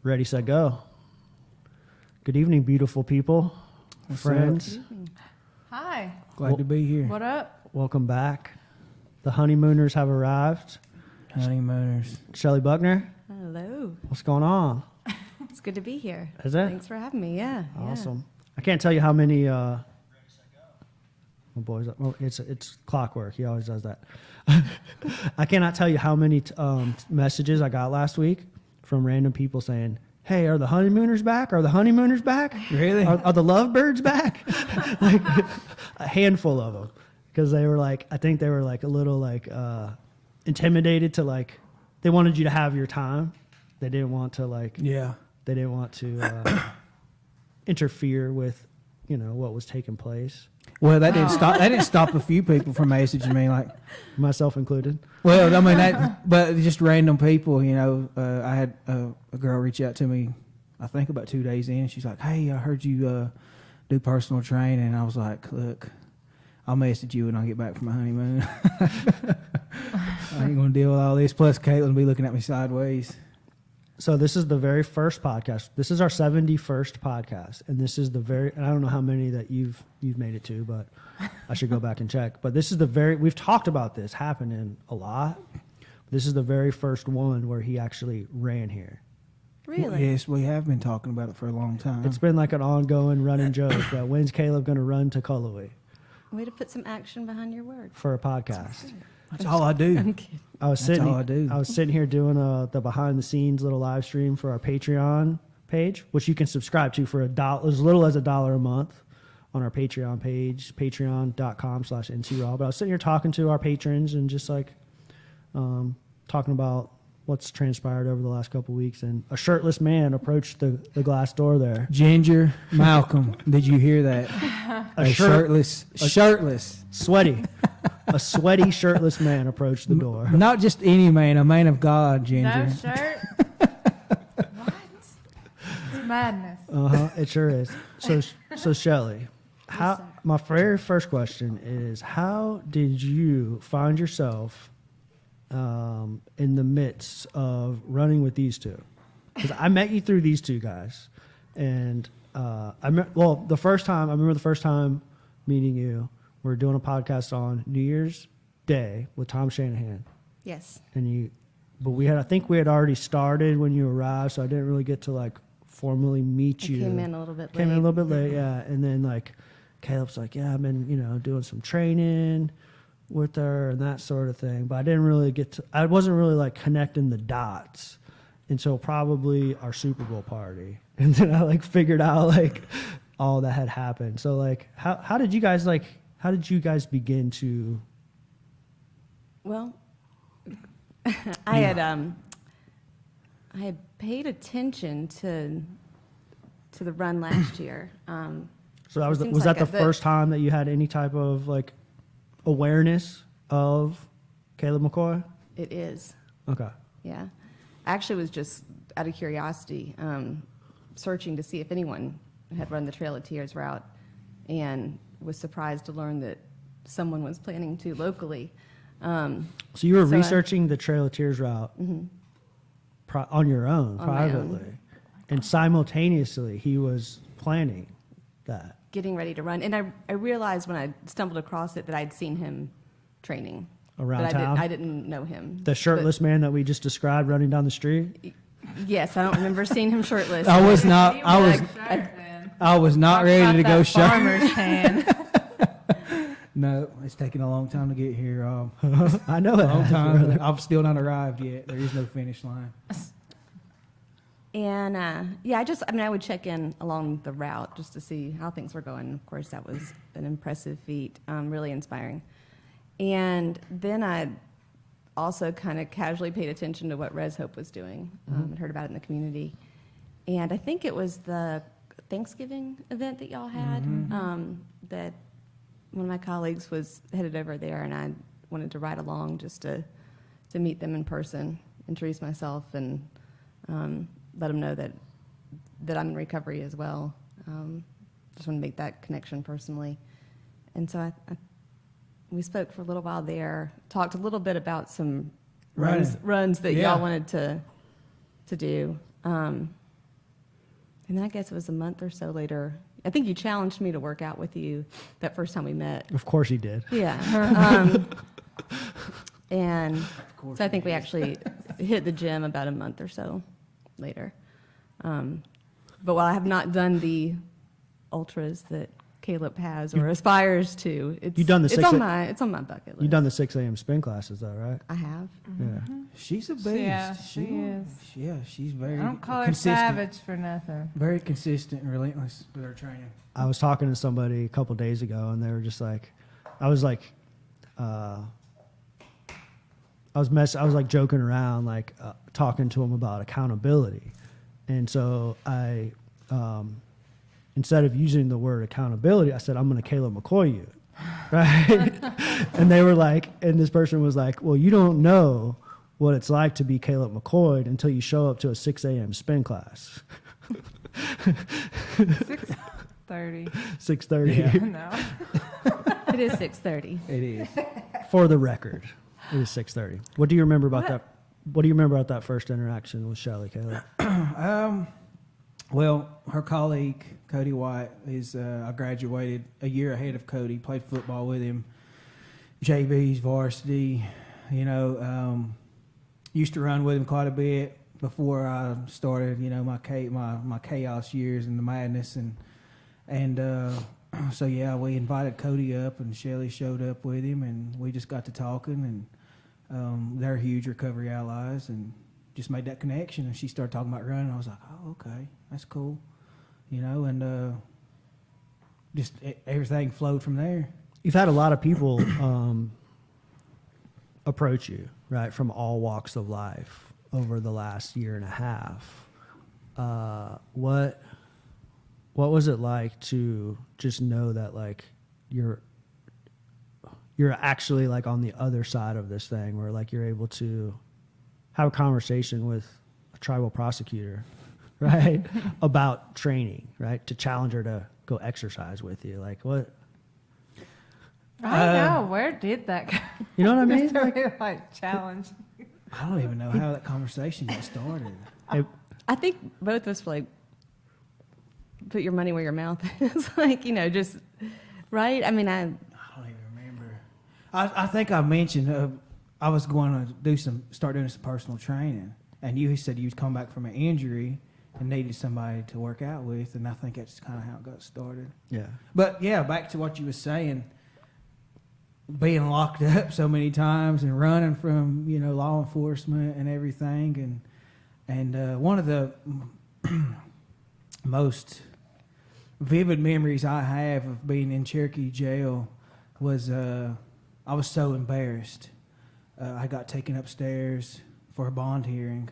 Ready, set, go. Good evening, beautiful people, friends. Hi. Glad to be here. What up? Welcome back. The honeymooners have arrived. Honeymooners. Shelli Buckner, Hello. what's going on? It's good to be here. Is it? Thanks for having me. Yeah. Awesome. I can't tell you how many. Oh boys, well, it's clockwork. He always does that. I cannot tell you how many messages I got last week from random people saying, "Hey, are the honeymooners back? Are the honeymooners back? Really? Are the lovebirds back?" Like a handful of them, because they were like, I think they were like a little like intimidated to like, they wanted you to have your time. They didn't want to like. Yeah. They didn't want to interfere with, what was taking place, Well, that didn't stop. That didn't stop a few people from messaging me, like, myself included. well, I mean, but just random people. I had a girl reach out to me, I think about 2 days in. She's like, "Hey, I heard you do personal training," and I was like, "Look, I'll message you when I get back from my honeymoon. I ain't gonna deal with all this. Plus, Caitlin will be looking at me sideways." So this is the very first podcast. This is our 71st podcast, and this is and I don't know how many that you've made it to, but I should go back and check. But this is we've talked about this happening a lot. This is the very first one where he actually ran here. Really? Yes, we have been talking about it for a long time. It's been like an ongoing running joke. When's Caleb going to run to Cullowhee Way to put some action behind your word. for a podcast? That's all I do. I'm kidding. I was That's all I do. sitting here doing the behind the scenes little live stream for our Patreon page, which you can subscribe to for as little as $1 a month on our Patreon page, patreon.com/ncraw. But I was sitting here talking to our patrons and just like talking about what's transpired over the last couple of weeks, and a shirtless man approached the glass door there. Ginger, Malcolm, did you hear that? Shirtless, Sweaty. A sweaty, shirtless man approached the door. Not just any man, a man of God, Ginger. No shirt? What? It's madness. It sure is. So Shelli, my very first question is, how did you find yourself in the midst of running with these two? Because I met you through these two guys, and I remember the first time meeting you. We were doing a podcast on New Year's Day with Tom Shanahan, Yes. I think we had already started when you arrived, so I didn't really get to like formally meet you. Came in a little bit late. Came in a little bit late, yeah. And then like Caleb's like, "Yeah, I've been doing some training with her and that sort of thing," but I didn't really I wasn't really like connecting the dots until probably our Super Bowl party, and then I like figured out like all that had happened. So like, how did you guys begin to? Well, I had paid attention to the run last year. So that was that the first time that you had any type of like awareness of Caleb McCoy? It is. Okay. Yeah. I actually was just out of curiosity searching to see if anyone had run the Trail of Tears route, and was surprised to learn that someone was planning to locally. So you were researching the Trail of Tears route on your own, privately, and simultaneously he was planning that. Getting ready to run. And I realized when I stumbled across it that I'd seen him training. Around but town? I didn't know him. The shirtless man that we just described running down the street? Yes, I don't remember seeing him shirtless. I was not ready to go Farmer's shopping. tan. No, it's taking a long time to get here. I know it. Long time. I've still not arrived yet. There is no finish line. And I would check in along the route just to see how things were going. Of course, that was an impressive feat, really inspiring. And then I also kind of casually paid attention to what Res Hope was doing and heard about it in the community. And I think it was the Thanksgiving event that y'all had that one of my colleagues was headed over there, and I wanted to ride along just to meet them in person, introduce myself, and let them know that I'm in recovery as well. Just want to make that connection personally. And so we spoke for a little while there, talked a little bit about some runs that y'all wanted to do. And then I guess it was a month or so later. I think you challenged me to work out with you that first time we met. Of course he did. Yeah. And so I think we actually hit the gym about a month or so later. But while I have not done the ultras that Caleb has or aspires to, You've done the it's six- on my bucket list. You've done the 6 a.m. spin classes, though, right? I have. Yeah. She's a beast. Yeah, she is. Yeah, she's very I don't call her consistent. savage for nothing. Very consistent and relentless with her training. I was talking to somebody a couple days ago, and they were just like, I was like joking around, like talking to them about accountability, and so I, instead of using the word accountability, I said I'm going to Caleb McCoy you, right? And they were like, and this person was like, well, you don't know what it's like to be Caleb McCoy until you show up to a 6 a.m. spin class. 6:30. 6:30. Yeah. No. It is 6:30. It is. For the record, it is 6:30. What do you remember about that? What do you remember about that first interaction with Shelli, Caleb? Well, her colleague, Cody White, I graduated a year ahead of Cody, played football with him, JV's varsity, used to run with him quite a bit before I started, my chaos years and the madness. So, yeah, we invited Cody up, and Shelli showed up with him, and we just got to talking, and they're huge recovery allies, and just made that connection. And she started talking about running. I was like, oh, okay, that's cool, and just everything flowed from there. You've had a lot of people approach you, right, from all walks of life over the last year and a half. What was it like to just know that, like, you're actually, like, on the other side of this thing, where, like, you're able to have a conversation with a tribal prosecutor, right, about training, right, to challenge her to go exercise with you? Like, what? I know. Where did that go? You know what I mean? Just a real, challenge. I don't even know how that conversation got started. I think both of us were like, put your money where your mouth is. Like, just, right? I mean, I don't even remember. I think I mentioned I was going to start doing some personal training, and you said you'd come back from an injury and needed somebody to work out with, and I think that's kind of how it got started. Yeah. But yeah, back to what you were saying, being locked up so many times and running from law enforcement and everything, and one of the most vivid memories I have of being in Cherokee jail was I was so embarrassed. I got taken upstairs for a bond hearing,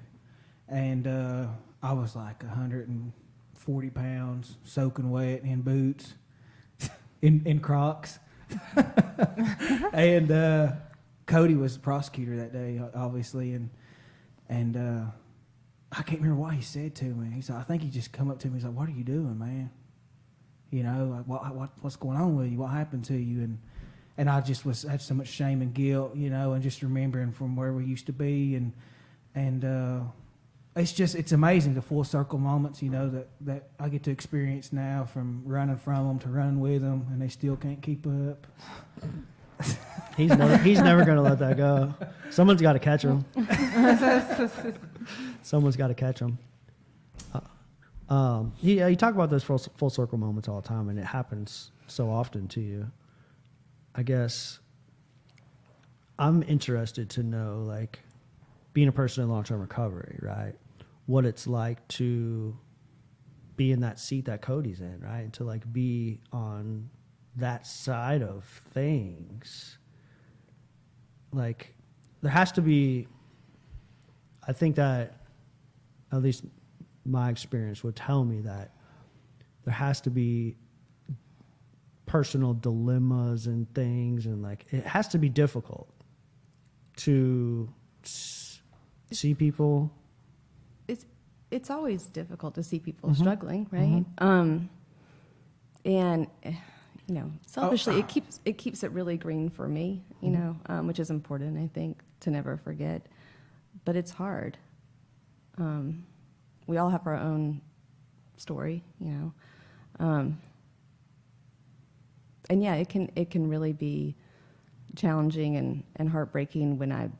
and I was like 140 pounds, soaking wet, in boots, in Crocs. And Cody was the prosecutor that day, obviously, and I can't remember what he said to me. He said, I think he just come up to me. He's like, "What are you doing, man? Like, what's going on with you? What happened to you?" And I just had so much shame and guilt, and just remembering from where we used to be, and it's amazing the full circle moments, that I get to experience now, from running from them to running with them, and they still can't keep up. He's never going to let that go. Someone's got to catch him. Someone's got to catch him. You talk about those full circle moments all the time, and it happens so often to you. I guess I'm interested to know, like, being a person in long-term recovery, right, what it's like to be in that seat that Cody's in, right, and to, like, be on that side of things. Like, there has to be, I think that, at least my experience would tell me that there has to be personal dilemmas and things, and, like, it has to be difficult to see people. it's always difficult to see people struggling, right? And selfishly, it keeps it really green for me, which is important, I think, to never forget. But it's hard. We all have our own story, you know. And yeah, it can really be challenging and heartbreaking when I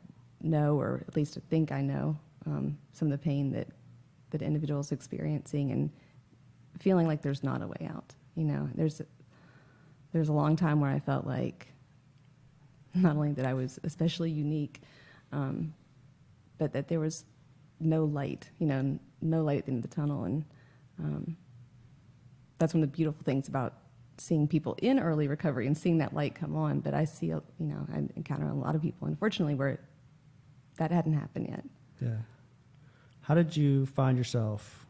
know, or at least think I know, some of the pain that individuals experiencing and feeling like there's not a way out. You know, there's a long time where I felt like not only that I was especially unique, but that there was no light, you know, no light at the end of the tunnel. And that's one of the beautiful things about seeing people in early recovery and seeing that light come on. But I see, you know, I encounter a lot of people, unfortunately, where that hadn't happened yet. Yeah. How did you find yourself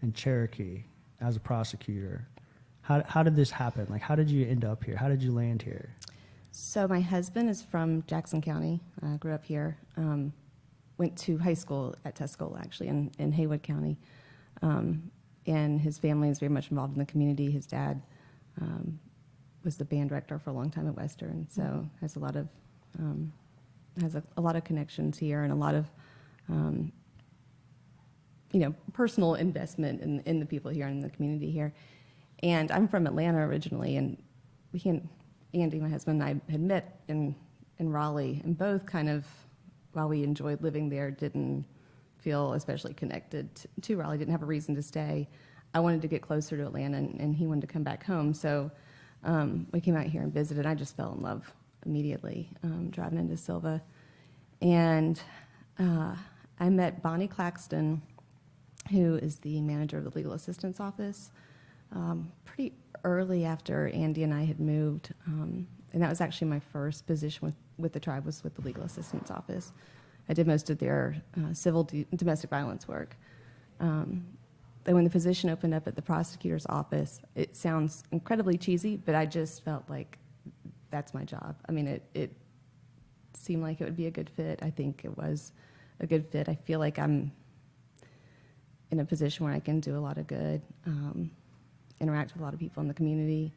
in Cherokee as a prosecutor? How did this happen? Like, how did you end up here? How did you land here? So my husband is from Jackson County. I grew up here. Went to high school at Tuscola, actually, in Haywood County. And his family is very much involved in the community. His dad was the band director for a long time at Western, so has a lot of connections here and a lot of you know, personal investment in the people here and in the community here. And I'm from Atlanta originally, and Andy, my husband, and I had met in Raleigh, and both kind of, while we enjoyed living there, didn't feel especially connected to Raleigh, didn't have a reason to stay. I wanted to get closer to Atlanta, and he wanted to come back home. So we came out here and visited. I just fell in love immediately, driving into Silva. And I met Bonnie Claxton, who is the manager of the Legal Assistance Office, pretty early after Andy and I had moved. And that was actually my first position with the tribe, was with the Legal Assistance Office. I did most of their civil domestic violence work. And when the position opened up at the prosecutor's office, it sounds incredibly cheesy, but I just felt like that's my job. I mean, it seemed like it would be a good fit. I think it was a good fit. I feel like I'm in a position where I can do a lot of good, interact with a lot of people in the community,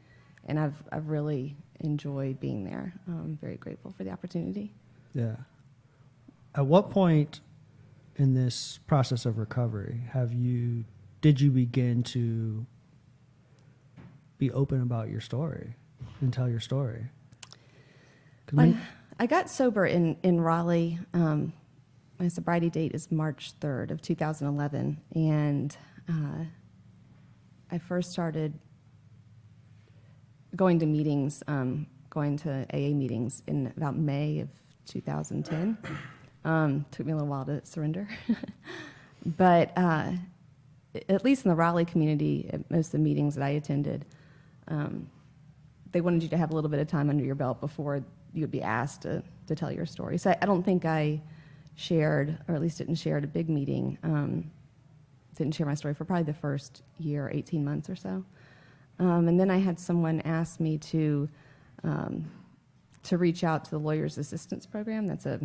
and I've really enjoyed being there. I'm very grateful for the opportunity. Yeah. At what point in this process of recovery did you begin to be open about your story and tell your story? I got sober in Raleigh. My sobriety date is March 3rd of 2011, and I first started going to meetings, going to AA meetings in about May of 2010. Took me a little while to surrender. But at least in the Raleigh community, at most of the meetings that I attended, they wanted you to have a little bit of time under your belt before you would be asked to tell your story. So I don't think I shared, or at least didn't share at a big meeting, didn't share my story for probably the first year, 18 months or so. And then I had someone ask me to reach out to the Lawyers Assistance Program. That's a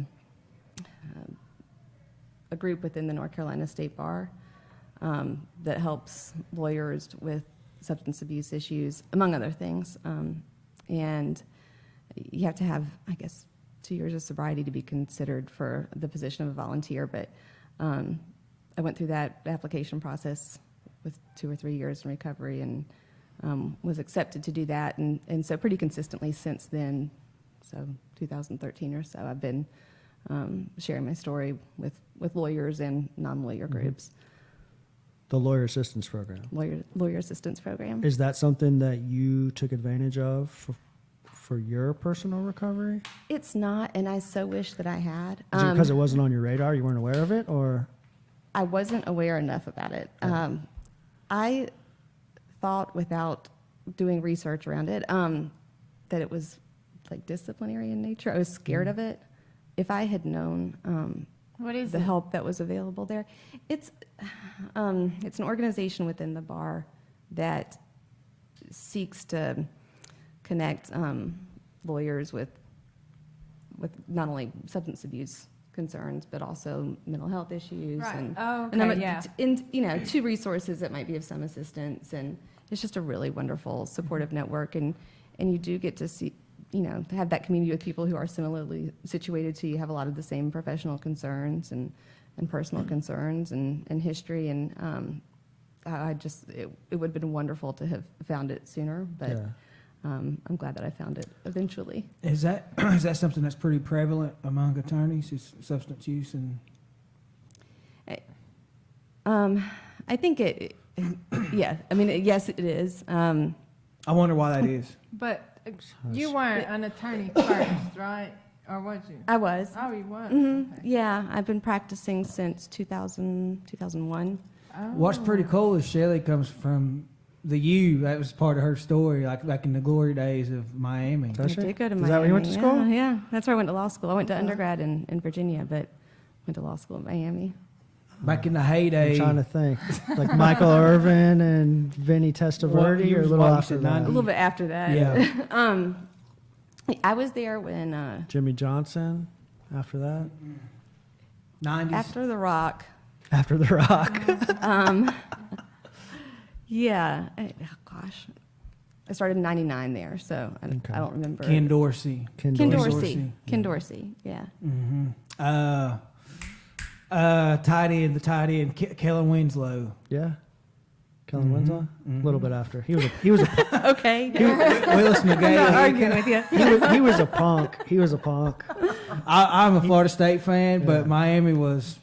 group within the North Carolina State Bar that helps lawyers with substance abuse issues, among other things. And you have to have, I guess, 2 years of sobriety to be considered for the position of a volunteer. But I went through that application process with 2 or 3 years in recovery and was accepted to do that. And so pretty consistently since then, so 2013 or so, I've been sharing my story with lawyers and non-lawyer groups. The Lawyer Assistance Program. Lawyer Assistance Program. Is that something that you took advantage of for your personal recovery? It's not, and I so wish that I had. Is it because it wasn't on your radar? You weren't aware of it, or? I wasn't aware enough about it. I thought, without doing research around it, that it was like disciplinary in nature. I was scared of it. If I had known What is the it? help that was available there, it's an organization within the bar that seeks to connect lawyers with not only substance abuse concerns, but also mental health issues. Right. And, Oh, and okay, yeah. to resources that might be of some assistance. And it's just a really wonderful supportive network. And you do get to see, to have that community with people who are similarly situated to you, have a lot of the same professional concerns and personal concerns and history. And it would have been wonderful to have found it sooner, but Yeah. I'm glad that I found it eventually. Is that is that something that's pretty prevalent among attorneys? Is substance use and I think yeah. I mean, yes, it is. I wonder why that is. But you weren't an attorney first, right? Or was you? I was. Oh, you was? Mhm. Okay. Yeah, I've been practicing since 2001. Oh. What's pretty cool is Shelli comes from the U. That was part of her story, like back in the glory days of Miami. I Does she? did go to Is Miami. that where you went to school? Yeah, that's where I went to law school. I went to undergrad in Virginia, but went to law school in Miami. Back in the I'm heyday. trying to think. Like Michael Irvin and Vinny Testaverde, Well, or a yours little what, you after said that? 90? A little bit after that. Yeah. I was there when Jimmy Johnson after that? 90s. after the Rock. After The Rock. Yeah. Gosh. I started in 99 there, so Okay. I don't remember. Ken Dorsey. Ken Ken Dorsey. Dorsey. Dorsey. Ken Dorsey, yeah. Tight end, Kellen Winslow. Yeah. Kellen Winslow? A little bit after. He was a Okay. Willis I'm not McGahee. arguing with you. he was a punk. He was a punk. I'm a Florida State fan, but Miami was,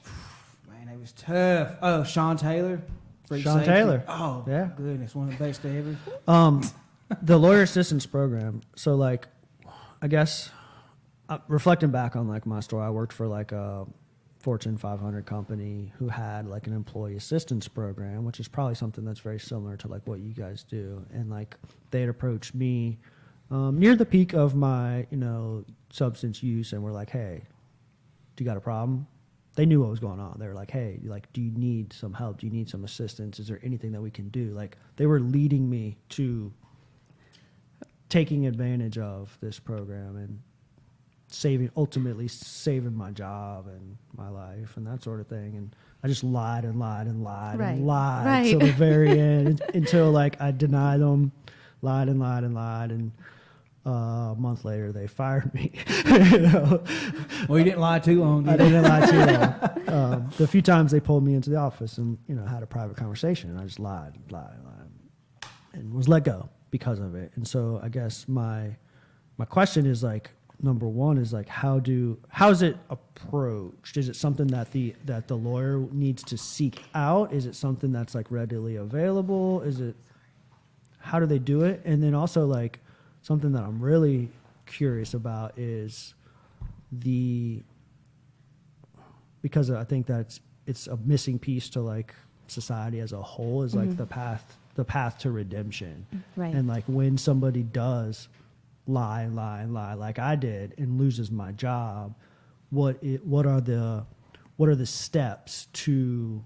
man, it was tough. Oh, Sean Taylor. Free Sean safety. Taylor. Oh, Yeah. goodness, one of the best ever. The lawyer assistance program. So like, I guess reflecting back on like my story, I worked for like a Fortune 500 company who had like an employee assistance program, which is probably something that's very similar to like what you guys do. And like they had approached me near the peak of my substance use, and were like, "Hey, do you got a problem?" They knew what was going on. They were like, "Hey, like, do you need some help? Do you need some assistance? Is there anything that we can do?" Like they were leading me to taking advantage of this program and ultimately saving my job and my life and that sort of thing. And I just lied and lied and lied Right. and lied Right. till the very end until like I denied them, lied and lied and lied, and a month later they fired me. Well, you didn't lie too long, I did you? didn't lie too long. The few times they pulled me into the office and had a private conversation, and I just lied, and was let go because of it. And so I guess my question is like, number one is like, how's it approached? Is it something that the lawyer needs to seek out? Is it something that's like readily available? How do they do it? And then also like something that I'm really curious about is because I think it's a missing piece to like society as a whole is like the path to redemption. Right. And like when somebody does lie like I did and loses my job, what are the steps to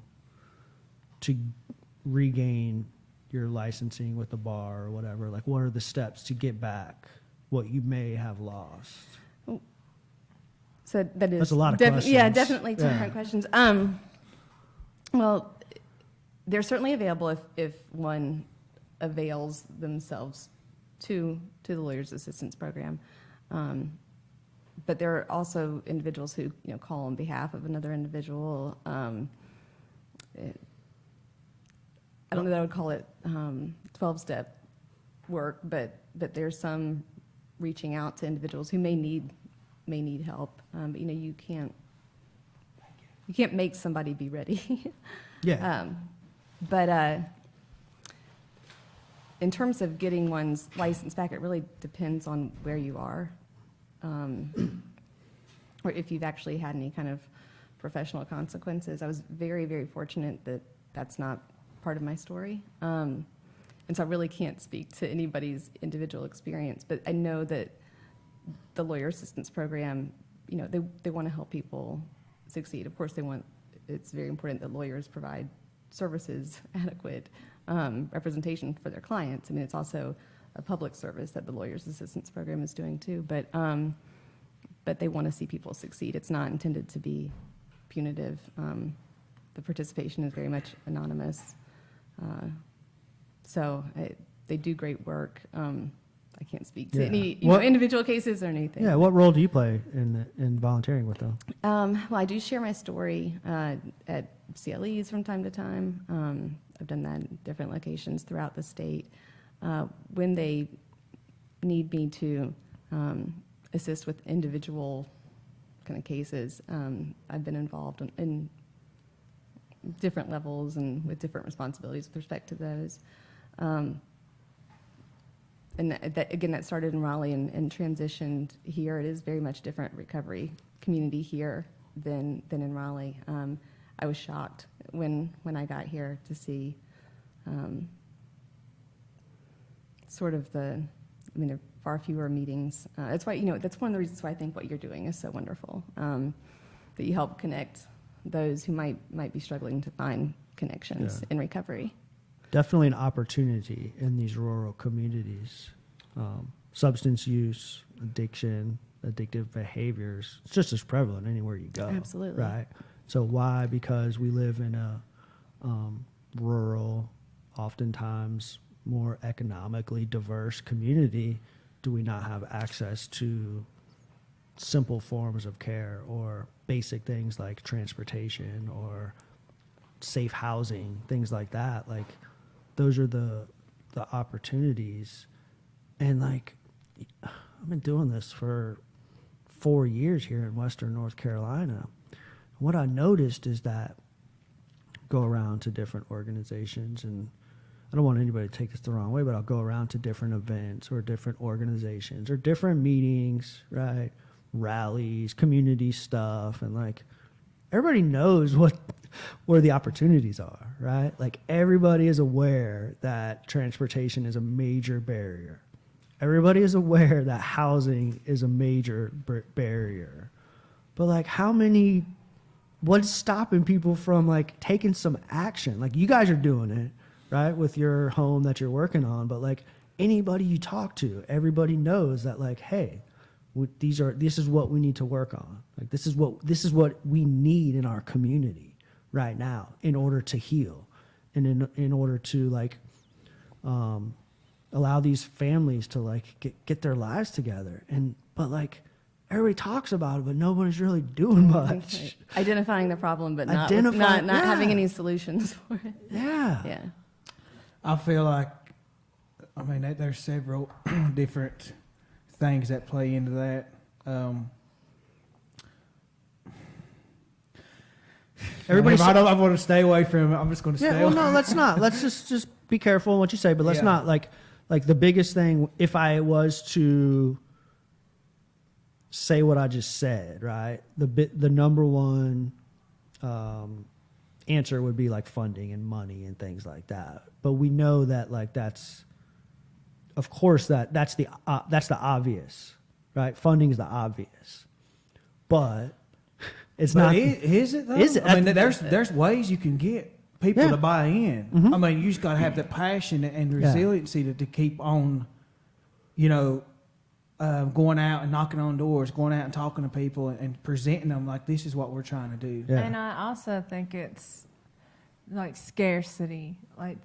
regain your licensing with the bar or whatever? Like what are the steps to get back what you may have lost? So that is That's a lot of Yeah, questions. definitely 2 Yeah. different questions. Well, they're certainly available if one avails themselves to the Lawyers Assistance Program. But there are also individuals who call on behalf of another individual. I don't know that I would call it 12-step work, but there's some reaching out to individuals who may need help. But you can't make somebody be ready. Yeah. But in terms of getting one's license back, it really depends on where you are, or if you've actually had any kind of professional consequences. I was very, very fortunate that that's not part of my story. And so I really can't speak to anybody's individual experience, but I know that the Lawyer Assistance Program, they want to help people succeed. Of course, it's very important that lawyers provide services, adequate representation for their clients. I mean, it's also a public service that the Lawyers Assistance Program is doing too, but they want to see people succeed. It's not intended to be punitive. The participation is very much anonymous. So they do great work. I I can't speak to Yeah. any What- individual cases or anything. Yeah. What role do you play in volunteering with them? Well, I do share my story at CLEs from time to time. I've done that in different locations throughout the state. When they need me to assist with individual kind of cases, I've been involved in different levels and with different responsibilities with respect to those. And that started in Raleigh and transitioned here. It is very much different recovery community here than in Raleigh. I was shocked when I got here to see sort of there are far fewer meetings. That's why, that's one of the reasons why I think what you're doing is so wonderful, that you help connect those who might be struggling to find connections in recovery. Definitely an opportunity in these rural communities. Substance use, addiction, addictive behaviors, it's just as prevalent anywhere you go. Absolutely. Right? So why? Because we live in a rural, oftentimes more economically diverse community, do we not have access to simple forms of care or basic things like transportation or safe housing, things like that? Like, those are the opportunities. And like, I've been doing this for 4 years here in Western North Carolina. What I noticed is that go around to different organizations, and I don't want anybody to take this the wrong way, but I'll go around to different events or different organizations or different meetings, right? Rallies, community stuff, and like, everybody knows where the opportunities are, right? Like, everybody is aware that transportation is a major barrier. Everybody is aware that housing is a major barrier. But like, what's stopping people from like taking some action? Like, you guys are doing it, right? With your home that you're working on, but like, anybody you talk to, everybody knows that like, hey, this is what we need to work on. Like, this is what we need in our community right now in order to heal, and in order to like allow these families to like get their lives together. But like, everybody talks about it, but nobody's really doing much. Right. Identifying the problem, but not Yeah. having any solutions for it. Yeah. Yeah. I feel like, there's several different things that play into that. Everybody I want to stay away from it. I'm just going to stay Yeah, well, away. no, let's not. Let's just be careful in what you say, but let's Yeah. not like the biggest thing. If I was to say what I just said, right? The number one answer would be like funding and money and things like that. But we know that like that's the obvious, right? Funding is the obvious, but it's not. Is it though? Is it? There's ways you can get people Yeah. to buy in. Mm-hmm. You just got to have that passion and resiliency to keep on, going out and knocking on doors, going out and talking to people and presenting them like this is what we're trying to do. Yeah. And I also think it's like scarcity. Like,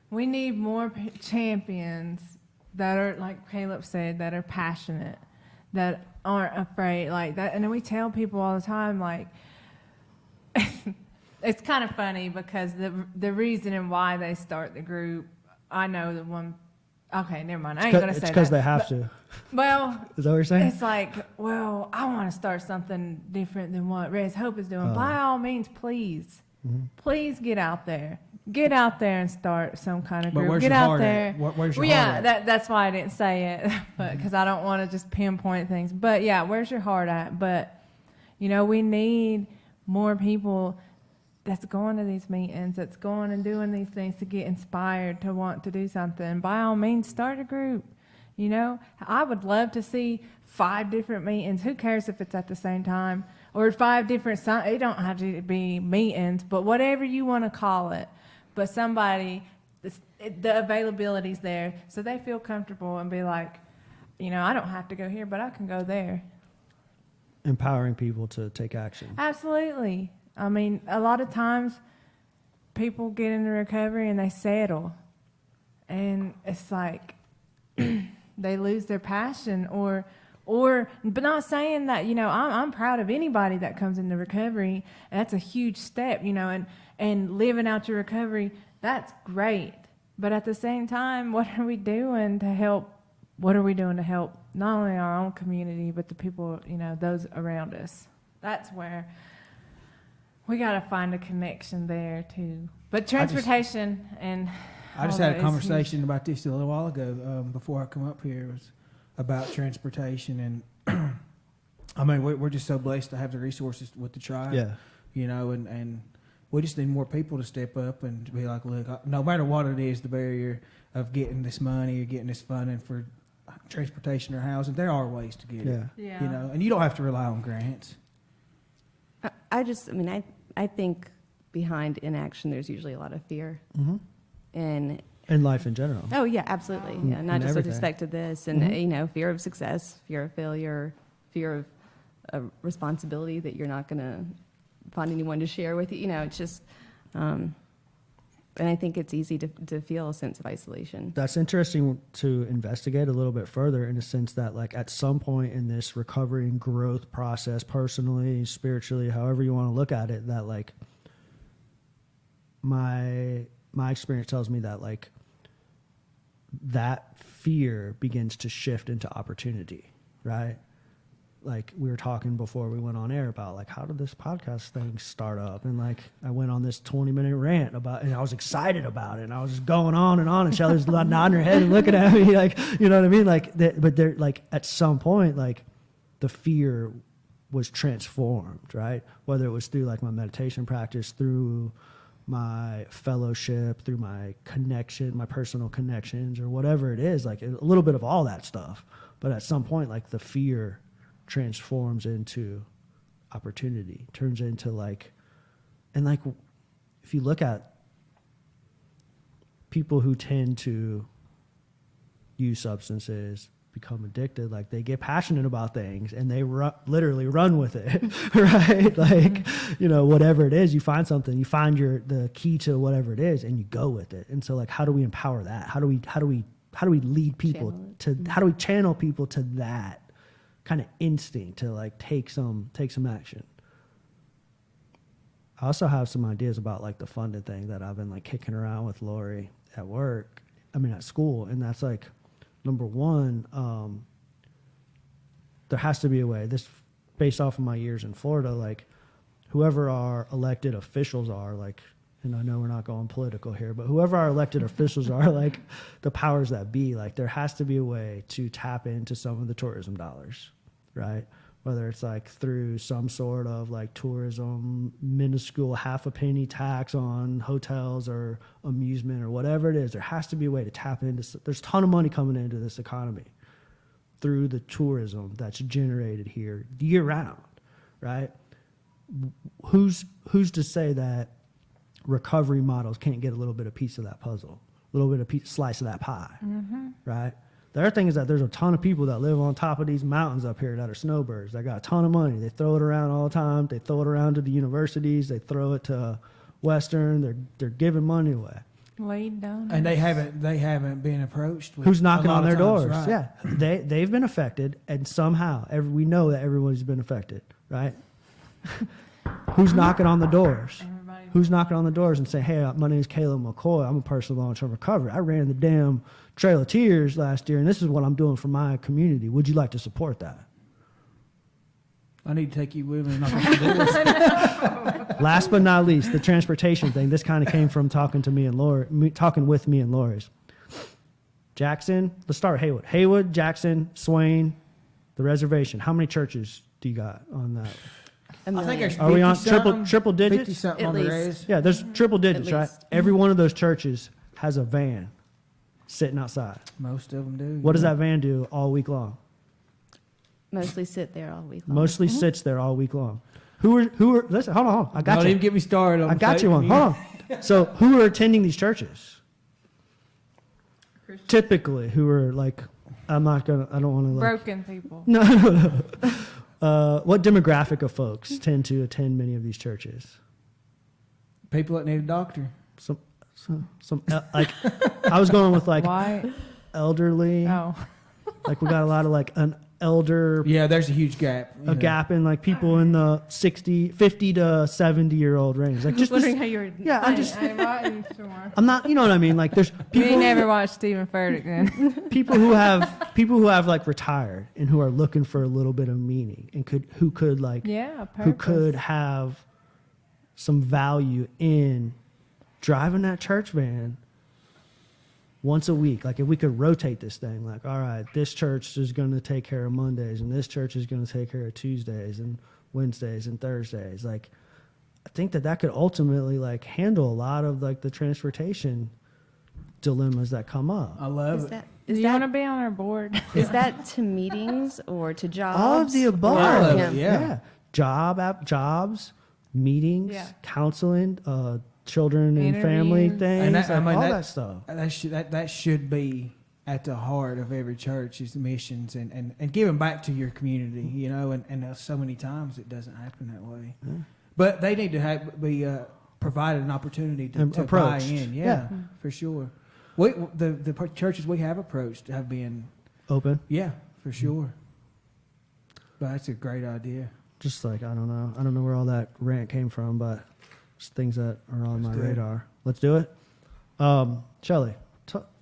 we need more champions that are, like Caleb said, that are passionate, that aren't afraid, like that. And then we tell people all the time, like, it's kind of funny because the reason and why they start the group, I know the one. Okay, never mind. I ain't gonna say that. It's because they have to. Well, Is that what you're saying? it's like, well, I want to start something different than what Res Hope is doing. By all means, please, please get out there. Get out there and start some kind of But group. where's Get your out heart there. at? Where's your Well, heart yeah, at? that's why I didn't say it, but because I don't want to just pinpoint things. But yeah, where's your heart at? But we need more people that's going to these meetings, that's going and doing these things to get inspired to want to do something. By all means, start a group. I would love to see 5 different meetings. Who cares if it's at the same time? Or 5 different, it don't have to be meetings, but whatever you want to call it. But somebody, the availability's there, so they feel comfortable and be like, I don't have to go here, but I can go there. Empowering people to take action. Absolutely. A lot of times people get into recovery and they settle. and it's like they lose their passion or but not saying that, I'm proud of anybody that comes into recovery. And that's a huge step, and living out your recovery, that's great. But at the same time, what are we doing to help? What are we doing to help not only our own community, but the people, those around us? That's where we got to find a connection there too. But transportation I just had a conversation about this a little while ago before I come up here. It was about transportation, and I mean, we're just so blessed to have the resources with the tribe. Yeah. And we just need more people to step up and be like, look, no matter what it is, the barrier of getting this money or getting this funding for transportation or housing, there are ways to get it. Yeah. And you don't have to rely on grants. I think behind inaction, there's usually a lot of fear. Mm-hmm. And In life in general. oh yeah, absolutely. Yeah, not And just everything. with respect to this, and Mhm. fear of success, fear of failure, fear of a responsibility that you're not going to find anyone to share with you. It's just, and I think it's easy to feel a sense of isolation. That's interesting to investigate a little bit further, in the sense that, like, at some point in this recovery and growth process, personally, spiritually, however you want to look at it, that, like, my experience tells me that, like, that fear begins to shift into opportunity, right? Like, we were talking before we went on air about, like, how did this podcast thing start up? And, like, I went on this 20-minute rant about, and I was excited about it, and I was just going on, and Shelly's nodding her head and looking at me, like, you know what I mean? Like, but they're, like, at some point, like, the fear was transformed, right? Whether it was through, like, my meditation practice, through my fellowship, through my connection, my personal connections, or whatever it is, like, a little bit of all that stuff. But at some point, like, the fear transforms into opportunity, turns into, like, and, like, if you look at people who tend to use substances, become addicted, like, they get passionate about things and they literally run with it, right? Like, whatever it is, you find something, you find the key to whatever it is, and you go with it. And so, like, how do we empower that? How do we lead people how do we channel people to that kind of instinct to, like, take some action? I also have some ideas about, like, the funded thing that I've been, like, kicking around with Lori at school. And that's, like, number one, there has to be a way, this based off of my years in Florida, like, whoever our elected officials are, like, and I know we're not going political here, but whoever our elected officials are, like, the powers that be, like, there has to be a way to tap into some of the tourism dollars, right? Whether it's, like, through some sort of, like, tourism, minuscule half a penny tax on hotels or amusement or whatever it is, there has to be a way to tap into. There's a ton of money coming into this economy through the tourism that's generated here year round, right? Who's to say that recovery models can't get a little bit of piece of that puzzle, a little bit of slice of that pie, right? The other thing is that there's a ton of people that live on top of these mountains up here that are snowbirds. They got a ton of money. They throw it around all the time. They throw it around to the universities. They throw it to Western. They're giving money away. Laid down. And they haven't been approached with Who's knocking a lot on their of times, doors? right. Yeah, they've been affected, and somehow we know that everybody's been affected, right? Who's knocking on the doors? Everybody. Who's knocking on the doors and saying, "Hey, my name is Caleb McCoy. I'm a person of long-term recovery. I ran the damn Trail of Tears last year, and this is what I'm doing for my community. Would you like to support that?" I need to take you with me and knock on some doors. Last but not least, the transportation thing. This kind of came from talking with me and Lori's. Jackson, let's start with Haywood. Haywood, Jackson, Swain, the reservation. How many churches do you got on that? I think there's Are we on 50-something, triple digits? 50-something At on the least. res. Yeah, there's triple digits, right? least. Every one of those churches has a van sitting outside. Most of them do. What does that van do all week long? Mostly sit there all week long. Mostly sits there all week long. Who are listen, hold on. I got Don't you. even get me started on I got you one. Hold on. So who are attending these churches? Typically, who are, like, I don't want to, like, Broken people. No. What demographic of folks tend to attend many of these churches? People that need a doctor. Like I was going with like White. elderly. Oh. Like we got a lot of like an elder, Yeah, there's a huge gap. a gap in like people in the 50 to 70-year-old range. Like just wondering how you were. yeah, I'm just I ain't watching sure. I'm not, you know what I mean? Like there's You people ain't never watched Stephen Furtick then. people who have like retired and who are looking for a little bit of meaning and who could like Yeah, who purpose. could have some value in driving that church van once a week. Like if we could rotate this thing, like, all right, this church is going to take care of Mondays and this church is going to take care of Tuesdays and Wednesdays and Thursdays. Like, I think that could ultimately like handle a lot of like the transportation dilemmas that come up. I love Is it. that Do is you want to that be on our board? is that to meetings or to jobs? All of the above. or- All of yeah. it, yeah. Jobs, meetings, Yeah. counseling, children and family Interviews. things, And that- I like, mean, all that- that stuff. That should be at the heart of every church is missions and giving back to your community, you know, and so many times it doesn't happen that way. Yeah. But they need to be provided an opportunity to buy Approached. in. Yeah. Yeah, for sure. The churches we have approached have been, Open. yeah, for sure. But that's a great idea. Just like, I don't know where all that rant came from, but just things that are on my Let's do it. radar. Let's do it. Shelli,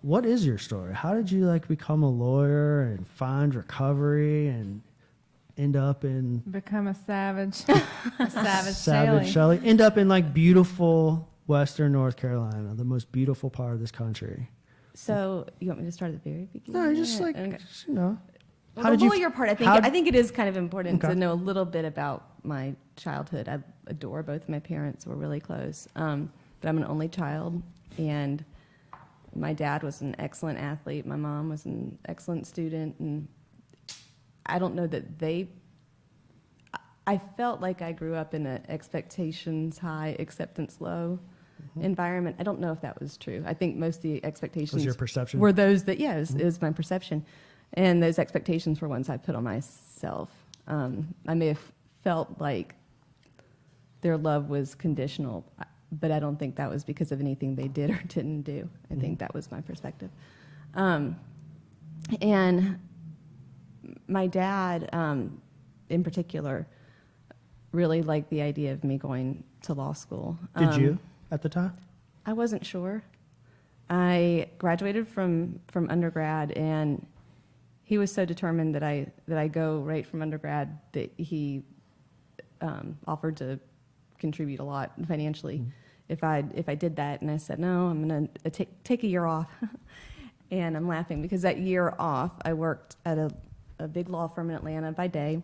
what is your story? How did you like become a lawyer and find recovery and end up in Become a savage. A savage Savage Shelli. Shelli? End up in like beautiful Western North Carolina, the most beautiful part of this country. So you want me to start at the very beginning? No, just like, Okay. just, you know. Well, the lawyer part, I think it is kind of important Okay. to know a little bit about my childhood. I adore both my parents; were really close. But I'm an only child, and my dad was an excellent athlete. My mom was an excellent student, and I don't know that I felt like I grew up in an expectations high, acceptance low environment. I don't know if that was true. I think most of the expectations Was your perception? were those that, yeah, it was my perception. And those expectations were ones I put on myself. I may have felt like their love was conditional, but I don't think that was because of anything they did or didn't do. I think that was my perspective. And my dad, in particular, really liked the idea of me going to law school. Did you at the time? I wasn't sure. I graduated from undergrad, and he was so determined that I go right from undergrad that he offered to contribute a lot financially if I did that. And I said, no, I'm going to take a year off. And I'm laughing because that year off, I worked at a big law firm in Atlanta by day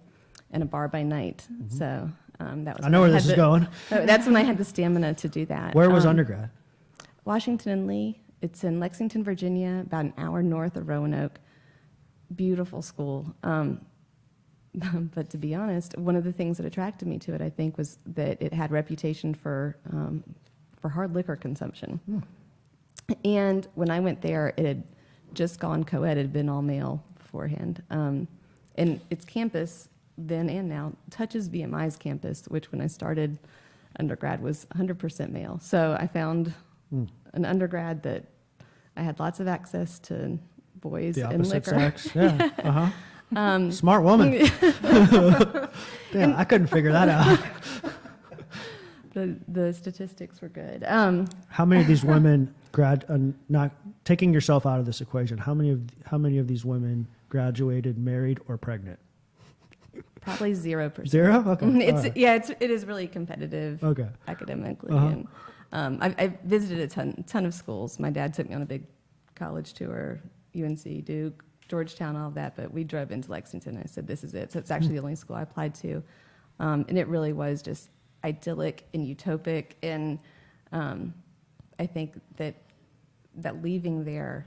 and a bar by night. So that was I know when where had this is going. That's when I had the stamina to do that. Where was undergrad? Washington and Lee. It's in Lexington, Virginia, about an hour north of Roanoke. Beautiful school. But to be honest, one of the things that attracted me to it, I think, was that it had reputation for hard liquor consumption. And when I went there, it had just gone co-ed. It had been all male beforehand. And its campus, then and now, touches BMI's campus, which when I started undergrad was 100% male. So I found an undergrad that I had lots of access to boys The and opposite liquor. sex. Yeah. Smart woman. Yeah, I couldn't figure that out. The statistics were good. How many of these women not taking yourself out of this equation? How many of these women graduated married or pregnant? Probably 0%. Zero. Okay. It's All right. yeah, it is really competitive Okay. academically, Uh-huh. and I visited a ton of schools. My dad took me on a big college tour, UNC, Duke, Georgetown, all of that. But we drove into Lexington. And I said, "This is it." So it's actually the only school I applied to, and it really was just idyllic and utopic. And I think that leaving there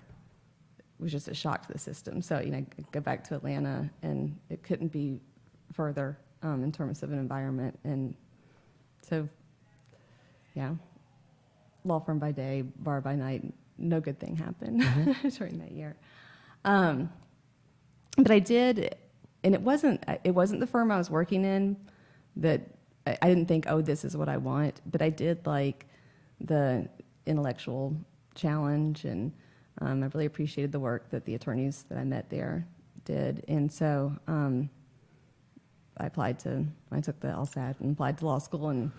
was just a shock to the system. So I go back to Atlanta, and it couldn't be further in terms of an environment. And so, yeah, law firm by day, bar by night. No good thing happened during that year. But I did, and it wasn't the firm I was working in that I didn't think, oh, this is what I want. But I did like the intellectual challenge, and I really appreciated the work that the attorneys that I met there did. And so I took the LSAT and applied to law school and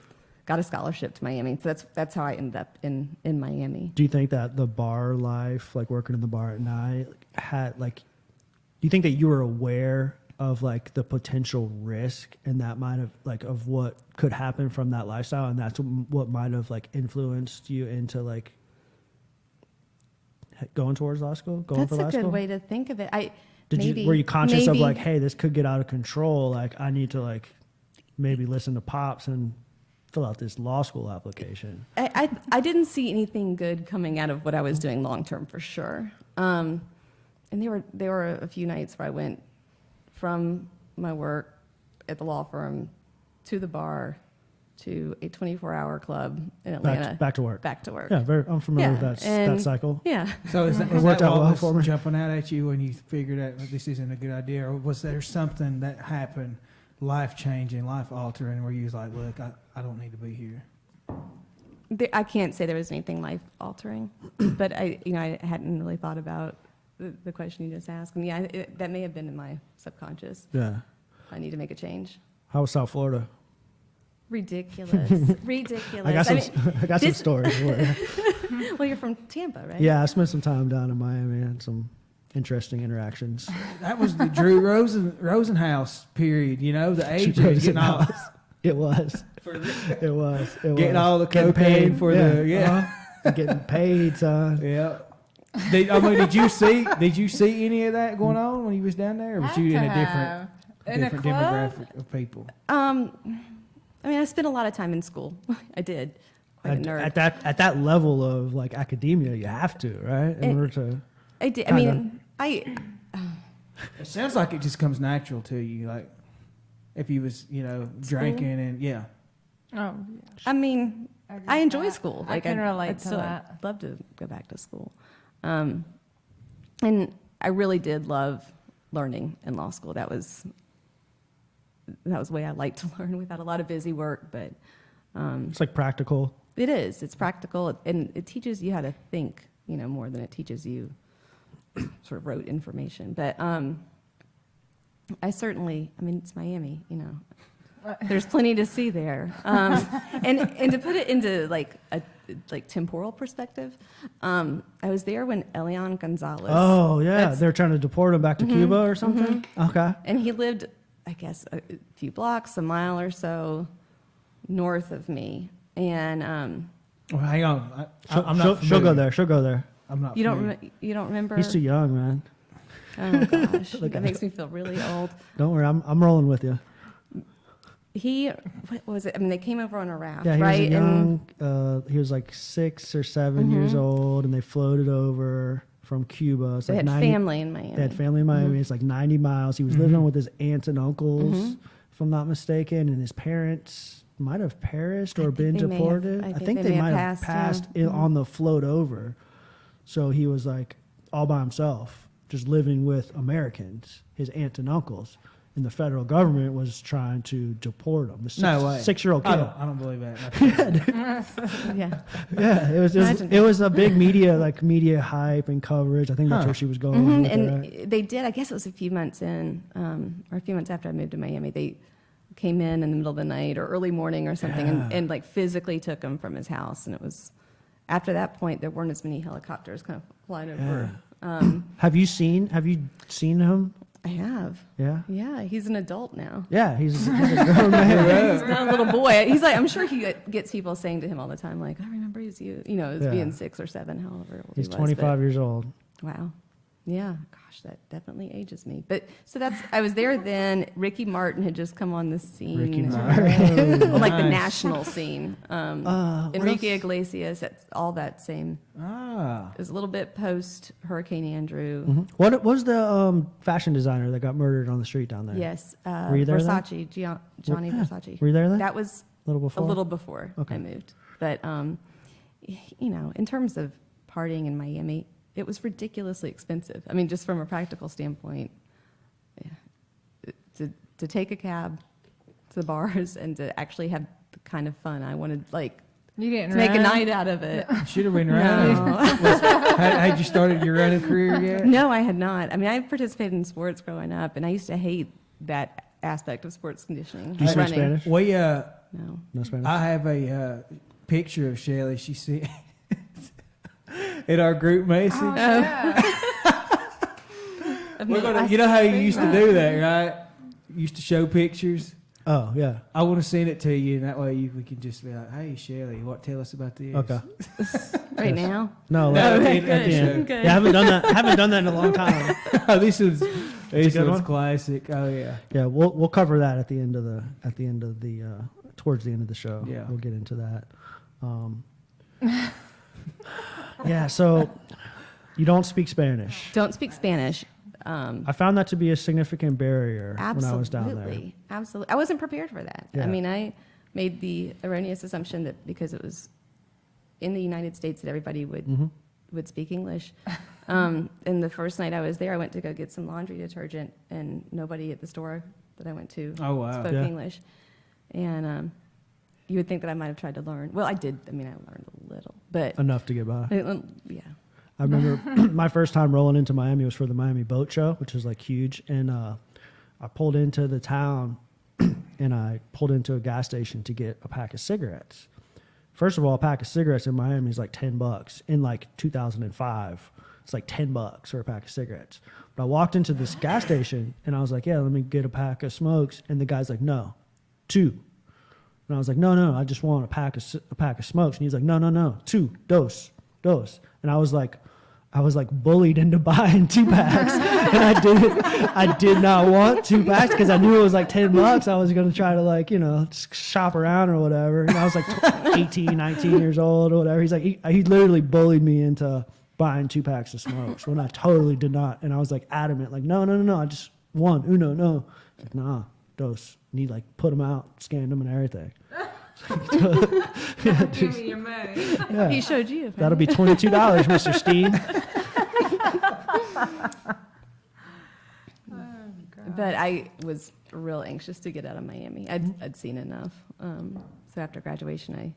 got a scholarship to Miami. So that's how I ended up in Miami. Do you think that the bar life, like working in the bar at night, do you think that you were aware of like the potential risk and that might have like of what could happen from that lifestyle, and that's what might have like influenced you into like going towards law school, That's for law a good school? way to think of it. Were you conscious of maybe- like, hey, this could get out of control? Like I need to like maybe listen to Pops and fill out this law school application. I didn't see anything good coming out of what I was doing long term for sure. And there were a few nights where I went from my work at the law firm to the bar to a 24-hour club in Atlanta. Back to work. Back to work. Yeah, I'm familiar with that and- cycle. Yeah. So is that, It is worked that out what well was for me. jumping out at you when you figured out this isn't a good idea, or was there something that happened, life changing, life altering, where you was like, look, I don't need to be here? I can't say there was anything life altering, but I hadn't really thought about the question you just asked. And yeah, that may have been in my subconscious. Yeah. I need to make a change. How was South Florida? Ridiculous. Ridiculous. I got some stories for you. Well, you're from Tampa, right? Yeah, I spent some time down in Miami and some interesting interactions. That was the Drew Rosenhaus period, you know, the age of getting all, It was. It was. getting all the Getting cocaine paid. for the, yeah. Getting paid, son. Yeah. Did you see any of that going on when you was down there, or was you in a different demographic of people? I spent a lot of time in school. I did. Quite a nerd. At that level of like academia, you have to, right? In order to. I did. It sounds like it just comes natural to you, like if you was, drinking and yeah. Oh, I enjoy school. I can relate I'd to still that. love to go back to school. And I really did love learning in law school. That was the way I like to learn without a lot of busy work, but It's like practical. it is. It's practical, and it teaches you how to think, more than it teaches you sort of rote information. But I certainly, it's Miami, There's plenty to see there. And to put it into like a temporal perspective, I was there when Elian Gonzalez. Oh yeah, that's- they're trying to deport him back to Cuba or something. Okay. And he lived, I guess, a few blocks, a mile or so north of me. And Well, hang on, I'm not. She'll go familiar. there. She'll go there. I'm not. you familiar. don't remember? He's too young, man. Oh gosh, that makes me feel really old. Don't worry, I'm rolling with you. What was it? They came over on a raft, Yeah, he right? was young. He was like 6 or 7 years old, and they floated over from Cuba. It's They like had 90 family in Miami. They had family in Miami. It's like 90 miles. He was living with his aunts and uncles, if I'm not mistaken, and his parents might have perished or been they may have- deported. I I think think they they may might have have passed, passed yeah. on the float over. So he was like all by himself, just living with Americans, his aunts and uncles. And the federal government was trying to deport him. The No way. 6-year-old kid. I don't believe that. Yeah. Yeah, Imagine. it was a big media hype and coverage. I think that's Huh. where she was going. with it, And right? they did, I guess it was a few months in, or a few months after I moved to Miami, they came in the middle of the night or early morning or something and like physically took him from his house. And it was, after that point, there weren't as many helicopters kind of flying over. Have you seen him? I have. Yeah. Yeah, he's an adult now. Yeah, he's a grown man. He's not a little boy. He's like, I'm sure he gets people saying to him all the time, like, I remember he was you, as Yeah. being 6 or 7, however old He's he was. 25 years old. Wow. Yeah. Gosh, that definitely ages me. But so I was there then. Ricky Martin had just come on the scene. Ricky Martin. Well, like the Nice. national scene. What Enrique else? Iglesias, all that same. Ah. It was a little bit post Hurricane Andrew. What was the fashion designer that got murdered on the street down there? Yes. Were you there then? Versace, Johnny Yeah. Versace. Were you there then? That was A little before? a little before Okay. I moved. But, in terms of partying in Miami, it was ridiculously expensive. Just from a practical standpoint, to take a cab to the bars and to actually have the kind of fun I wanted, like You didn't to make a run? night out of it. Should have been running. Had you started your running career yet? No, I had not. I mean, I participated in sports growing up, and I used to hate that aspect of sports conditioning. Do you speak running. Spanish? We No. No Spanish? I have a picture of Shelly. She sent in our group message. Oh, yeah. Of We're me. gonna, you know how you used to do that, right? You used to show pictures. Oh, yeah. I want to send it to you, and that way we can just be like, "Hey, Shelly, tell us about this." Okay. Right now? No, No, like, at the end. Good. yeah, I haven't done that. Haven't done that in a long time. Oh, this good one's one? classic. Oh yeah. Yeah, we'll cover that at the end of the towards the end of the show. Yeah. We'll get into that. Yeah, so you don't speak Spanish. Don't speak Spanish. I found that to be a significant barrier Absolutely. when I was down there. Absolutely. I wasn't prepared for that. Yeah. I mean, I made the erroneous assumption that because it was in the United States that everybody would speak English. And the first night I was there, I went to go get some laundry detergent, and nobody at the store that I went to Oh wow. spoke Yeah. English. And you would think that I might have tried to learn. Well, I did. I mean, I learned a little, but Enough to get by. yeah. I remember my first time rolling into Miami was for the Miami Boat Show, which is like huge. And I pulled into the town and I pulled into a gas station to get a pack of cigarettes. First of all, a pack of cigarettes in Miami is like $10. In like 2005, it's like $10 for a pack of cigarettes. But I walked into this gas station and I was like, yeah, let me get a pack of smokes. And the guy's like, no, 2. And I was like, no, I just want a pack of smokes. And he's like, no, 2, dos. And I was like bullied into buying 2 packs, and I did not want 2 packs because I knew it was like $10. I was going to try to just shop around or whatever. And I was like 18, 19 years old or whatever. He's like, he literally bullied me into buying 2 packs of smokes when I totally did not. And I was like adamant, like, no, I just want uno, no. He's like, nah, dos. And he like put them out, scanned them and everything. Give me your money. Yeah. He showed you. That'll be $22, Mr. Steen. But I was real anxious to get out of Miami. I'd seen enough. So after graduation, I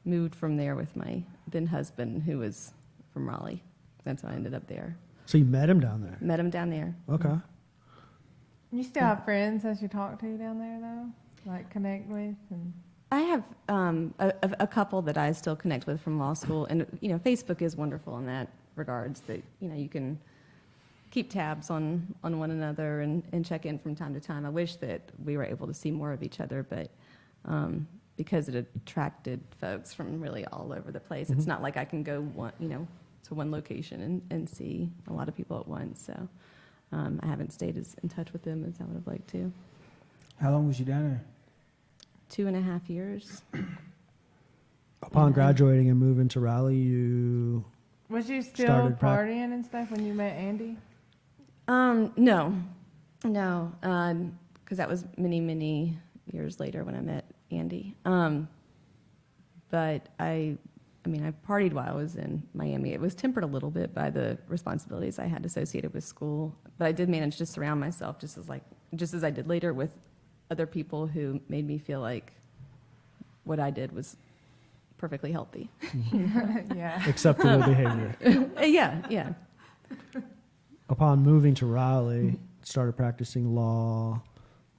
moved from there with my then husband, who was from Raleigh. That's how I ended up there. So you met him down there? Met him down there. Okay. You still have friends that you talk to down there, though? Like, connect with? And I have a couple that I still connect with from law school, and Facebook is wonderful in that regards. That you can keep tabs on one another and check in from time to time. I wish that we were able to see more of each other, but because it attracted folks from really all over the place, it's not like I can go to one location and see a lot of people at once. So I haven't stayed as in touch with them as I would have liked to. How long was you down there? 2.5 years. Upon graduating and moving to Raleigh, you was you still Started partying and stuff when you met Andy? No, because that was many years later when I met Andy. But I partied while I was in Miami. It was tempered a little bit by the responsibilities I had associated with school, but I did manage to surround myself just as I did later with other people who made me feel like what I did was perfectly healthy. Yeah. acceptable behavior. Yeah. Upon moving to Raleigh, started practicing law.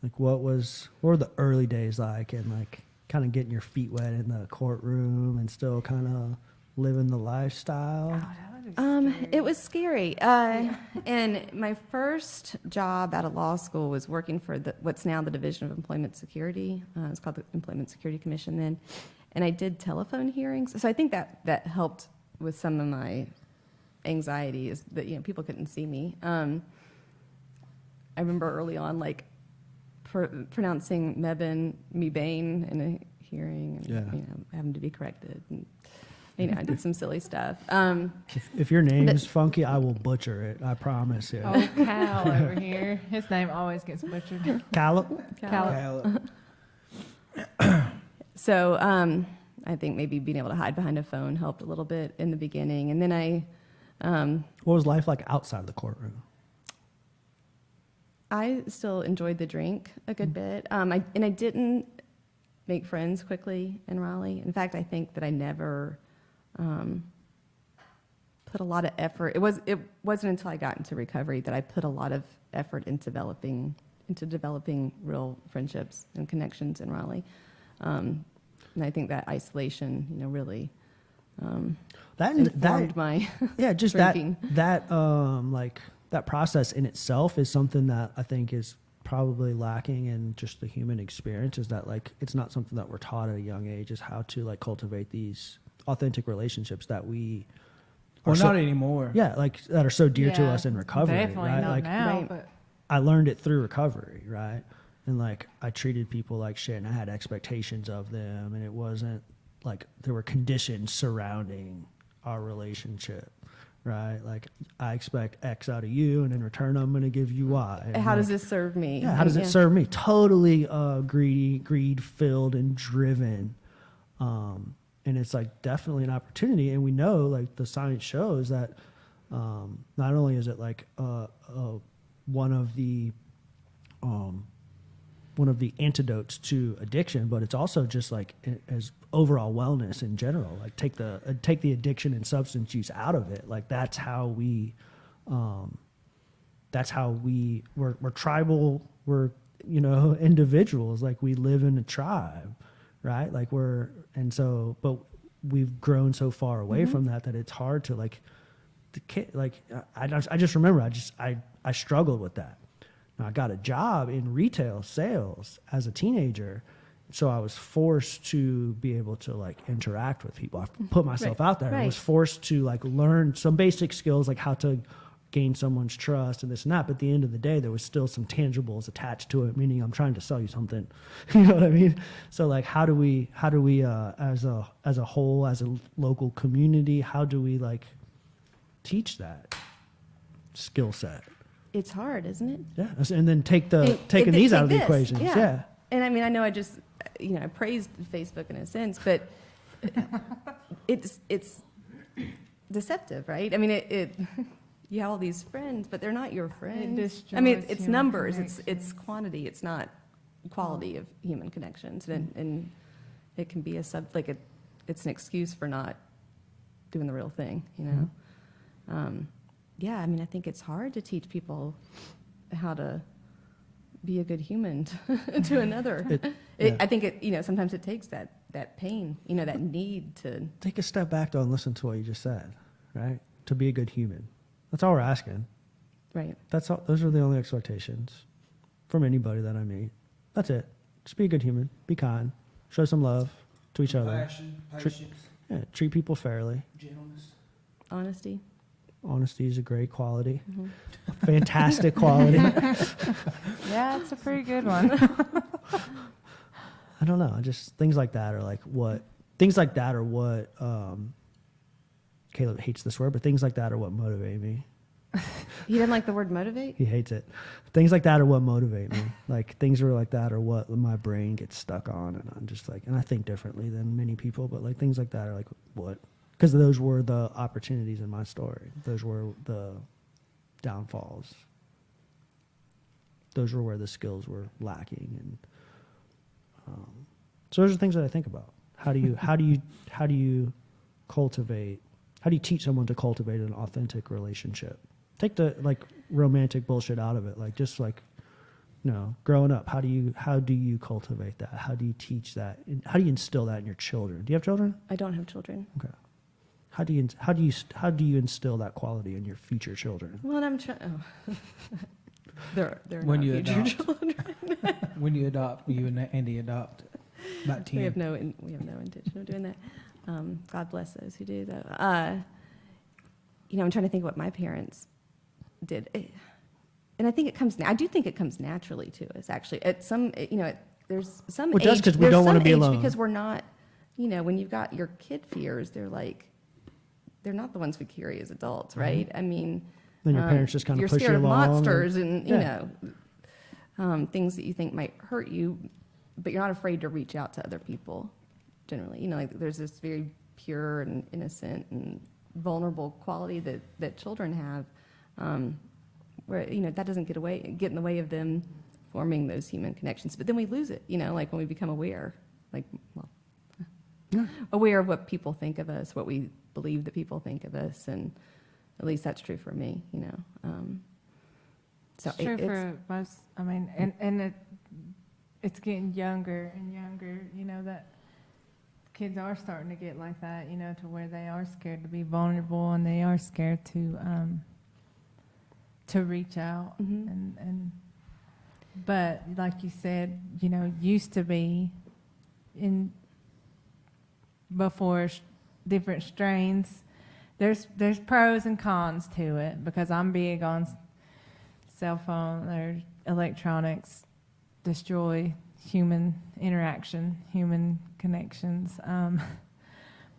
Like, what were the early days like, and like kind of getting your feet wet in the courtroom and still kind of living the lifestyle? It was scary. And my first job out of law school was working for what's now the Division of Employment Security. It's called the Employment Security Commission then. And I did telephone hearings. So I think that helped with some of my anxiety, is that people couldn't see me. I remember early on pronouncing Mebane in a hearing, and having to be corrected. And, I did some silly stuff. If your name's funky, I will butcher it. I promise you. Oh, Cal over here. His name always gets butchered. Callum? Cal. So I think maybe being able to hide behind a phone helped a little bit in the beginning. And then What was life like outside of the courtroom? I still enjoyed the drink a good bit. I didn't make friends quickly in Raleigh. In fact, I think that I never put a lot of effort. It wasn't until I got into recovery that I put a lot of effort into developing real friendships and connections in Raleigh. And I think that isolation, really informed my yeah, just drinking. that process in itself is something that I think is probably lacking in just the human experience. Is that like it's not something that we're taught at a young age, is how to like cultivate these authentic relationships that we Well, not anymore. yeah, like that are so dear to Yeah, us in recovery, Definitely right? not Like now, Right. but I learned it through recovery, right? And like I treated people like shit and I had expectations of them, and it wasn't like there were conditions surrounding our relationship, right? Like I expect X out of you, and in return I'm going to give you Y. And How does like, this serve me? yeah, how does it serve me? Totally greed filled and driven. And it's like definitely an opportunity. And we know like the science shows that not only is it like one of the antidotes to addiction, but it's also just like as overall wellness in general. Like take the addiction and substance use out of it. Like that's how we're tribal. We're individuals. Like we live in a tribe, right? Like but we've grown so far away from that it's hard to like the kid. Like I just remember I struggled with that. Now, I got a job in retail sales as a teenager, so I was forced to be able to like interact with people. I put myself out there. I was forced to like learn some basic skills, like how to gain someone's trust and this and that. But at the end of the day, there was still some tangibles attached to it, meaning I'm trying to sell you something. You know what I mean? So like, how do we as a whole, as a local community, how do we like teach that skill set? It's hard, isn't it? Yeah, and then taking these out of the equation. Yeah. And I mean, I know I just, I praised Facebook in a sense, but it's deceptive, right? I mean, you have all these friends, but they're not your friends. I mean, it's human numbers, connection. it's quantity, it's not quality of human connections, and it can be it's an excuse for not doing the real thing, Yeah, I mean, I think it's hard to teach people how to be a good human to another. I think sometimes it takes that pain, that need to Take a step back though and listen to what you just said, right? To be a good human. That's all we're asking. right. That's all. Those are the only expectations from anybody that I meet. That's it. Just be a good human. Be kind. Show some love to each other. Compassion, patience, Yeah, treat people fairly. gentleness. Honesty. Honesty is a great quality. Fantastic quality. yeah, it's a pretty good one. I don't know. Just things like that are what Caleb hates this word, but things like that are what motivate me. He didn't like the word motivate? He hates it. Things like that are what motivate me. Like things are like that are what my brain gets stuck on, and I'm just like, and I think differently than many people, but like things like that are like what, because those were the opportunities in my story. Those were the downfalls. Those were where the skills were lacking, and so those are things that I think about. How do you teach someone to cultivate an authentic relationship? Take the like romantic bullshit out of it. Like just like, growing up, how do you cultivate that? How do you teach that? How do you instill that in your children? Do you have children? I don't have children. Okay. How do you instill that quality in your future children? Well, I'm trying. Oh. they're When not you future adopt. children. When you adopt, you and Andy adopt about 10. We have no intention of doing that. God bless those who do, though. I'm trying to think what my parents did, and I think I do think it comes naturally to us. Actually, at some, there's some. Well, age, just 'cause we there's don't wanna some be age alone. because we're not. When you've got your kid fears, they're not the ones we carry as adults, right? I mean, Then your parents just kind of you're push you scared of along. monsters and Yeah. things that you think might hurt you, but you're not afraid to reach out to other people. Generally, there's this very pure and innocent and vulnerable quality that children have, where that doesn't get in the way of them forming those human connections. But then we lose it, like when we become aware like, well, aware of what people think of us, what we believe that people think of us, and at least that's true for me, you know. So It's true for most. I mean, and it's getting younger and younger. You know that kids are starting to get like that. You know, to where they are scared to be vulnerable and they are scared to reach out. Mhm. But like you said, you know, used to be in before different strains. There's pros and cons to it because I'm big on cell phone or electronics destroy human interaction, human connections.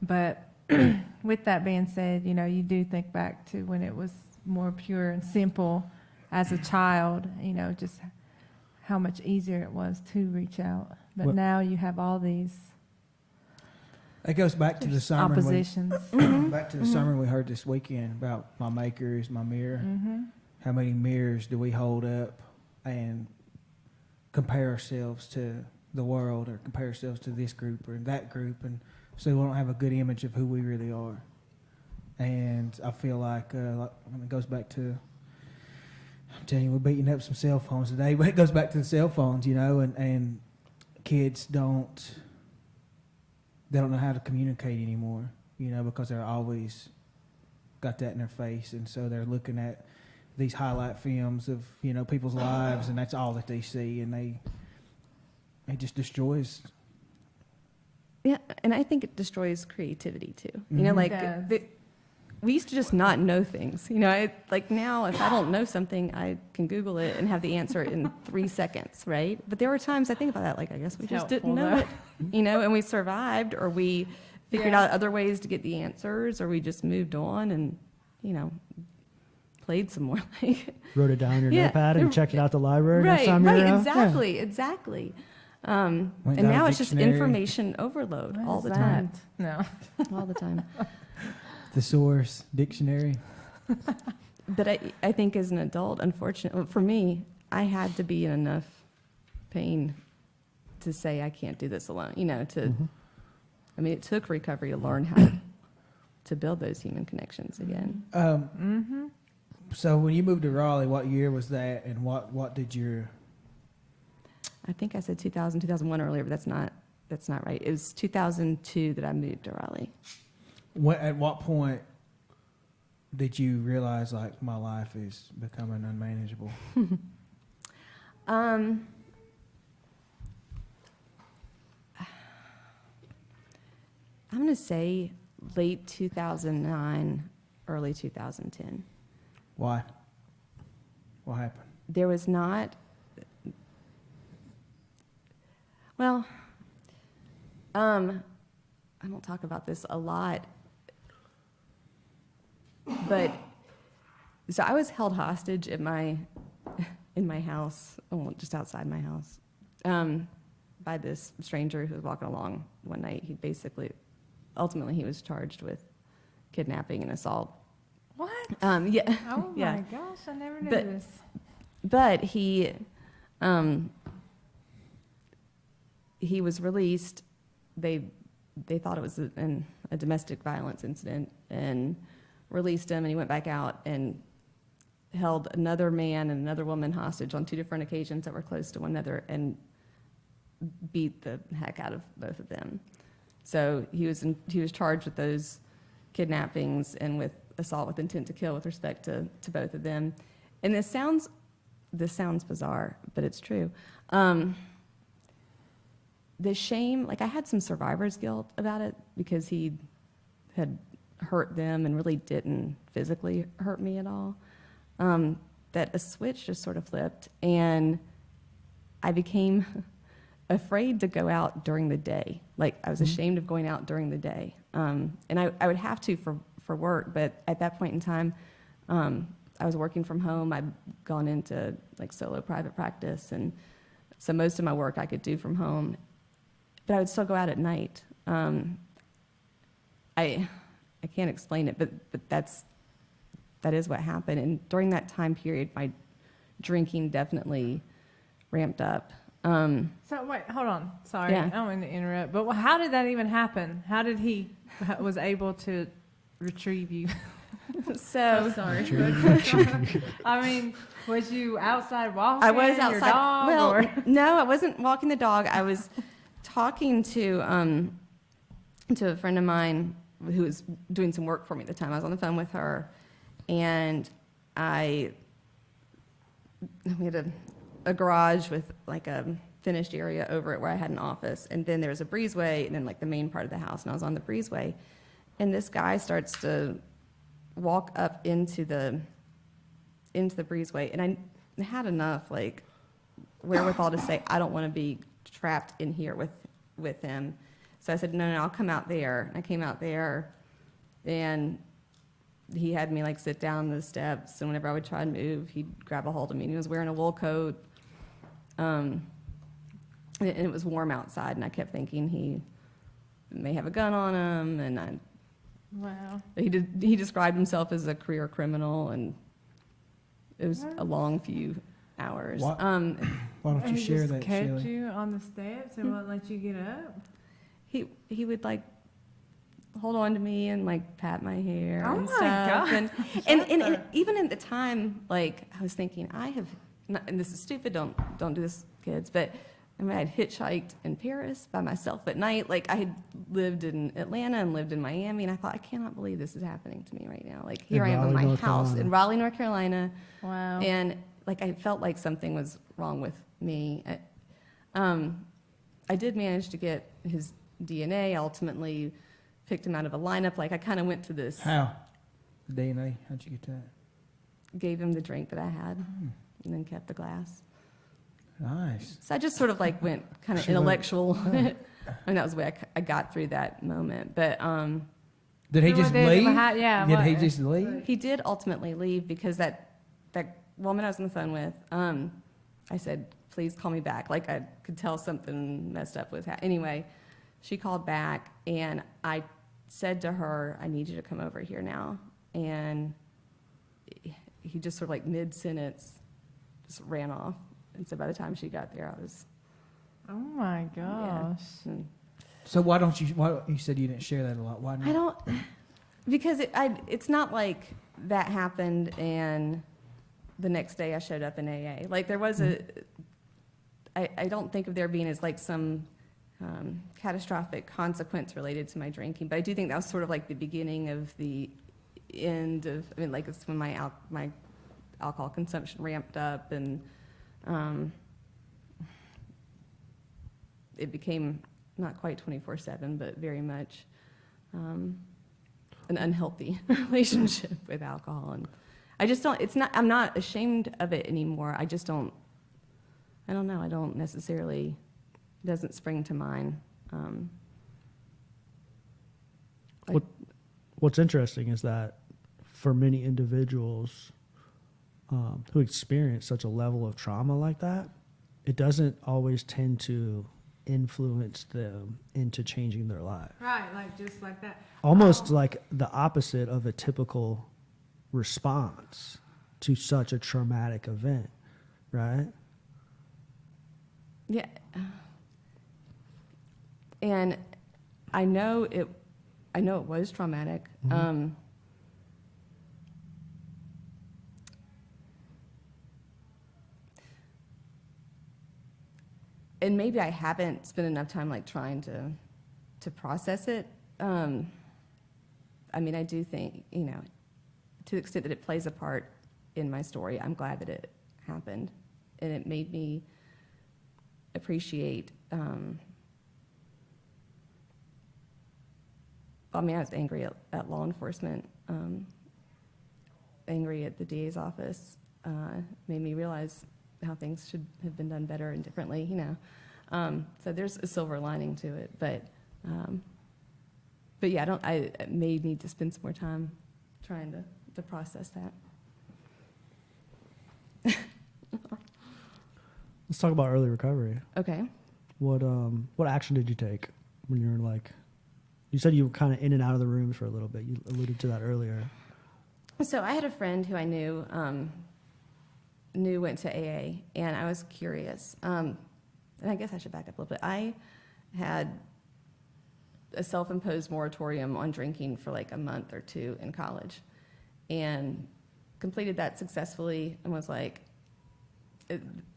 But with that being said, you know, you do think back to when it was more pure and simple as a child, you know, just how much easier it was to reach out. But Well, now you have all these It goes back to the sermon. oppositions. Back to the sermon we heard this weekend about my maker is my mirror. How many mirrors do we hold up and compare ourselves to the world or compare ourselves to this group or that group, and so we don't have a good image of who we really are. And I feel like it goes back to, I'm telling you, we're beating up some cell phones today, but it goes back to the cell phones, you know, and kids don't know how to communicate anymore, you know, because they're always got that in their face, and so they're looking at these highlight films of, you know, people's lives, and that's all that they see, and it just destroys. Yeah, and I think it destroys creativity too. You know, like It does. we used to just not know things. You know, like now if I don't know something, I can Google it and have the answer in 3 seconds, right? But there were times I think about that, like I guess we It's just helpful, didn't know though. it, you know, and we survived, or we figured Yeah. out other ways to get the answers, or we just moved on and, you know, played some more. Like, Wrote it down on your Yeah. notepad and checked it out the library next right, time you're right, out. exactly. And Went down now a it's just dictionary. information overload What all is the that? time, No. all the time. Thesaurus, dictionary. But I think as an adult, unfortunately, for me, I had to be in enough pain to say I can't do this alone. You know, I mean, it took recovery to learn how to build those human connections again. So when you moved to Raleigh, what year was that, and what did your... I think I said 2000, 2001 earlier, but that's not right. It was 2002 that I moved to Raleigh. At what point did you realize, like, my life is becoming unmanageable? I'm going to say late 2009, early 2010. Why? What happened? There was not, well, I don't talk about this a lot, but so I was held hostage in my house, well, just outside my house, by this stranger who was walking along one night. Ultimately, he was charged with kidnapping and assault. What? Yeah. Oh Yeah. my gosh, I never knew But- this. But he was released. They thought it was a domestic violence incident and released him, and he went back out and held another man and another woman hostage on 2 different occasions that were close to one another and beat the heck out of both of them. So he was charged with those kidnappings and with assault with intent to kill with respect to both of them. And this sounds bizarre, but it's true. The shame, like I had some survivor's guilt about it because he had hurt them and really didn't physically hurt me at all. That a switch just sort of flipped, and I became afraid to go out during the day. Like I was ashamed of going out during the day. And I would have to for work, but at that point in time, I was working from home. I'd gone into like solo private practice, and so most of my work I could do from home, but I would still go out at night. I can't explain it, but that is what happened. And during that time period, my drinking definitely ramped up. So wait, hold on. Sorry, Yeah. I don't mean to interrupt. But how did that even happen? How did he was able to retrieve you? So Sorry. I mean, was you outside walking? I was Your outside. dog, Well, or? no, I wasn't walking the dog. I was talking to a friend of mine who was doing some work for me at the time. I was on the phone with her, and we had a garage with like a finished area over it where I had an office, and then there was a breezeway, and then like the main part of the house, and I was on the breezeway, and this guy starts to walk up into the breezeway, and I had enough like wherewithal to say I don't want to be trapped in here with him. So I said, no, I'll come out there. And I came out there, and he had me like sit down the steps, and whenever I would try to move, he'd grab a hold of me. And he was wearing a wool coat, and it was warm outside, and I kept thinking he may have a gun on him, and Wow. he described himself as a career criminal, and it was a long few hours. Why don't you He share just that, kept Shelli? you on the steps and wouldn't let you get up. He would like hold on to me and like pat my hair Oh and my stuff. God. And even at the time, like I was thinking, and this is stupid, don't do this, kids, but I mean, I had hitchhiked in Paris by myself at night. Like I had lived in Atlanta and lived in Miami, and I thought, I cannot believe this is happening to me right now. Like here I am in Raleigh, my North house Carolina. in Raleigh, North Carolina, Wow. and like I felt like something was wrong with me. I did manage to get his DNA. I ultimately picked him out of a lineup. Like I kind of went to this, How? The DNA? How'd you get that? gave him the drink that I had, and then kept the glass. Nice. So I just sort of like went kind of She went- intellectual. And that was the way I got through that moment. But Did he So just what leave? yeah. Did he what- just leave? he did ultimately leave because that woman I was on the phone with, I said, please call me back. Like I could tell something messed up was happening. Anyway, she called back, and I said to her, I need you to come over here now. And he just sort of like mid-sentence just ran off. And so by the time she got there, I was, Oh my gosh. and So why you said you didn't share that a lot? Why not? I don't, because it's not like that happened and the next day I showed up in AA. Like there was I don't think of there being as like some catastrophic consequence related to my drinking, but I do think that was sort of like the beginning of the end of, I mean, like it's when my alcohol consumption ramped up, and it became not quite 24/7, but very much an unhealthy relationship with alcohol. And I just don't, I'm not ashamed of it anymore. I just don't, I don't know, I don't necessarily, it doesn't spring to mind. What's interesting is that for many individuals who experience such a level of trauma like that, it doesn't always tend to influence them into changing their life. Right, like just like that. Almost like the opposite of a typical response to such a traumatic event, right? Yeah. And I know it was traumatic. Mm-hmm. And maybe I haven't spent enough time like trying to process it. I mean, I do think, to the extent that it plays a part in my story, I'm glad that it happened. And it made me appreciate, I was angry at law enforcement, angry at the DA's office, made me realize how things should have been done better and differently, So there's a silver lining to it, but yeah, I may need to spend some more time trying to process that. Let's talk about early recovery. Okay. What action did you take when you were like, you said you were kind of in and out of the rooms for a little bit. You alluded to that earlier. So I had a friend who I knew went to AA, and I was curious. I and I guess I should back up a little bit. I had a self-imposed moratorium on drinking for like a month or two in college, and completed that successfully, and was like,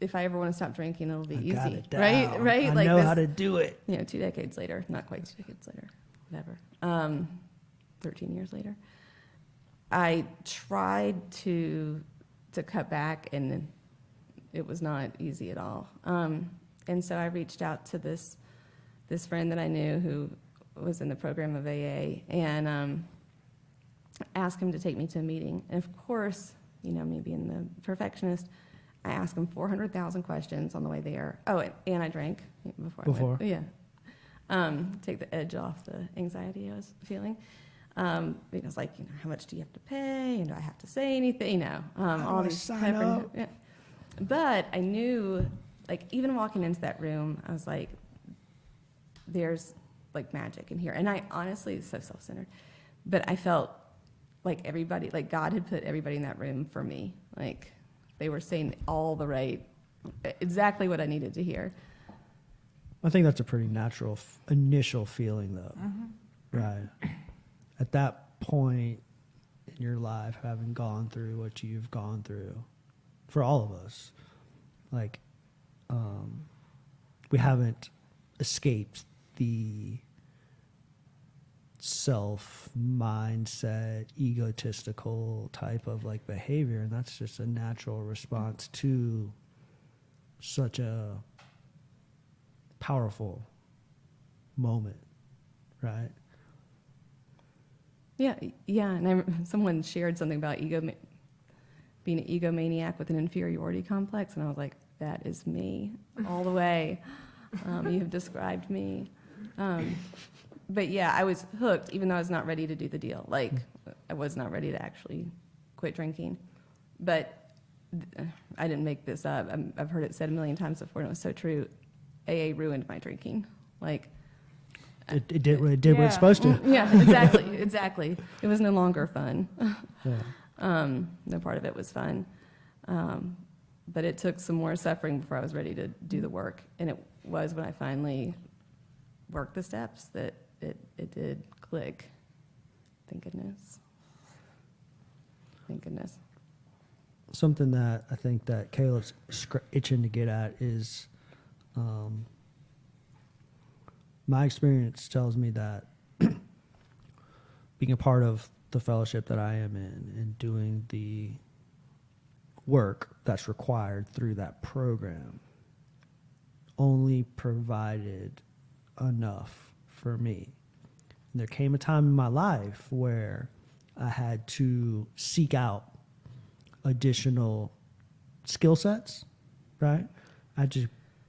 if I ever want to stop drinking, it'll be I easy, got it right? down. Right? I like know this, how to do it. 2 decades later, not quite 2 decades later, whatever. 13 years later, I tried to cut back, and it was not easy at all. And so I reached out to this friend that I knew who was in the program of AA, and asked him to take me to a meeting. And of course, me being the perfectionist, I asked him 400,000 questions on the way there. Oh, and I drank before. I went. Yeah. Take the edge off the anxiety I was feeling. Because like, how much do you have to pay? And do I have to say anything? All these sign up? yeah. But I knew, like, even walking into that room, I was like, there's like magic in here. And I honestly, it's so self-centered, but I felt like everybody, like God had put everybody in that room for me. Like they were saying exactly what I needed to hear. I think that's a pretty natural initial feeling, though. Right. At that point in your life, having gone through what you've gone through, for all of us, like, we haven't escaped the self mindset, egotistical type of like behavior, and that's just a natural response to such a powerful moment, right? Yeah. And someone shared something about being an egomaniac with an inferiority complex, and I was like, that is me all the way. You have described me. But yeah, I was hooked, even though I was not ready to do the deal. Like, I was not ready to actually quit drinking. But I didn't make this up. I've heard it said a million times before, and it was so true. AA ruined my drinking. Like, It did what it's supposed to. yeah, exactly. It was no longer fun. Yeah. No part of it was fun. But it took some more suffering before I was ready to do the work. And it was when I finally worked the steps that it did click. Thank goodness. Thank goodness. Something that I think that Caleb's itching to get at is, my experience tells me that being a part of the fellowship that I am in and doing the work that's required through that program only provided enough for me. And there came a time in my life where I had to seek out additional skill sets, right? I had to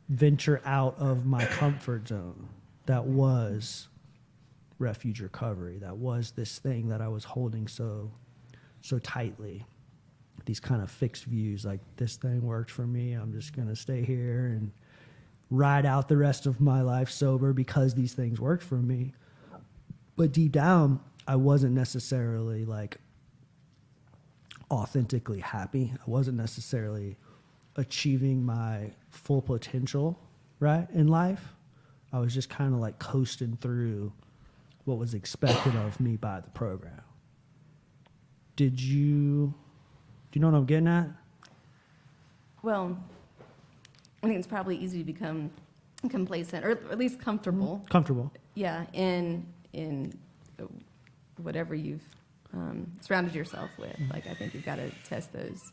venture out of my comfort zone. That was refuge recovery. That was this thing that I was holding so tightly. These kind of fixed views, like this thing worked for me. I'm just going to stay here and ride out the rest of my life sober because these things worked for me. But deep down, I wasn't necessarily like authentically happy. I wasn't necessarily achieving my full potential, right, in life. I was just kind of like coasting through what was expected of me by the program. Do you know what I'm getting at? Well, I think it's probably easy to become complacent, or at least comfortable. Comfortable. Yeah, in whatever you've surrounded yourself with. Like, I think you've got to test those.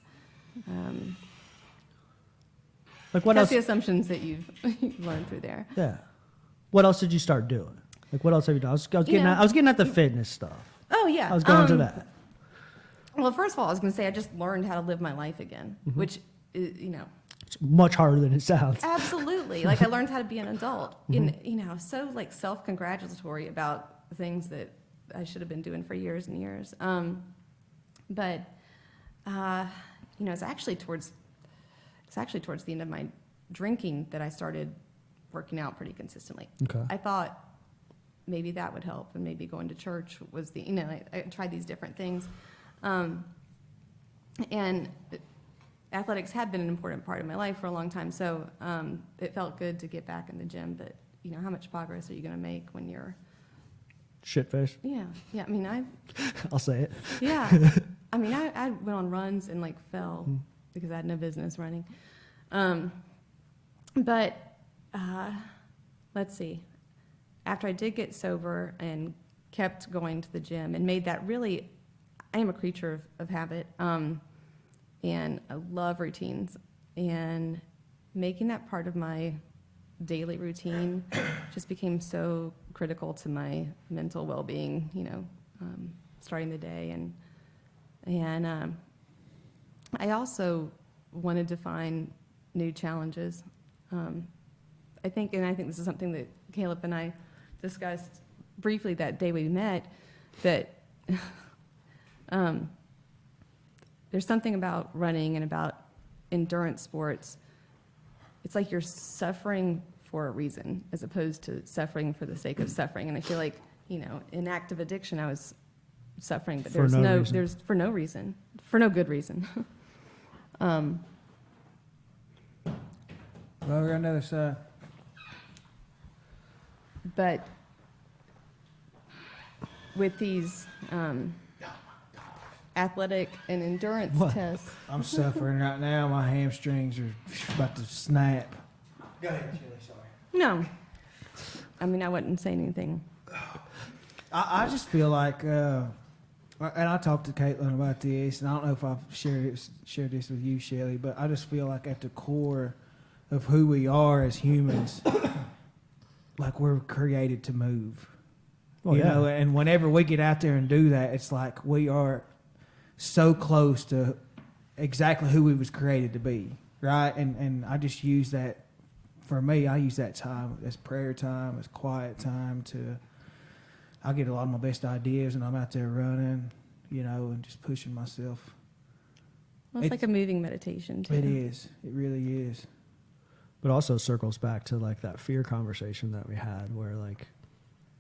Like what test else? the assumptions that you've learned through there. Yeah. What else did you start doing? Like what else have you done? I was getting at the fitness stuff. Oh yeah, I was going to that. Well, first of all, I was going to say I just learned how to live my life again, which is, It's much harder than it sounds. absolutely. Like, I learned how to be an adult. And, so like self-congratulatory about things that I should have been doing for years and years. But it's actually towards the end of my drinking that I started working out pretty consistently. Okay. I thought maybe that would help, and maybe going to church was I tried these different things. And athletics had been an important part of my life for a long time, so it felt good to get back in the gym. But you know, how much progress are you going to make when you're Shit face. Yeah. I mean, I'll say it. Yeah. I mean, I went on runs and like fell because I had no business running. But let's see. After I did get sober and kept going to the gym and made that really, I am a creature of habit, and I love routines, and making that part of my daily routine just became so critical to my mental well-being, you know, starting the day. And I also wanted to find new challenges. I think this is something that Caleb and I discussed briefly that day we met, that there's something about running and about endurance sports. It's like you're suffering for a reason as opposed to suffering for the sake of suffering. And I feel like, you know, in active addiction, I was suffering, but For no reason. there's for no reason, for no good reason. Well, we're on the other side. But with these athletic and endurance What? tests, I'm suffering right now. My hamstrings are about to snap. Go ahead, Shelli. Sorry. no. I mean, I wouldn't say anything. I just feel like, and I talked to Caitlin about this, and I don't know if I've shared this with you, Shelli, but I just feel like at the core of who we are as humans, like we're created to move. Well, you yeah. know, and whenever we get out there and do that, it's like we are so close to exactly who we was created to be, right? And I just use that, for me, I use that time as prayer time, as quiet time I get a lot of my best ideas and I'm out there running, you know, and just pushing myself. Well, it's like a moving meditation, too. It is. It really is. But also circles back to like that fear conversation that we had where like,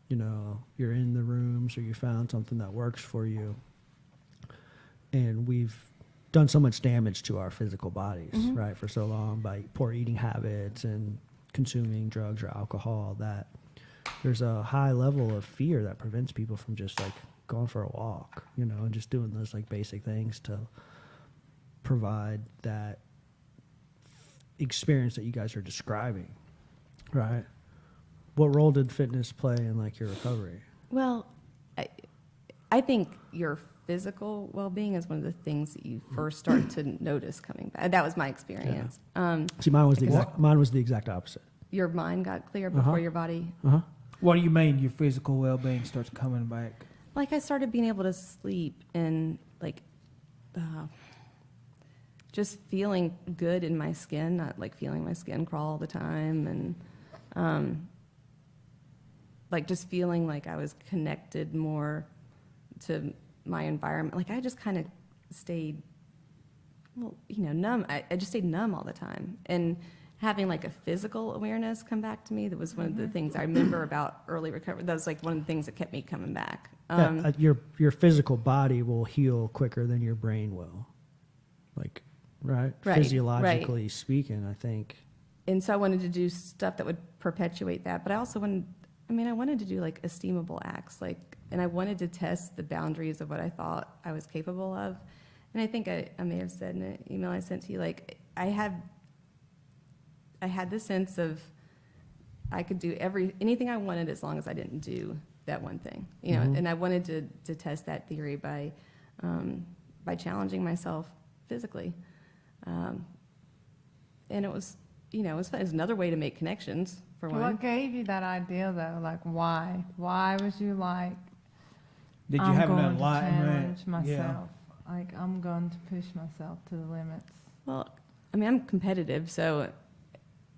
you know, you're in the rooms or you found something that works for you. And we've done so much damage to our physical bodies, right, for so long by poor eating habits and consuming drugs or alcohol that there's a high level of fear that prevents people from just like going for a walk, you know, and just doing those like basic things to provide that experience that you guys are describing, right? What role did fitness play in like your recovery? Well, I think your physical well-being is one of the things that you first start to notice coming back. That was my experience. See, mine was the exact opposite. Your mind got clear before your body. What do you mean your physical well-being starts coming back? Like I started being able to sleep and like just feeling good in my skin, not like feeling my skin crawl all the time, and like just feeling like I was connected more to my environment. Like I just kind of stayed, well, you know, numb. I just stayed numb all the time. And having like a physical awareness come back to me, that was one of the things I remember about early recovery. That was like one of the things that kept me coming back. Your physical body will heal quicker than your brain will, like, right? Physiologically speaking, I think. And so I wanted to do stuff that would perpetuate that, but I also wanted to do like esteemable acts, like, and I wanted to test the boundaries of what I thought I was capable of. And I think I may have said in an email I sent to you, like, I had the sense of I could do anything I wanted as long as I didn't do that one thing, you know. And I wanted to test that theory by challenging myself physically, and it was, you know, it was fun. It was another way to make connections for one. What gave you that idea though? Like why? Why was you like, Did you I'm have an going to enlightenment? challenge myself. Like I'm going to push myself to the limits. Well, I mean, I'm competitive, so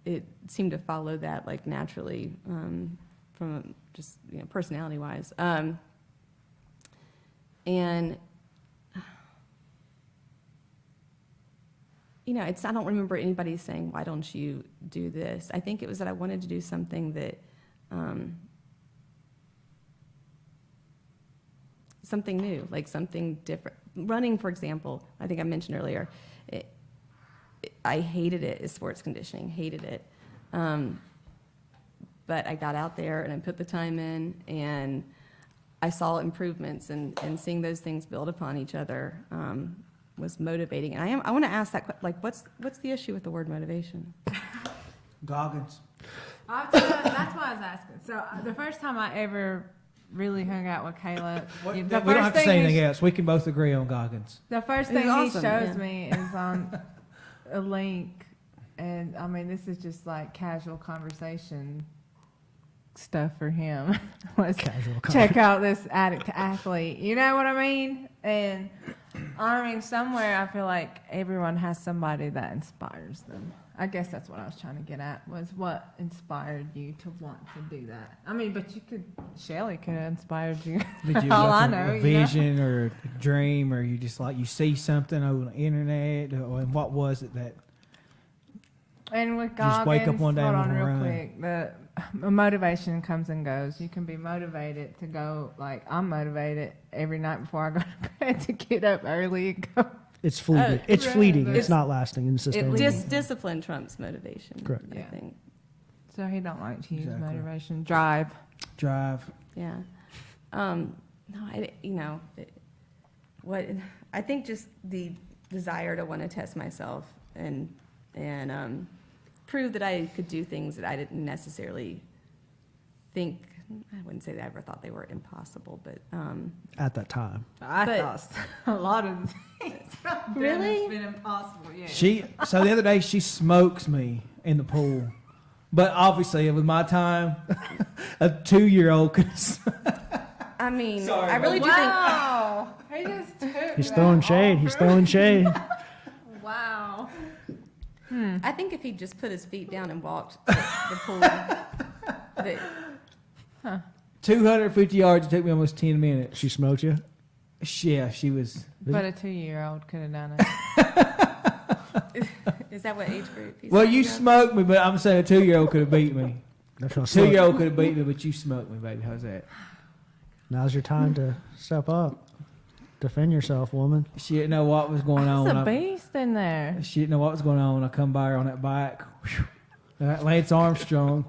it seemed to follow that like naturally, from just, you know, personality-wise. And you know, I don't remember anybody saying, "Why don't you do this?" I think it was that I wanted to do something that, something new, like something different. Running, for example, I think I mentioned earlier, I hated it, is sports conditioning, hated it. But I got out there and I put the time in, and I saw improvements, and seeing those things build upon each other was motivating. And I want to ask that, like, what's the issue with the word motivation? Goggins. That's why I was asking. So the first time I ever really hung out with Caleb, We don't have to say anything else. We can both agree on Goggins. The first He's thing awesome, he shows yeah. me is on a link, and I mean, this is just like casual conversation stuff for him. Was Casual check out this addict to athlete. You know what I mean? And I mean, somewhere I feel like everyone has somebody that inspires them. I guess that's what I was trying to get at, was what inspired you to want to do that. I mean, but Shelli could have inspired you. Did you All have I know, a you know? vision or a dream, or you just like you see something on the internet, and what was it that? And with You Goggins, just wake up one day hold and on wanna real run. quick. The motivation comes and goes. You can be motivated to go, like I'm motivated every night before I go to bed to get up early and go. It's fleeting. It's right. fleeting. It's- It's not lasting and sustainable. Discipline trumps motivation. Correct. I Yeah. think. So he don't like to use Exactly. motivation. Drive. Yeah. No, I think just the desire to want to test myself and prove that I could do things that I didn't necessarily think. I wouldn't say that I ever thought they were impossible, but At that time. I But- thought a lot of things. Really? It's been impossible. Yeah. So the other day she smokes me in the pool, but obviously with my time, a 2-year-old could. I mean, Sorry, I really do think. Wow. He just took He's that throwing all shade. He's from- throwing shade. Wow. I think if he just put his feet down and walked the pool, that 250 yards. It took me almost 10 minutes. She smoked you. Yeah, she was. But a 2-year-old could have done it. is that what age group? he's Well, talking you about? smoked me, but I'm saying a 2-year-old could have beat me. That's what I said. 2-year-old could have beat me, but you smoked me, baby. How's that? Now's your time to step up. Defend yourself, woman. She didn't know what was going on. There's a when beast in there. she didn't know what was going on when I come by her on that bike. Whew. That Lance Armstrong.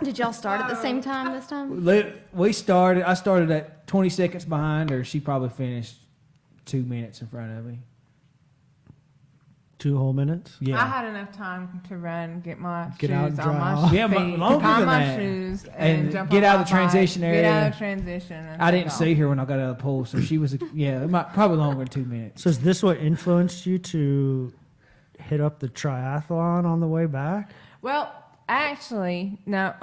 Did y'all start at the same time this time? We started. I started at 20 seconds behind her. She probably finished 2 minutes in front of me. 2 whole minutes. Yeah. I had enough time to run, get my Get shoes out and on dry my off. Yeah, but feet, longer tie than my that. shoes, And and jump get on out my of the transition bike, area. Get out of transition. And I take didn't off. see her when I got out of the pool, so she was. Probably longer than 2 minutes. So is this what influenced you to hit up the triathlon on the way back? Well, actually, no.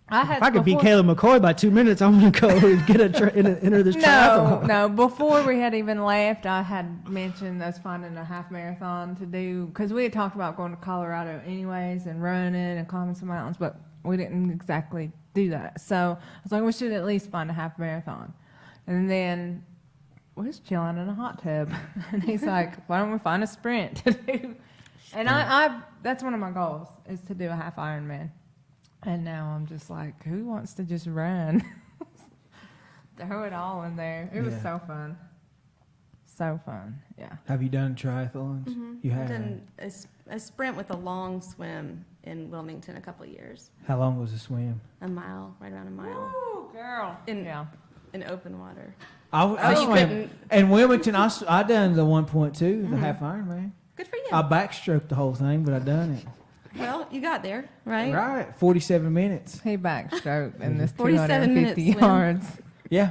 I had. If I could beat before- Caleb McCoy by 2 minutes, I'm going to go and get enter this No, triathlon. no. Before we had even left, I had mentioned us finding a half marathon to do because we had talked about going to Colorado anyways and running and climbing some mountains, but we didn't exactly do that. So I was like, we should at least find a half marathon. And then we was chilling in a hot tub, and he's like, "Why don't we find a sprint to do?" And I that's one of my goals is to do a half Ironman. And now I'm just like, who wants to just run? Throw it all in there. It was Yeah. so fun. So fun. Yeah. Have you done triathlons? You I've have. done a sprint with a long swim in Wilmington a couple of years. How long was the swim? A mile, right around a mile, Ooh, girl. in open water. I you swam couldn't- in Wilmington. I done the 1.2, the half Ironman. Good for you. I backstroked the whole thing, but I done it. Well, you got there, right? Right, 47 minutes. He backstroked in this 47 minute 250 swim. yards. Yeah.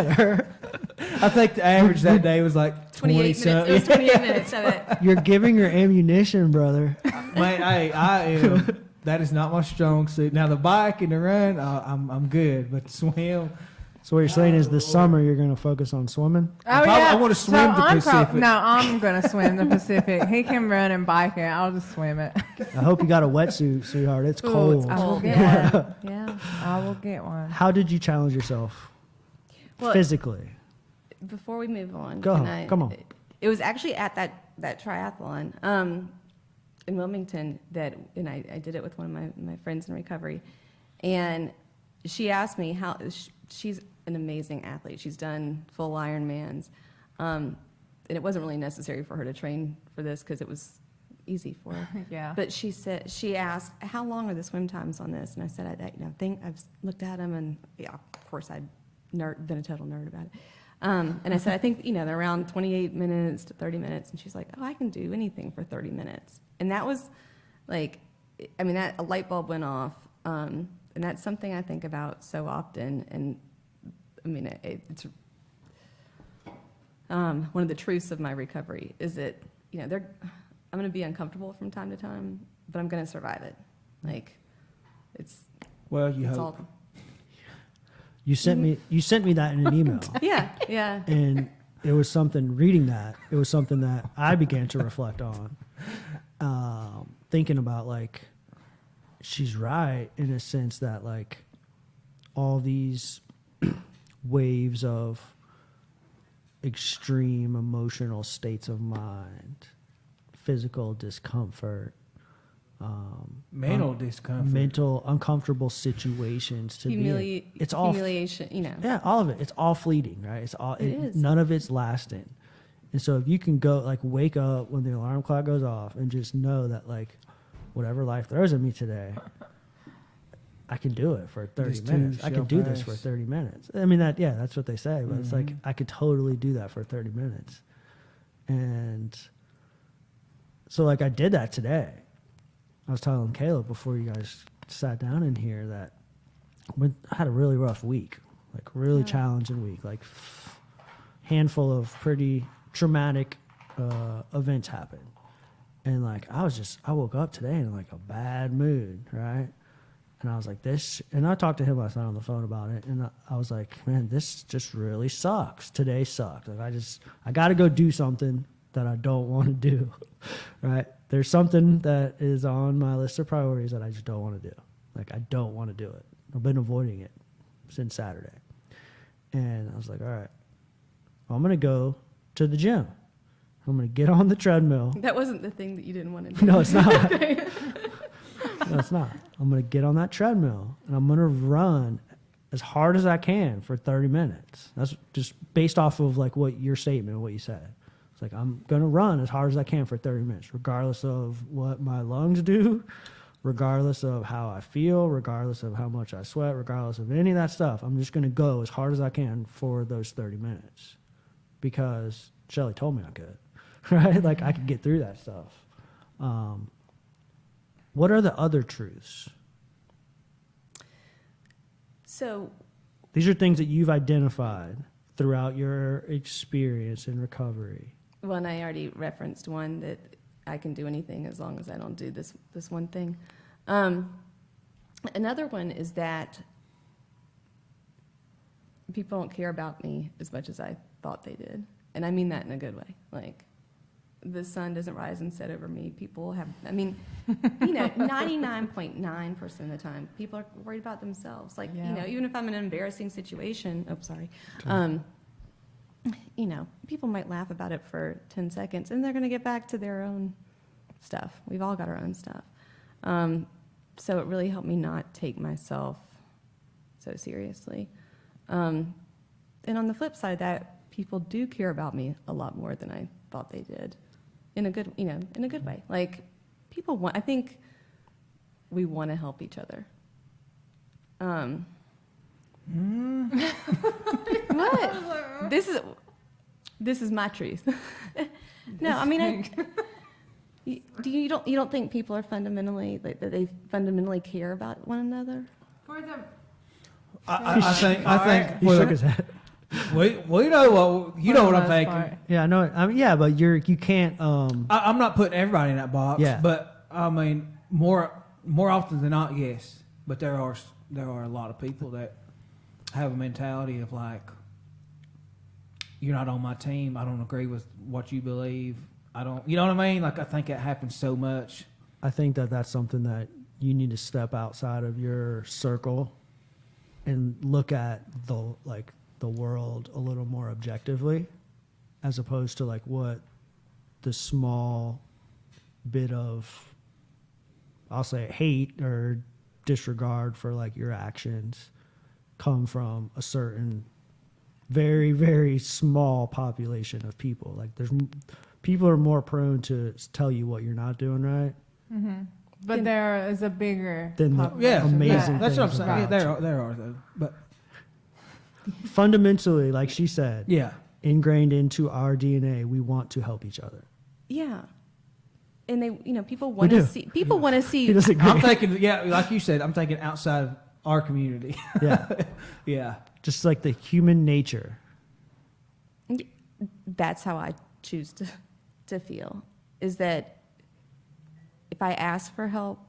I think the average that day was like 28 minutes. It was something. 28 minutes of it. You're giving your ammunition, brother. Man, I am. That is not my strong suit. Now the bike and the run, I'm good, but the swim. So what you're saying is this summer you're going to focus on swimming? I wanna swim the Pacific. No, I'm going to swim the Pacific. He can run and bike it. I'll just swim it. I hope you got a wetsuit, sweetheart. It's cold. I will cold, get yeah. one. Yeah, I will get one. How did you challenge yourself Well, physically? before we move on, Go can on, come on. It was actually at that triathlon in Wilmington and I did it with one of my friends in recovery, and she asked me how she's an amazing athlete. She's done full Ironmans, And it wasn't really necessary for her to train for this because it was easy for her. Yeah. But she asked, how long are the swim times on this? And I said, I've looked at them, and yeah, of course I'd been a total nerd about it. And I said, I think, they're around 28 minutes to 30 minutes. And she's like, oh, I can do anything for 30 minutes. And that was like, that a light bulb went off. And that's something I think about so often. And it's one of the truths of my recovery is that, I'm going to be uncomfortable from time to time, but I'm going to survive it. Like, Well, you it's hope. all. You sent me that in an email. Yeah. And it was something, reading that, it was something that I began to reflect on, thinking about, like, she's right in a sense that, like, all these waves of extreme emotional states of mind, physical discomfort, Mental discomfort. mental uncomfortable situations to be in. It's all humiliation, yeah, all of it. It's all fleeting, right? It's all It is. none of it's lasting. And so if you can go, like, wake up when the alarm clock goes off and just know that, like, whatever life throws at me today, I can do it for 30 This too minutes. I shall can do this for pass. 30 minutes. That's what they say, but it's like Mhm. I could totally do that for 30 minutes. And so, like, I did that today. I was telling Caleb before you guys sat down in here that I had a really rough week, like really challenging week, like handful of pretty traumatic events happened. And like, I woke up today in like a bad mood, right? And I was like, and I talked to him last night on the phone about it. And I was like, man, this just really sucks. Today sucked. Like, I got to go do something that I don't want to do, right? There's something that is on my list of priorities that I just don't want to do. Like, I don't want to do it. I've been avoiding it since Saturday. And I was like, all right, well, I'm going to go to the gym. I'm going to get on the treadmill. That wasn't the thing that you didn't want to do. No, it's not. No, it's not. I'm going to get on that treadmill and I'm going to run as hard as I can for 30 minutes. That's just based off of like what your statement, what you said. It's like, I'm going to run as hard as I can for 30 minutes, regardless of what my lungs do, regardless of how I feel, regardless of how much I sweat, regardless of any of that stuff. I'm just going to go as hard as I can for those 30 minutes because Shelli told me I could, right? Like, I could get through that stuff. What are the other truths? So, These are things that you've identified throughout your experience in recovery. well, and I already referenced one that I can do anything as long as I don't do this one thing. Another one is that people don't care about me as much as I thought they did. And I mean that in a good way. Like, the sun doesn't rise and set over me. People have, 99.9% of the time, people are worried about themselves. Like, Yeah. even if I'm in an embarrassing situation, people might laugh about it for 10 seconds and they're going to get back to their own stuff. We've all got our own stuff. So it really helped me not take myself so seriously. And on the flip side of that, people do care about me a lot more than I thought they did, in a good way. Like, I think we want to help each other. What? This is my truth. No, you don't think people are fundamentally, like, that they fundamentally care about one another? For the I think He shook his head. we know what you know what I'm thinking. Part. Yeah, I know. Yeah, but you can't. I'm not putting everybody in that box. Yeah. But more often than not, yes. But there are a lot of people that have a mentality of like, you're not on my team. I don't agree with what you believe. I don't. You know what I mean? Like, I think that happens so much. I think that that's something that you need to step outside of your circle and look at the world a little more objectively, as opposed to like what the small bit of, I'll say, hate or disregard for like your actions come from a certain very, very small population of people. Like people are more prone to tell you what you're not doing right. But there is a bigger Then the Yeah, amazing that's what I'm things saying. about Yeah, you. there are though. But Fundamentally, like she said, yeah, ingrained into our DNA, we want to help each other. Yeah. And they, people want do. to see, people want to He see, doesn't I'm agree. thinking. Yeah, like you said, I'm thinking outside of our community. Yeah, Yeah. just like the human nature. that's how I choose to feel, is that if I ask for help,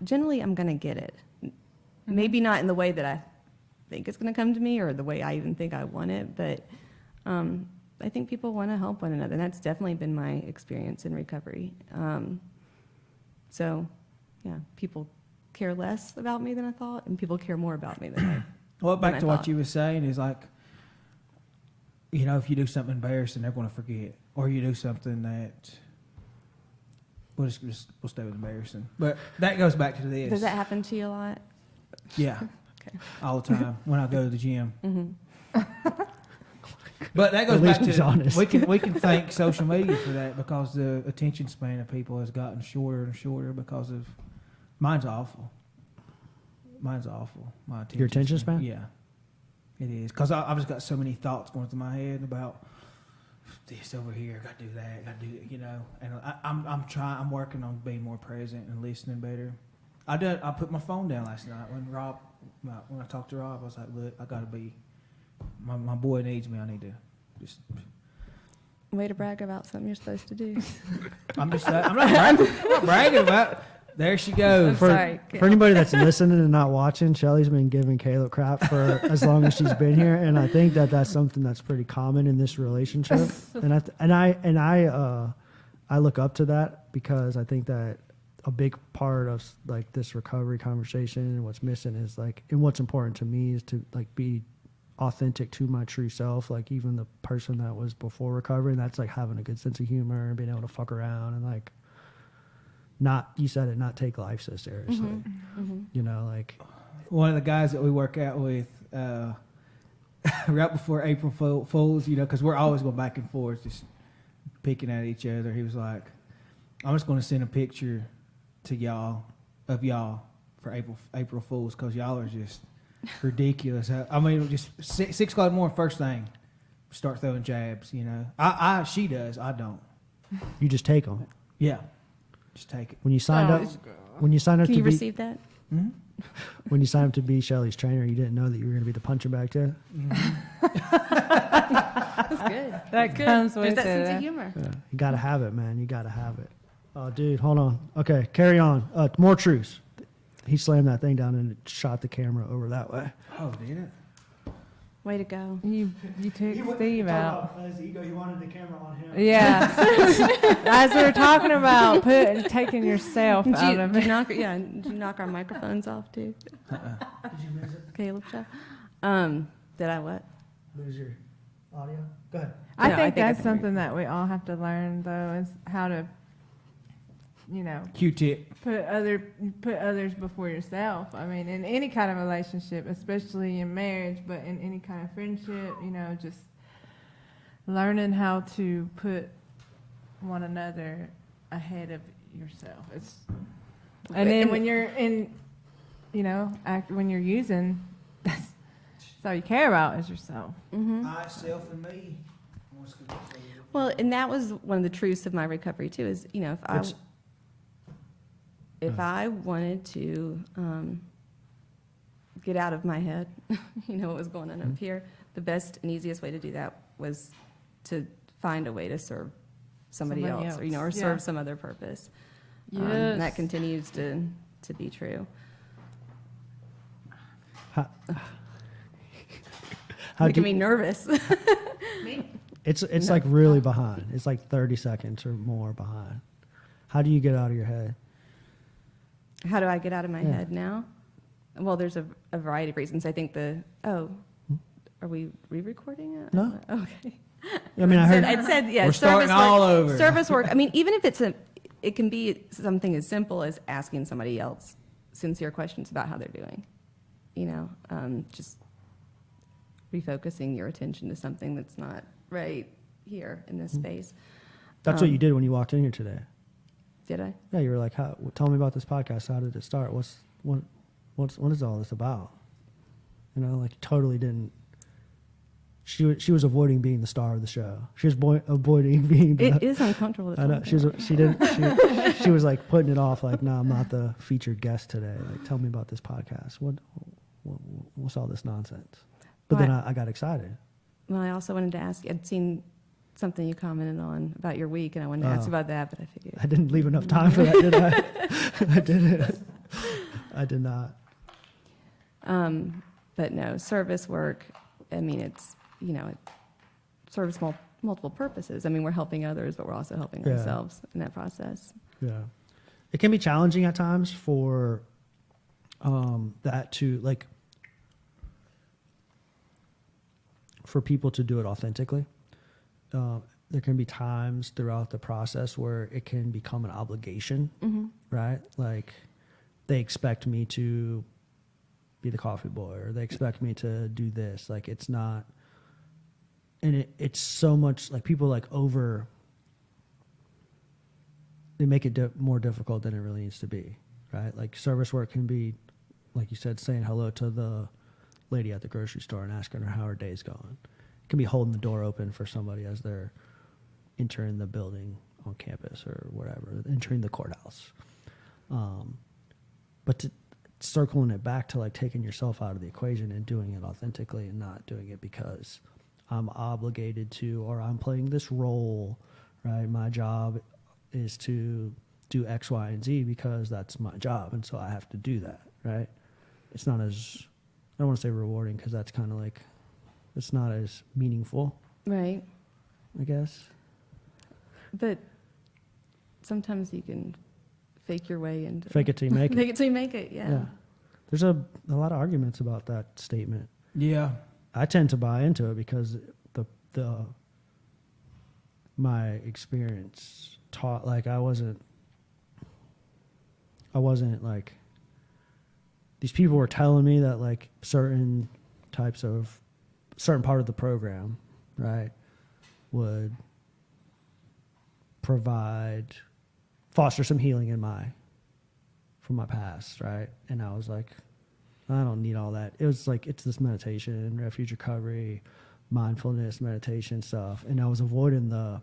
generally I'm going to get it. Maybe not in the way that I think it's going to come to me or the way I even think I want it, but I think people want to help one another. And that's definitely been my experience in recovery. So, yeah, people care less about me than I thought, and people care more about me than I Well, than I back to what thought. you were saying is like, if you do something embarrassing, they're going to forget, or you do something that we'll stay with embarrassing. But that goes back to this. Does that happen to you a lot? Yeah, Okay. all the time when I go to the gym. Mm-hmm. But that goes At least back he's to honest. we can thank social media for that, because the attention span of people has gotten shorter and shorter because of mine's awful. My attention. Your attention span? Yeah, it is, because I've just got so many thoughts going through my head about this over here. Got to do that. Got to do and I'm working on being more present and listening better. I put my phone down last night when I talked to Rob. I was like, look, I got to be. My boy needs me. I need to just. Way to brag about something you're supposed to do. I'm not bragging about. There she goes. Sorry. For anybody that's listening and not watching, Shelly's been giving Caleb crap for as long as she's been here, and I think that that's something that's pretty common in this relationship. And I look up to that, because I think that a big part of like this recovery conversation and what's missing is like, and what's important to me is to like be authentic to my true self, like even the person that was before recovery, and that's like having a good sense of humor and being able to fuck around and like not take life so seriously. Like One of the guys that we work out with, right before April Fools, because we're always going back and forth, just picking at each other. He was like, "I'm just going to send a picture to y'all for April Fools, because y'all are just ridiculous." I mean, just 6 o'clock in the morning, first thing, start throwing jabs. She does. I don't. you just take them. Yeah, just take it. When you signed up Can to you be receive that? when you signed up to be Shelly's trainer, you didn't know that you were going to be the punching bag too. That's good. That comes There's with that sense of it. humor. Yeah, you got to have it, man. You got to have it. Oh, dude, hold on. Okay, carry on. More truths. He slammed that thing down and it shot the camera over that way. Oh, did it? Way to go. You took Steve out. His ego, he wanted the camera on him. Yeah. As we were talking about taking yourself Did out you, of did you it. knock? Yeah. Did you knock our microphones off too? Did you lose it? Caleb show. Did I what? Lose your audio? Go ahead. I No, I think think I that's can something that we all have to learn, though, is how to, Q-tip. put others before yourself. I mean, in any kind of relationship, especially in marriage, but in any kind of friendship, just learning how to put one another ahead of yourself. And then when you're in, when you're using, that's all you care about is yourself. I, self, and me. Well, and that was one of the truths of my recovery too. Is if I wanted to get out of my head, what was going on up here, the best and easiest way to do that was to find a way to serve somebody else. Or serve some other purpose. And that continues to be true. Making me nervous. It's like really behind. It's like 30 seconds or more behind. How do you get out of your head? How do I get out of my head now? Well, there's a variety of reasons. I think are we re-recording it? No. Okay. I mean, I heard. I'd said, yeah, We're starting all over. Service work. I mean, even if it can be something as simple as asking somebody else sincere questions about how they're doing. Just refocusing your attention to something that's not right here in this space. That's what you did when you walked in here today. Did I? Yeah, you were like, tell me about this podcast. How did it start? What is all this about? You know, like totally didn't. She was avoiding being the star of the show. She was avoiding being. It is uncomfortable to I know. talk She didn't. She was like putting it off. Like, no, I'm not the featured guest today. Like, tell me about this podcast. What's all this nonsense? But then I got excited. Well, I also wanted to ask, I'd seen something you commented on about your week, and I wanted to ask you about that, but I figured. I didn't leave enough time for that, did I? I didn't. I did not. But no, service work, I mean, it serves multiple purposes. I mean, we're helping others, but we're also helping ourselves in that process. Yeah. It can be challenging at times for that to, like, for people to do it authentically. There can be times throughout the process where it can become an obligation, right? Like, they expect me to be the coffee boy, or they expect me to do this. Like, it's not, and it's so much, like, people like they make it more difficult than it really needs to be, right? Like, service work can be, like you said, saying hello to the lady at the grocery store and asking her how her day's going. It can be holding the door open for somebody as they're entering the building on campus or whatever, entering the courthouse. But circling it back to, like, taking yourself out of the equation and doing it authentically and not doing it because I'm obligated to, or I'm playing this role, right? My job is to do X, Y, and Z because that's my job, and so I have to do that, right? It's not as, I don't want to say rewarding because that's kind of like, it's not as meaningful, Right. I guess. But sometimes you can fake your way into Fake it till you make it. Fake it till you make it, yeah. There's a lot of arguments about that statement. Yeah. I tend to buy into it because my experience taught, like, I wasn't like, these people were telling me that, like, certain part of the program, right, would foster some healing from my past, right? And I was like, I don't need all that. It was like, it's this meditation, refuge recovery, mindfulness, meditation stuff. And I was avoiding the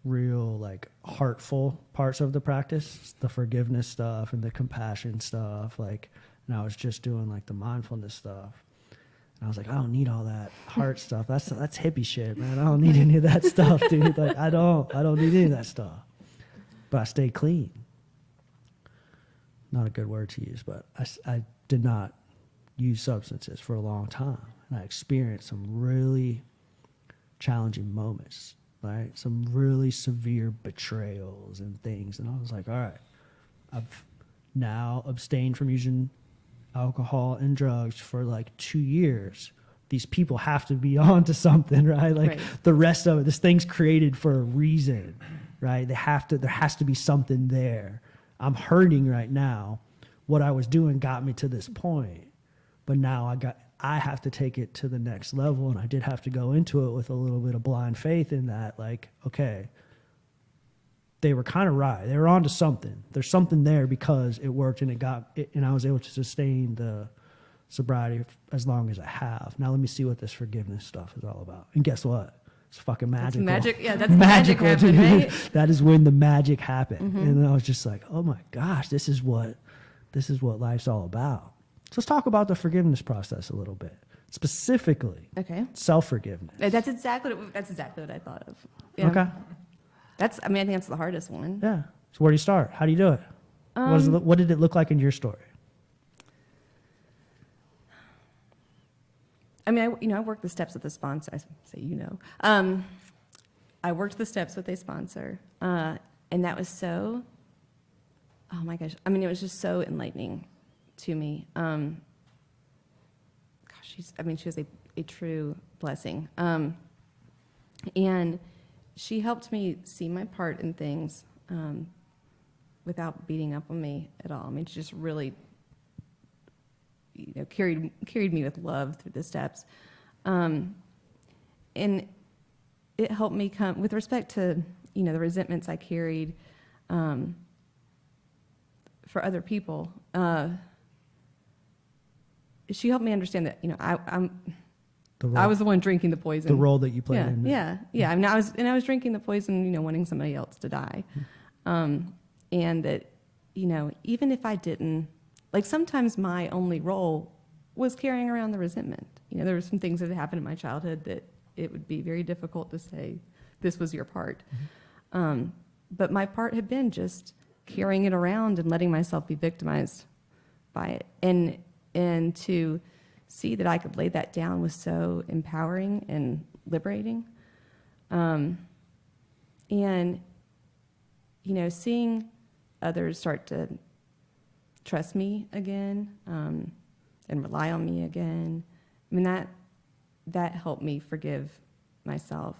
real, like, heartful parts of the practice, the forgiveness stuff and the compassion stuff. Like, and I was just doing, like, the mindfulness stuff. And I was like, I don't need all that heart stuff. That's hippie shit, man. I don't need any of that stuff, dude. Like, I don't need any of that stuff. But I stayed clean. Not a good word to use, but I did not use substances for a long time. And I experienced some really challenging moments, right? Some really severe betrayals and things. And I was like, all right, I've now abstained from using alcohol and drugs for like 2 years. These people have to be on to something, right? Like, Right. the rest of it, this thing's created for a reason, right? there has to be something there. I'm hurting right now. What I was doing got me to this point, but now I have to take it to the next level. And I did have to go into it with a little bit of blind faith in that, like, okay, they were kind of right. They were onto something. There's something there because it worked and and I was able to sustain the sobriety as long as I have. Now let me see what this forgiveness stuff is all about. And guess what? It's fucking magical. That's magic. Yeah, that's magic happening, dude. right? That is when the magic happened. And then I was just like, oh my gosh, this is what life's all about. So let's talk about the forgiveness process a little bit. Specifically, Okay. self-forgiveness. That's exactly what I thought of. Yeah. Okay. I think that's the hardest one. Yeah. So where do you start? How do you do it? What did it look like in your story? I mean, I worked the steps with a sponsor. I say, I worked the steps with a sponsor, and that was so. Oh my gosh! I mean, it was just so enlightening to me. Gosh, she was a true blessing, and she helped me see my part in things without beating up on me at all. I mean, she just really carried me with love through the steps. And it helped me come, with respect to, the resentments I carried for other people. She helped me understand that, I was the one drinking the poison. the role that you played in it. Yeah. I mean, I was drinking the poison, wanting somebody else to die. And that, even if I didn't, like sometimes my only role was carrying around the resentment. There were some things that had happened in my childhood that it would be very difficult to say, this was your part. But my part had been just carrying it around and letting myself be victimized by it. And to see that I could lay that down was so empowering and liberating. And, seeing others start to trust me again and rely on me again, I mean, that helped me forgive myself.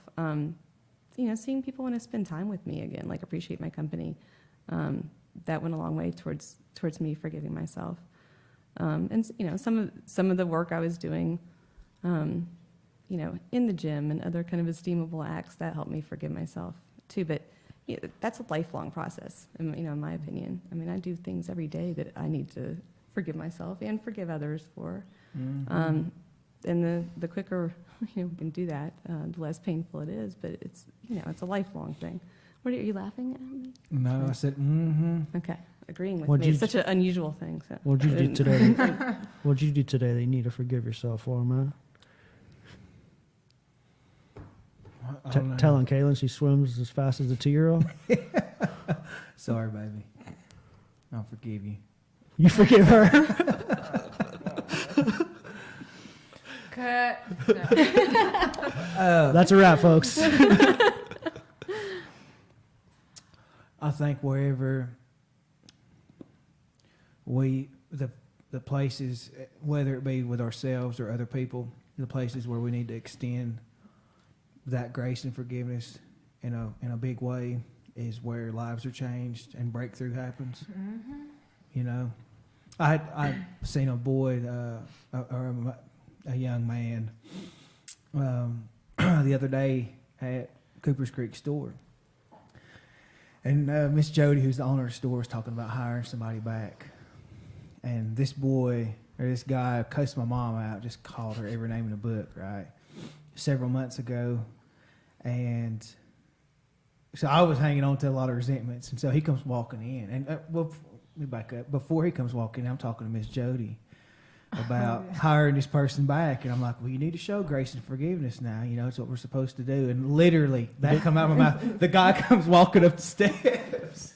Seeing people want to spend time with me again, like appreciate my company, that went a long way towards me forgiving myself. And some of the work I was doing, in the gym and other kind of esteemable acts, that helped me forgive myself too. But that's a lifelong process, in my opinion. I mean, I do things every day that I need to forgive myself and forgive others for. And the quicker we can do that, the less painful it is. But it's it's a lifelong thing. What are you laughing at me? No, I said, mm-hmm. Okay, agreeing with What'd me. you It's such an unusual thing. So. What'd you do today? What'd you do today that you need to forgive yourself for, man? Telling Kaylin she swims as fast as a 2-year-old? Sorry, baby. I'll forgive you. You forgive her? Cut. That's a wrap, folks. I think wherever the places, whether it be with ourselves or other people, the places where we need to extend that grace and forgiveness in a big way is where lives are changed and breakthrough happens. Mm-hmm. I seen a boy or a young man the other day at Cooper's Creek store. And Miss Jody, who's the owner of the store, was talking about hiring somebody back. And this boy, or this guy, cussed my mom out, just called her every name in the book, right? Several months ago. And so I was hanging on to a lot of resentments. And so he comes walking in. And, let me back up. Before he comes walking in, I'm talking to Miss Jody about hiring this person back. And I'm like, well, you need to show grace and forgiveness now. It's what we're supposed to do. And literally, that come out of my mouth. The guy comes walking up the steps.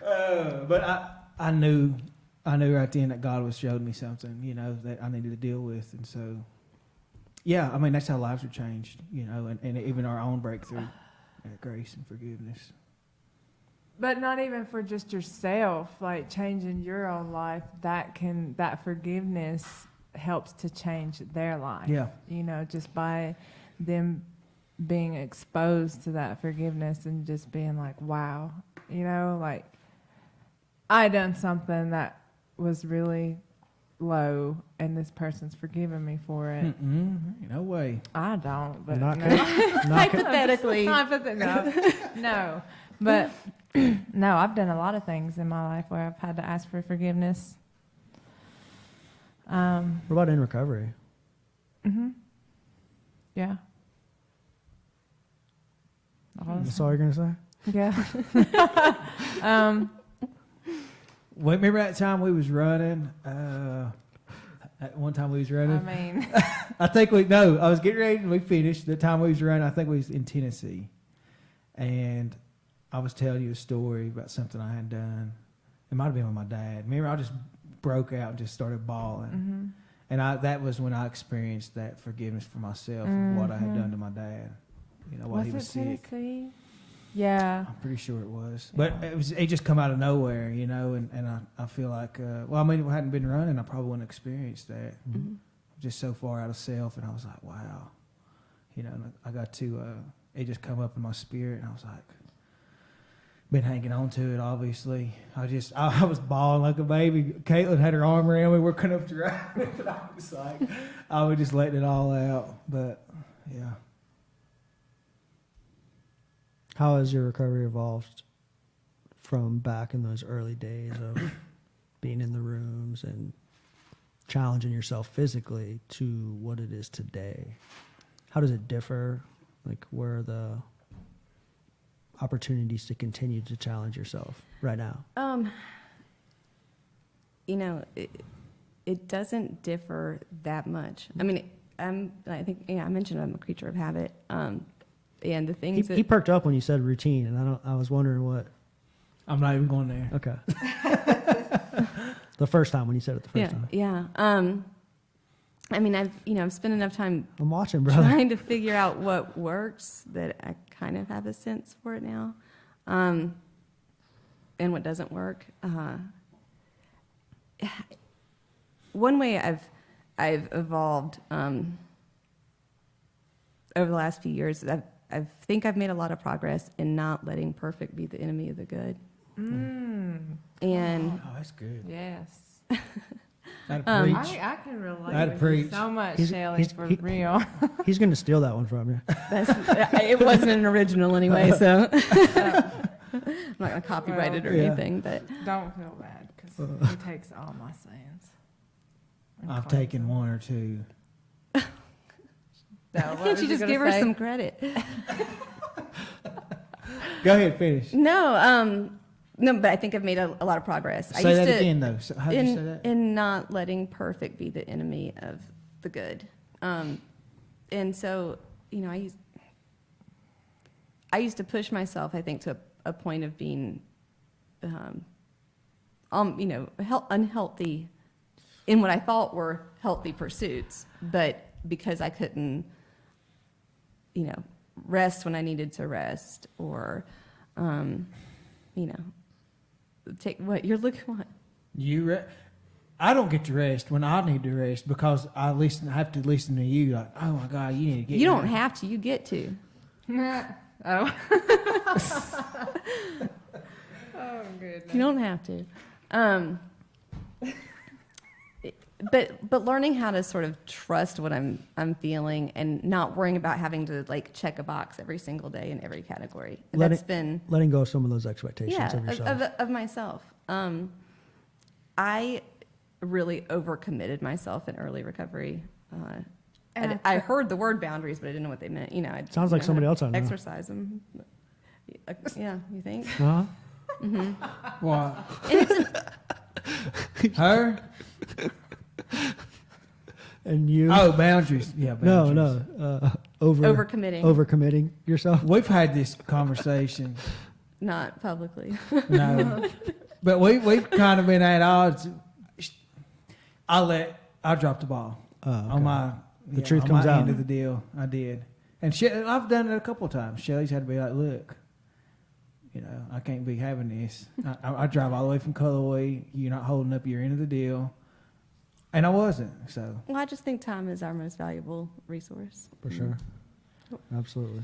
But I knew right then that God was showing me something, that I needed to deal with. And so, yeah, I mean, that's how lives are changed, and even our own breakthrough, grace and forgiveness. But not even for just yourself, like changing your own life, that forgiveness helps to change their life. Yeah. Just by them being exposed to that forgiveness and just being like, wow, like I done something that was really low and this person's forgiven me for it. No way. I don't, but Not no. Hypothetically. No. But no, I've done a lot of things in my life where I've had to ask for forgiveness. What about in recovery? Yeah. That's all you're going to say? Yeah. Wait, remember that time we was running? That one time we was running? I mean. I think I was getting ready and we finished. The time we was running, I think we was in Tennessee. And I was telling you a story about something I had done. It might have been with my dad. Remember, I just broke out and just started bawling. And that was when I experienced that forgiveness for myself of what I had done to my dad. While he was sick. Tennessee? Yeah. I'm pretty sure it was. But it just come out of nowhere, and I feel like, if I hadn't been running, I probably wouldn't have experienced that. Just so far out of self, and I was like, wow. And I got to, it just come up in my spirit, and I was like, been hanging on to it. Obviously, I was bawling like a baby. Caitlin had her arm around me, working up to her. And I was like, I was just letting it all out. But yeah. How has your recovery evolved from back in those early days of being in the rooms and challenging yourself physically to what it is today? How does it differ? Like, where are the opportunities to continue to challenge yourself right now? It doesn't differ that much. I mean, I think I mentioned I'm a creature of habit. And the things He perked up when you said routine, and I was wondering what. I'm not even going there. Okay. The first time when you said it the first time. Yeah. I mean, I've spent enough time I'm watching, brother. trying to figure out what works that I kind of have a sense for it now, and what doesn't work. One way I've evolved over the last few years is I think I've made a lot of progress in not letting perfect be the enemy of the good. And Oh, that's good. Yes. That'd preach. I can relate That'd with preach. you so much, He's- Shelly, he's- for he- real. He's going to steal that one from you. it wasn't an original anyway, so I'm not going to copyright it or Yeah. anything. But Don't feel bad, because he takes all my sins. and I've claims taken them. one or two. So, why what don't was you just gonna give her say? some credit? Go ahead, finish. No, but I think I've made a lot of progress. I Say used that to, again, though. So how do you say that? in not letting perfect be the enemy of the good. And so, I used to push myself, I think, to a point of being, unhealthy in what I thought were healthy pursuits, but because I couldn't, rest when I needed to rest, or, take what you're looking at. I don't get to rest when I need to rest because I have to listen to you. Like, oh my God, you need to get. You don't have to. You get to. Oh. Oh, goodness. You don't have to. But learning how to sort of trust what I'm feeling and not worrying about having to check a box every single day in every category. That's been Letting go of some of those expectations of yourself. of myself. I really overcommitted myself in early recovery. And I heard the word boundaries, but I didn't know what they meant. Sounds like somebody else I know. Exercise them. Yeah, you think? Huh? What? And it's Her? And you? Oh, boundaries. Yeah, boundaries. No. overcommitting, Overcommitting yourself. We've had this conversation. not publicly. No, but we've kind of been at odds. I dropped the ball on my The truth on comes my out. end of the deal. I did, and I've done it a couple of times. Shelly's had to be like, "Look, I can't be having this. I drive all the way from Cullowhee. You're not holding up your end of the deal." And I wasn't, so. Well, I just think time is our most valuable resource. For sure. Absolutely.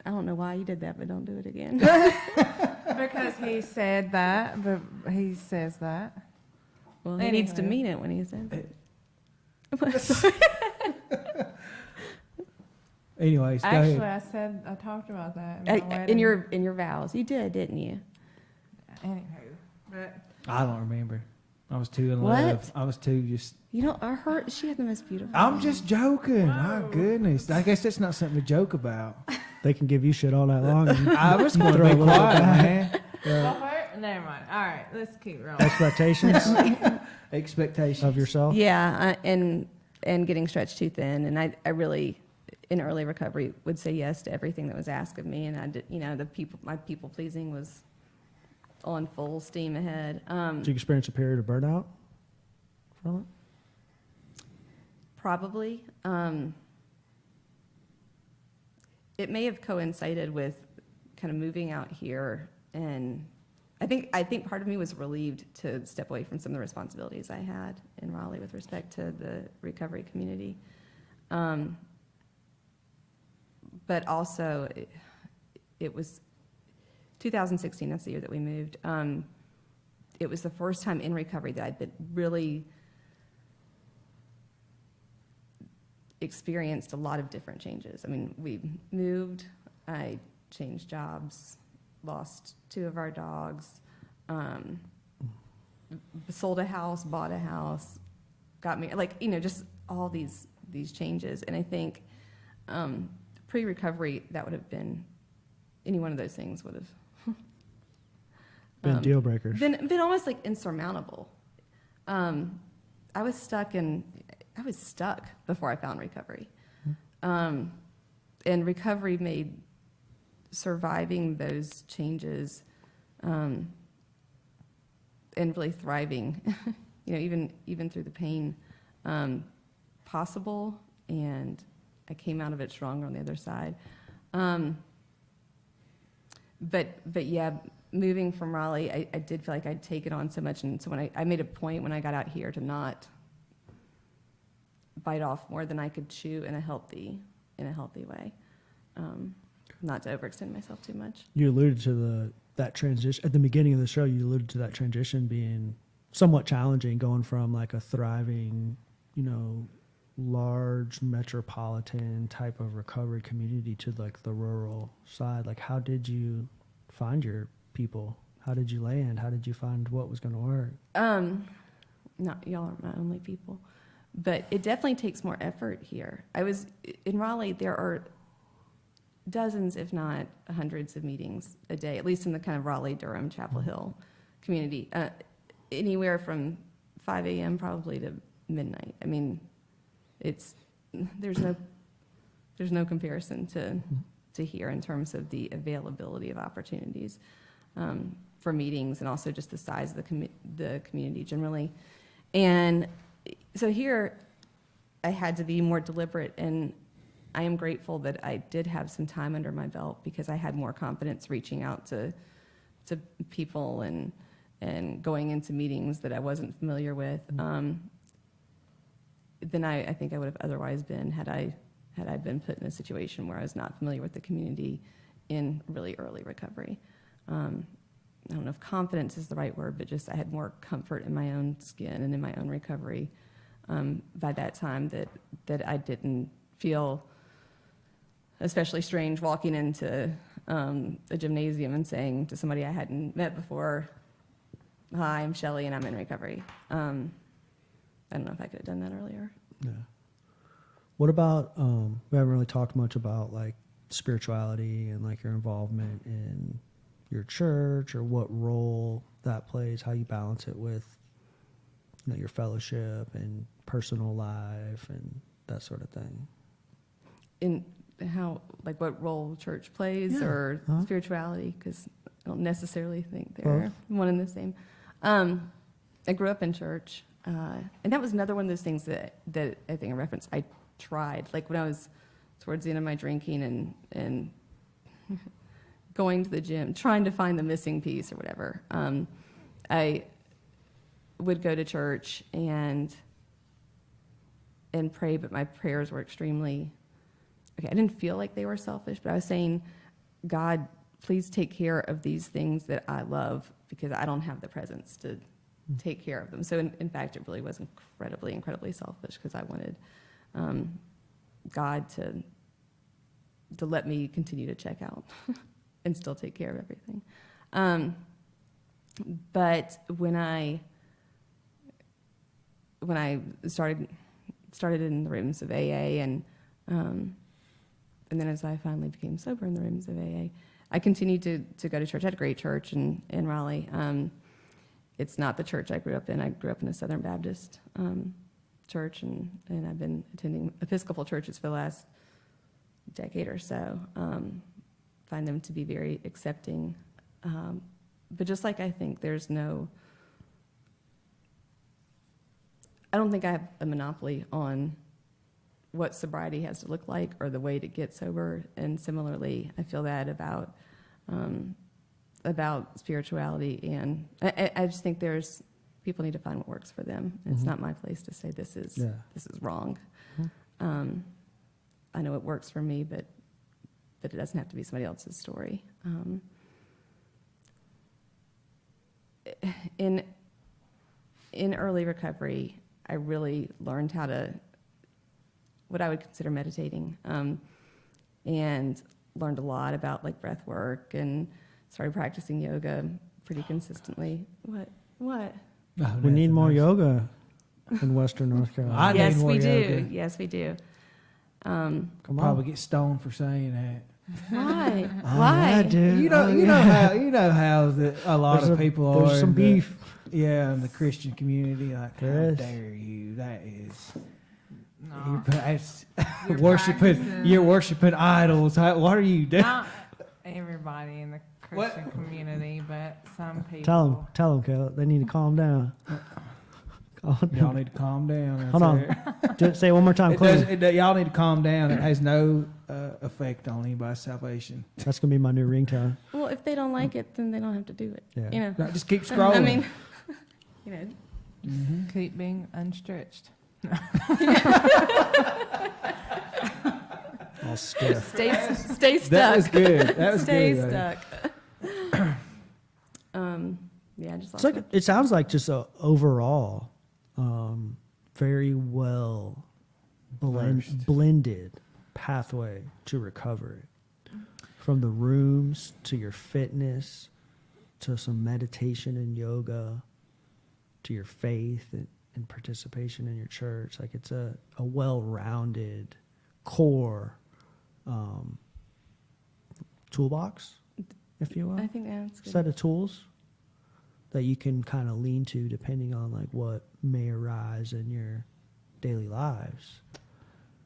I don't know why you did that, but don't do it again. Because he said that, but he says that. Well, he needs to Anywho. mean it when he says it. Anyways, go Actually, ahead. I talked about that in my wedding. In your vows, you did, didn't you? Anywho, but I don't remember. I was too in What? love. I was too just. She had the most beautiful. I'm just joking. My goodness. I guess that's not something to joke about. They can give you shit all night long. And I was going to Throw a be little bit quiet, back. man. go for it? Never mind. All right, let's keep rolling. expectations Expectations of yourself. Yeah, and getting stretched too thin, and I really, in early recovery, would say yes to everything that was asked of me, and I did. My people pleasing was on full steam ahead. Did you experience a period of burnout from it? Probably. It may have coincided with kind of moving out here, and I think part of me was relieved to step away from some of the responsibilities I had in Raleigh with respect to the recovery community. But also, it was 2016, that's the year that we moved. It was the first time in recovery that I'd been really experienced a lot of different changes. I mean, we moved, I changed jobs, lost 2 of our dogs, sold a house, bought a house, got me, like, just all these changes. And I think pre-recovery, that would have been, any one of those things would have Been deal breakers. been almost like insurmountable. I was stuck before I found recovery. And recovery made surviving those changes and really thriving, even through the pain, possible. And I came out of it stronger on the other side. But yeah, moving from Raleigh, I did feel like I'd taken on so much, and so when I made a point when I got out here to not bite off more than I could chew in a healthy way, not to overextend myself too much. You alluded to that transition at the beginning of the show. You alluded to that transition being somewhat challenging, going from like a thriving, large metropolitan type of recovery community to like the rural side. Like, how did you find your people? How did you land? How did you find what was going to work? No, y'all aren't my only people, but it definitely takes more effort here. I was in Raleigh. There are dozens, if not hundreds, of meetings a day, at least in the kind of Raleigh, Durham, Chapel Hill community, anywhere from 5 a.m. probably to midnight. I mean, there's no comparison to here in terms of the availability of opportunities for meetings, and also just the size of the community generally. And so here I had to be more deliberate, and I am grateful that I did have some time under my belt, because I had more confidence reaching out to people and going into meetings that I wasn't familiar with than I think I would have otherwise been had I been put in a situation where I was not familiar with the community in really early recovery. I don't know if confidence is the right word, but just I had more comfort in my own skin and in my own recovery by that time, that I didn't feel especially strange walking into a gymnasium and saying to somebody I hadn't met before, "Hi, I'm Shelli and I'm in recovery." I don't know if I could have done that earlier. Yeah. What about, we haven't really talked much about like spirituality and like your involvement in your church, or what role that plays, how you balance it with, your fellowship and personal life and that sort of thing. In how, like, what role church plays, or spirituality? Because I don't necessarily think they're one and the same. I grew up in church, and that was another one of those things that I think I referenced. I tried, like when I was towards the end of my drinking and going to the gym, trying to find the missing piece or whatever. I would go to church and pray, but my prayers were extremely, I didn't feel like they were selfish, but I was saying, "God, please take care of these things that I love, because I don't have the presence to take care of them." So in fact, it really was incredibly selfish, because I wanted God to let me continue to check out and still take care of everything. But when I started in the rooms of AA, and then as I finally became sober in the rooms of AA, I continued to go to church. I had a great church in Raleigh. It's not the church I grew up in. I grew up in a Southern Baptist church, and I've been attending Episcopal churches for the last decade or so. Find them to be very accepting. But just like I think I don't think I have a monopoly on what sobriety has to look like or the way to get sober. And similarly, I feel that about spirituality. And I just think people need to find what works for them. It's not my place to say this is wrong. I know it works for me, but it doesn't have to be somebody else's story. in early recovery, I really learned how to, what I would consider meditating, and learned a lot about like breath work and started practicing yoga pretty consistently. What? Oh, We need nothing more else. yoga in Western North Carolina. I need Yes, more we yoga. do. Yes, we do. Come on. Probably get stoned for saying that. Why? Oh, Why? yeah, dude. You know, Oh, you yeah. know how a lot There's of people are. There's some in the- beef. Yeah, in the Christian community, like, There how is. dare you? That is No. that's You're worshiping. practicing. You're worshiping idols. What are you doing? Not everybody in the Christian community, but some people. Tell them, Caleb. They need to calm down. Calm Y'all down. need to calm down. That's Hold on. it. Say it one more time, It does, Chloe. y'all need to calm down. It has no effect on anybody's salvation. That's gonna be my new ringtone. Well, if they don't like it, then they don't have to do it. Yeah. You know. No, just keep scrolling. I mean, you know. Mhm. Keep being unstretched. All stiff. Stay stuck. That was good. That was Stay good. stuck. Yeah, just It's lost like it sounds like just a overall very well Versed. blended pathway to recovery. From the rooms to your fitness to some meditation and yoga to your faith and participation in your church. Like it's a well-rounded core toolbox, if you will. I think that's good. Set of tools that you can kind of lean to depending on like what may arise in your daily lives.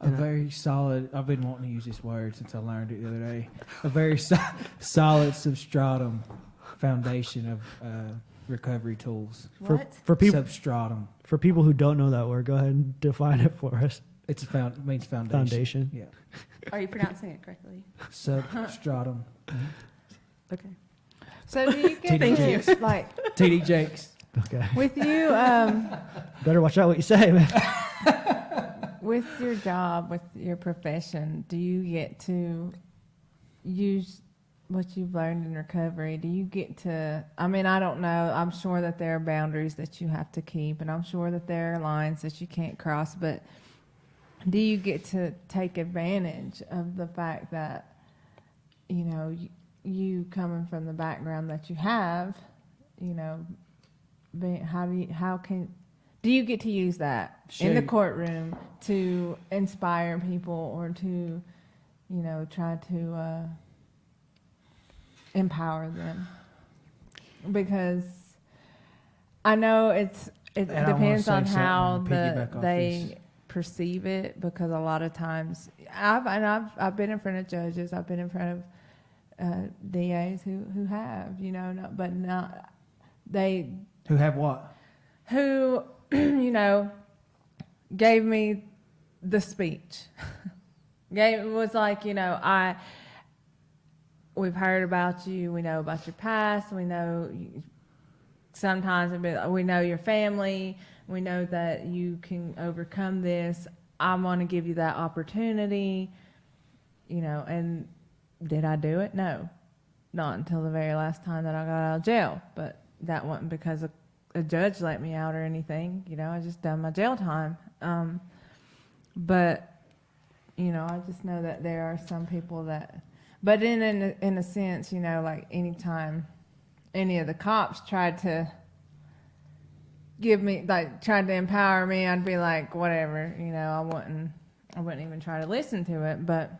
A very solid. I've been wanting to use this word since I learned it the other day. A very solid substratum foundation of recovery tools. What? For people Substratum. for people who don't know that word, go ahead and define it for us. It means foundation. Foundation. Yeah. Are you pronouncing it correctly? Substratum. Okay. So do you get Thank to, like, TD Jakes. Okay. with you, Better watch out what you say, man. with your job, with your profession, do you get to use what you've learned in recovery? Do you get to, I mean, I don't know. I'm sure that there are boundaries that you have to keep, and I'm sure that there are lines that you can't cross, but do you get to take advantage of the fact that, you know, you coming from the background that you have, you know, do you get to use that in the Sure. courtroom to inspire people or to, you know, try to empower them? Because I know it And I wanna depends say on how something, piggyback off they this. perceive it, because a lot of times I've been in front of judges, I've been in front of DAs who have, you know, but not they Who have what? who, you know, gave me the speech. Was like, you know, we've heard about you, we know about your past, we know sometimes we know your family, we know that you can overcome this. I want to give you that opportunity, you know, and did I do it? No, not until the very last time that I got out of jail, but that wasn't because a judge let me out or anything, you know, I just done my jail time. But, you know, I just know that there are some people that, but in a sense, you know, like anytime any of the cops tried to give me, like, tried to empower me, I'd be like, whatever, you know, I wouldn't even try to listen to it. But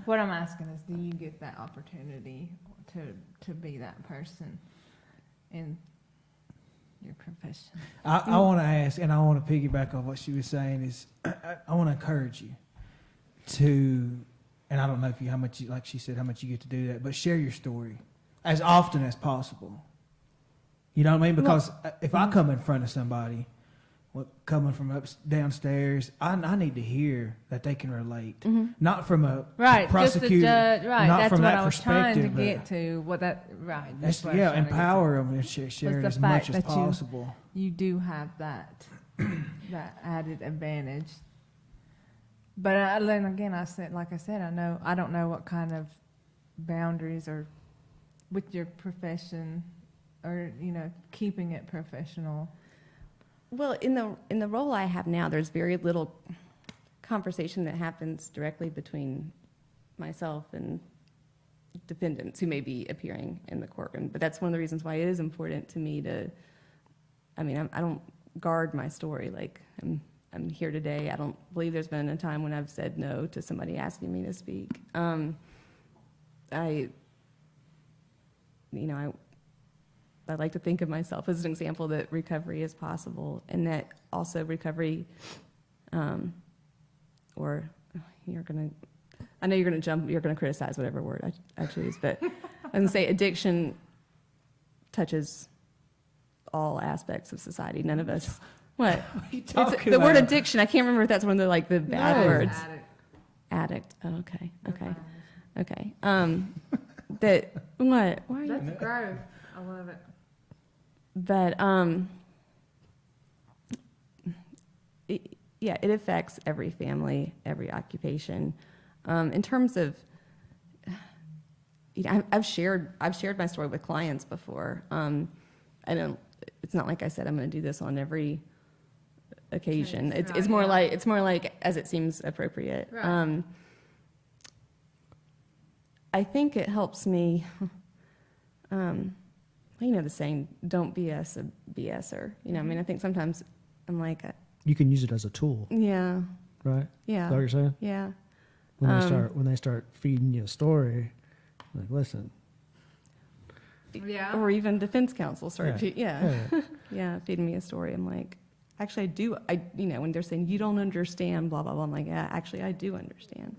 what I'm asking is, do you get that opportunity to be that person in your profession? I want to ask, and I want to piggyback on what she was saying, is I want to encourage you to, and I don't know if you, how much, like she said, how much you get to do that, but share your story as often as possible. You know what I mean? Because if I come in front of somebody, coming from downstairs, I need to hear that they can relate, not from a prosecutor, just a judge, right? not That's from what that I was trying to perspective, get to. What that right? That's, That's what I was yeah, trying to get to. empower them and share it the as fact much as that you- possible. You do have that that added advantage. But then again, I said, I don't know what kind of boundaries or with your profession or, you know, keeping it professional? Well, in the role I have now, there's very little conversation that happens directly between myself and defendants who may be appearing in the courtroom. But that's one of the reasons why it is important to me to, I mean, I don't guard my story. Like, I'm here today. I don't believe there's been a time when I've said no to somebody asking me to speak. I like to think of myself as an example that recovery is possible, and that also recovery, or I know you're gonna criticize whatever word I choose, but I'm gonna say addiction touches all aspects of society. None of us. What? It's The word addiction. I can't remember if that's one of the bad words. Addict. Oh, okay. Okay. That what? Why are you? That's growth. I love it. But it affects every family, every occupation. In terms of, I've shared my story with clients before. It's not like I said I'm going to do this on every occasion. It's more like as it seems appropriate. Right. I think it helps me. The saying, "Don't BS a BSer." I mean, I think sometimes I'm like, You can use it as a tool, yeah, right? yeah, Is that what you're saying? yeah. When they start feeding you a story, like, listen. Yeah. Or even defense counsel start, Yeah. feeding me a story. I'm like, actually, I do. When they're saying you don't understand, blah blah blah, I'm like, yeah, actually, I do understand.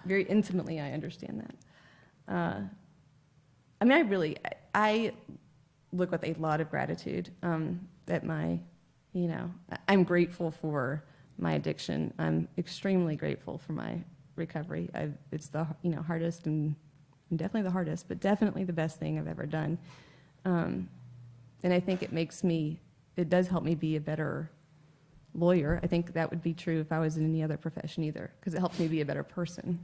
Very intimately, I understand that. I look with a lot of gratitude at my, I'm grateful for my addiction. I'm extremely grateful for my recovery. It's the hardest and definitely the hardest, but definitely the best thing I've ever done. And I think it does help me be a better lawyer. I think that would be true if I was in any other profession either, because it helps me be a better person,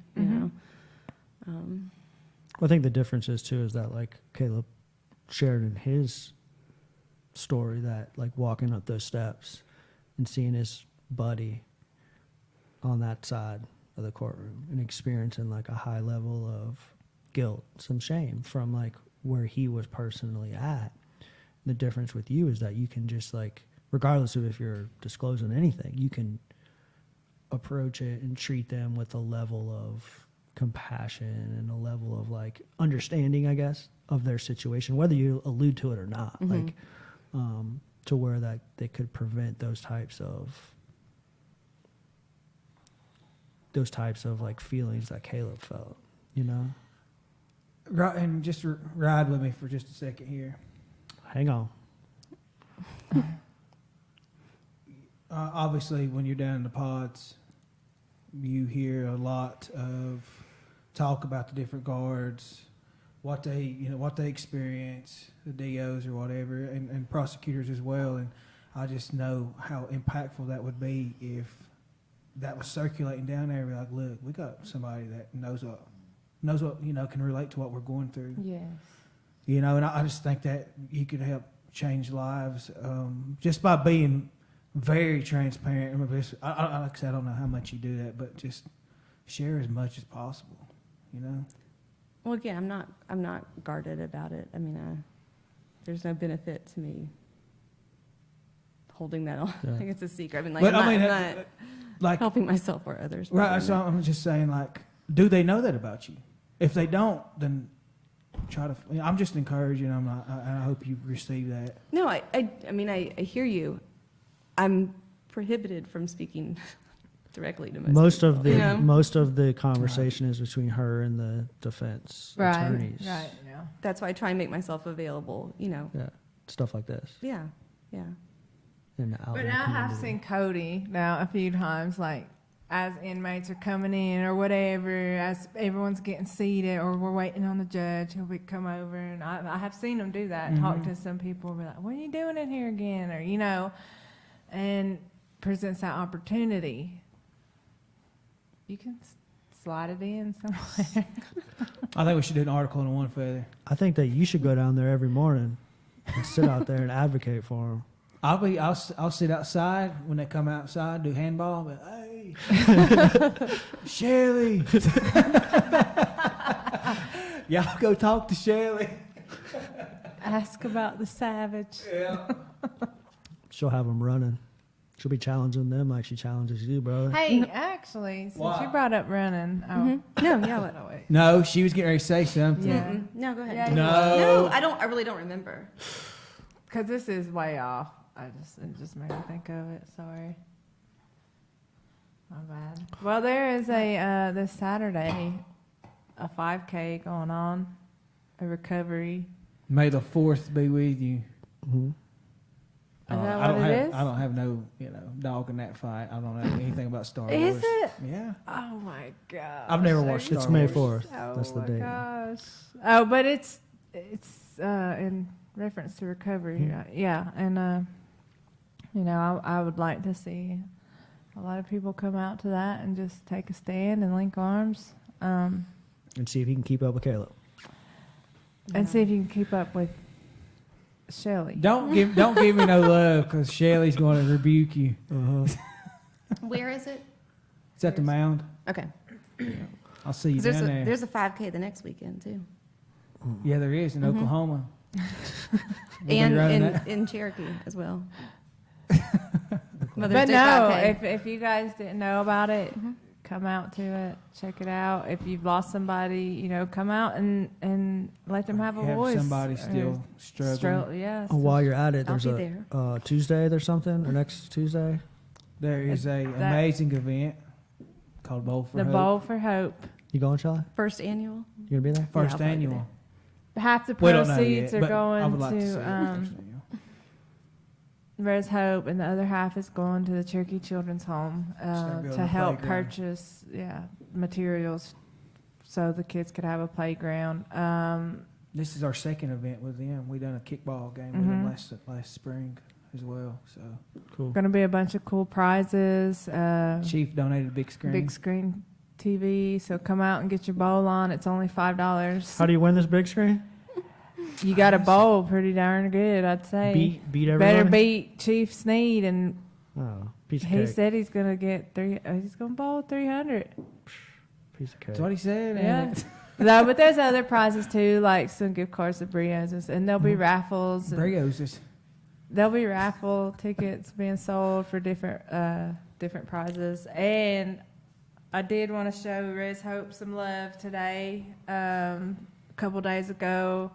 I think the difference is too is that, like Caleb shared in his story, that like walking up those steps and seeing his buddy on that side of the courtroom and experiencing like a high level of guilt, some shame from like where he was personally at. The difference with you is that you can just like, regardless of if you're disclosing anything, you can approach it and treat them with a level of compassion and a level of like understanding, I guess, of their situation, whether you allude to it or not, like to where that they could prevent those types of like feelings that Caleb felt, Right, and just ride with me for just a second here. Hang on. Obviously, when you're down in the pods, you hear a lot of talk about the different guards, what they experience, the DOs or whatever, and prosecutors as well. And I just know how impactful that would be if that was circulating down there. Be like, look, we got somebody that knows what can relate to what we're going through. Yes. And I just think that you could help change lives just by being very transparent. Like I said, I don't know how much you do that, but just share as much as possible. Well, again, I'm not guarded about it. I mean, there's no benefit to me holding that on. Yeah. I think it's a secret. I mean, But I'm not like helping myself or others. right. So I'm just saying, like, do they know that about you? If they don't, then try to. I'm just encouraging. I hope you receive that. No, I hear you. I'm prohibited from speaking directly to Most people, of the conversation is between her and the defense attorneys. Right. Yeah. That's why I try and make myself available. Yeah, stuff like this. Yeah. And out But in the I have community. seen Cody now a few times, like as inmates are coming in or whatever, as everyone's getting seated or we're waiting on the judge, he'll come over, and I have seen him do that. Talk to some people, be like, "What are you doing in here again?" Or and presents that opportunity. You can slide it in somewhere. I think we should do an article on One Feather. I think that you should go down there every morning and sit out there and advocate for them. I'll sit outside when they come outside, do handball, but hey, Shelli. Y'all go talk to Shelli. Ask about the savage. Yeah. She'll have them running. She'll be challenging them like she challenges you, brother. Hey, actually, since Why? you brought up running, No, yeah, what? oh, wait. No, she was getting ready to say something. Yeah. Mm-mm. No, go ahead. Yeah, No. I really don't remember. Because this is way off. It just made me think of it. Sorry. My bad. Well, there is this Saturday, a 5K going on, a recovery. May the 4th be with you. Mm-hmm. Is that I what don't it have, is? I don't have no, dog in that fight. I don't know anything about Star Is Wars. it? Yeah. Oh my gosh. I've never watched It's Star May Wars. 4th. Oh That's the my date. gosh. Oh, but it's in reference to recovery. Mhm. Right? Yeah, and I would like to see a lot of people come out to that and just take a stand and link arms, And see if he can keep up with Caleb. and see if you can keep up with Shelli. Don't give me no love because Shelly's going to rebuke you. Uh-huh. Where is it? It's at the mound. Okay. I'll see you 'Cause down there. there's a 5K the next weekend too, Yeah, there is in Mhm. Oklahoma. We'll be and running that. in Cherokee as well. But Day no, 5K. if you guys didn't know about it, Mhm. come out to it, check it out. If you've lost somebody, come out and let them have a Have voice. somebody Or still struggling. yeah. Oh, while you're at it, I'll there's be a there. Tuesday or something, or next Tuesday. There is a That- amazing event called Bowl for The Hope. Bowl for Hope. You going, Shelly? First annual. You gonna be there? First I'll probably be annual. Half the We don't know proceeds yet, are but I going would like to see it to first annual. Res Hope, and the other half is going to the Cherokee Children's Home Start building to a help playground. purchase materials so the kids could have a playground. This is our second event with them. We done a kickball game with them Mhm. last spring as well. So Cool. Going to be a bunch of cool prizes. Chief donated a big screen. Big screen TV. So come out and get your bowl on. It's only $5. How do you win this big screen? You got a bowl pretty darn good, I'd say. Beat everybody. Better beat Chief Sneed, and Oh, piece of he cake. said he's gonna get he's gonna bowl 300. Piece of cake. That's what he said. Yeah. ain't it? No, but there's other prizes too, like some gift cards to Brios, and there'll be Mhm. raffles. And Brios is there'll be raffle tickets being sold for different prizes. And I did want to show Res Hope some love today. A couple days ago,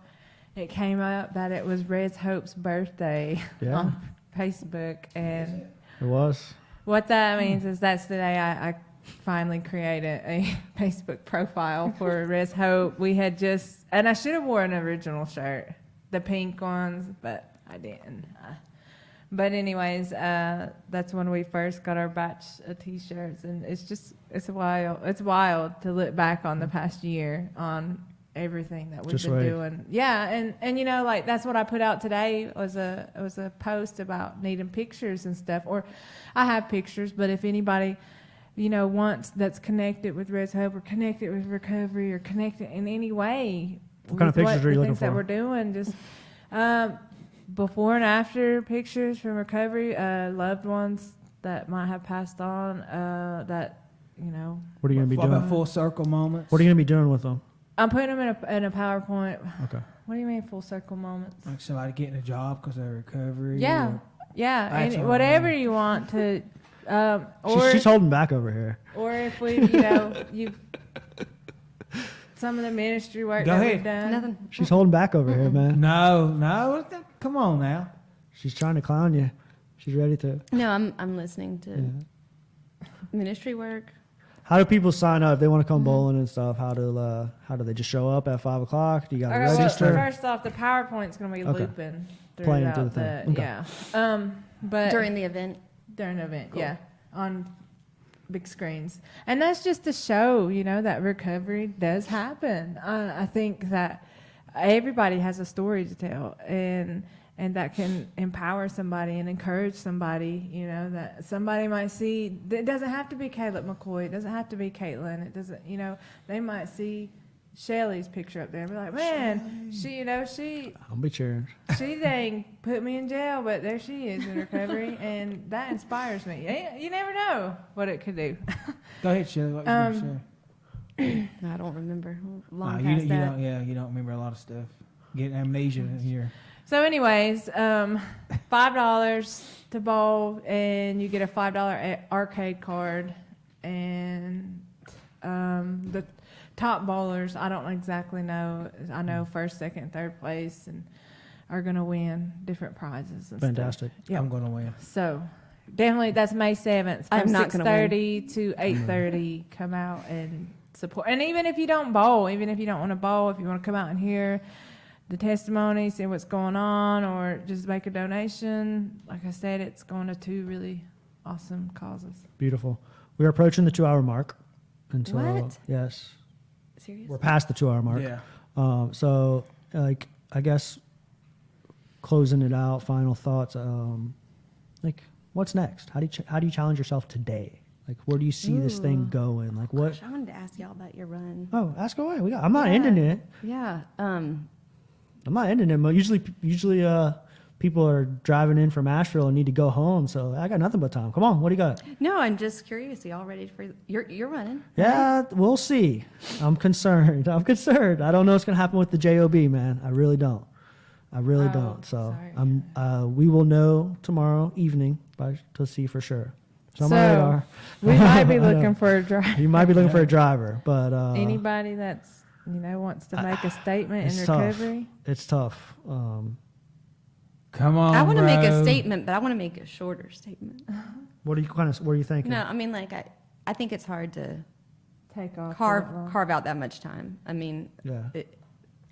it came up that it was Res Hope's birthday Yeah, on Facebook, and it was. what that means is that's the day I finally created a Facebook profile for Res Hope. We had just, and I should have worn an original shirt, the pink ones, but I didn't. But anyways, that's when we first got our batch of T-shirts, and it's wild to look back on the past year on everything that we've Just been right. doing. Yeah, and like that's what I put out today was a post about needing pictures and stuff. Or I have pictures, but if anybody wants that's connected with Res Hope or connected with recovery or connected in any way, What kind of with pictures are you the looking things that for? we're doing, just before and after pictures from recovery, loved ones that might have passed on, that What are you gonna be What doing? about full circle moments? What are you gonna be doing with them? I'm putting them in a PowerPoint. Okay. What do you mean full circle moments? Like somebody getting a job because of recovery. Yeah, or- yeah, That's and what I whatever mean. you want to, or She's holding back over here. or if we, you some of the ministry work Go that ahead. we've done. Nothing. She's holding back over here, man. No. Come on now. She's trying to clown you. She's ready to. No, I'm listening to Yeah. ministry work. How do people sign up? If they want to come Mhm. bowling and stuff. How do they just show up at 5:00? Do you got to Okay, well, register? first off, the PowerPoint's going to be Okay. looping Playing throughout through the thing. Okay. yeah. But During the event. during the event, Cool. yeah, on big screens, and that's just to show that recovery does happen. I think that everybody has a story to tell, and and that can empower somebody and encourage somebody, you know, that somebody might see. It doesn't have to be Caleb McCoy. It doesn't have to be Caitlin. It doesn't, you know, they might see Shelli's picture up there and be like, man, she, you know, I'll be cheering. she dang put me in jail, but there she is in recovery, and that inspires me. You never know what it could do. Go ahead, Shelly. What was you gonna say? No, I don't remember. Long You past that. you don't remember a lot of stuff. Getting amnesia here. So, anyways, $5 to bowl, and you get a $5 arcade card, and the top bowlers, I don't exactly know. I know first, second, third place, and are going to win different prizes. And Fantastic. Stuff. Yep. I'm going to win. So, definitely, that's May 7th I'm from not gonna 6:30 to 8:30. Come out and support. And even if you don't bowl, even if you don't want to bowl, if you want to come out and hear the testimony, see what's going on, or just make a donation, like I said, it's going to 2 really awesome causes. Beautiful. We're approaching the 2-hour mark. And so, What? yes, Serious? we're past the 2-hour mark. Yeah. So, like, I guess closing it out, final thoughts. Like, what's next? How do you challenge yourself today? Like, where do you see this thing going? Like, what? Gosh, I wanted to ask y'all about your run. Oh, ask away. I'm not ending it. Yeah. I'm not ending it. But usually, people are driving in from Asheville and need to go home. So I got nothing but time. Come on, what do you got? No, I'm just curious. Are y'all ready for you're running? Yeah, we'll see. I'm concerned. I don't know what's gonna happen with the JOB, man. I really don't. So sorry. we will know tomorrow evening to see for sure. It's on my So, radar. we might be I know. looking for a driver. You might be looking for a driver, but Anybody that's, you know, wants to make a statement in it's tough. recovery. It's tough. Come on, I want to make a bro. statement, but I want to make a shorter statement. What are you thinking? No, I mean, like I think it's hard to Take off. carve out that much time. I mean, Yeah.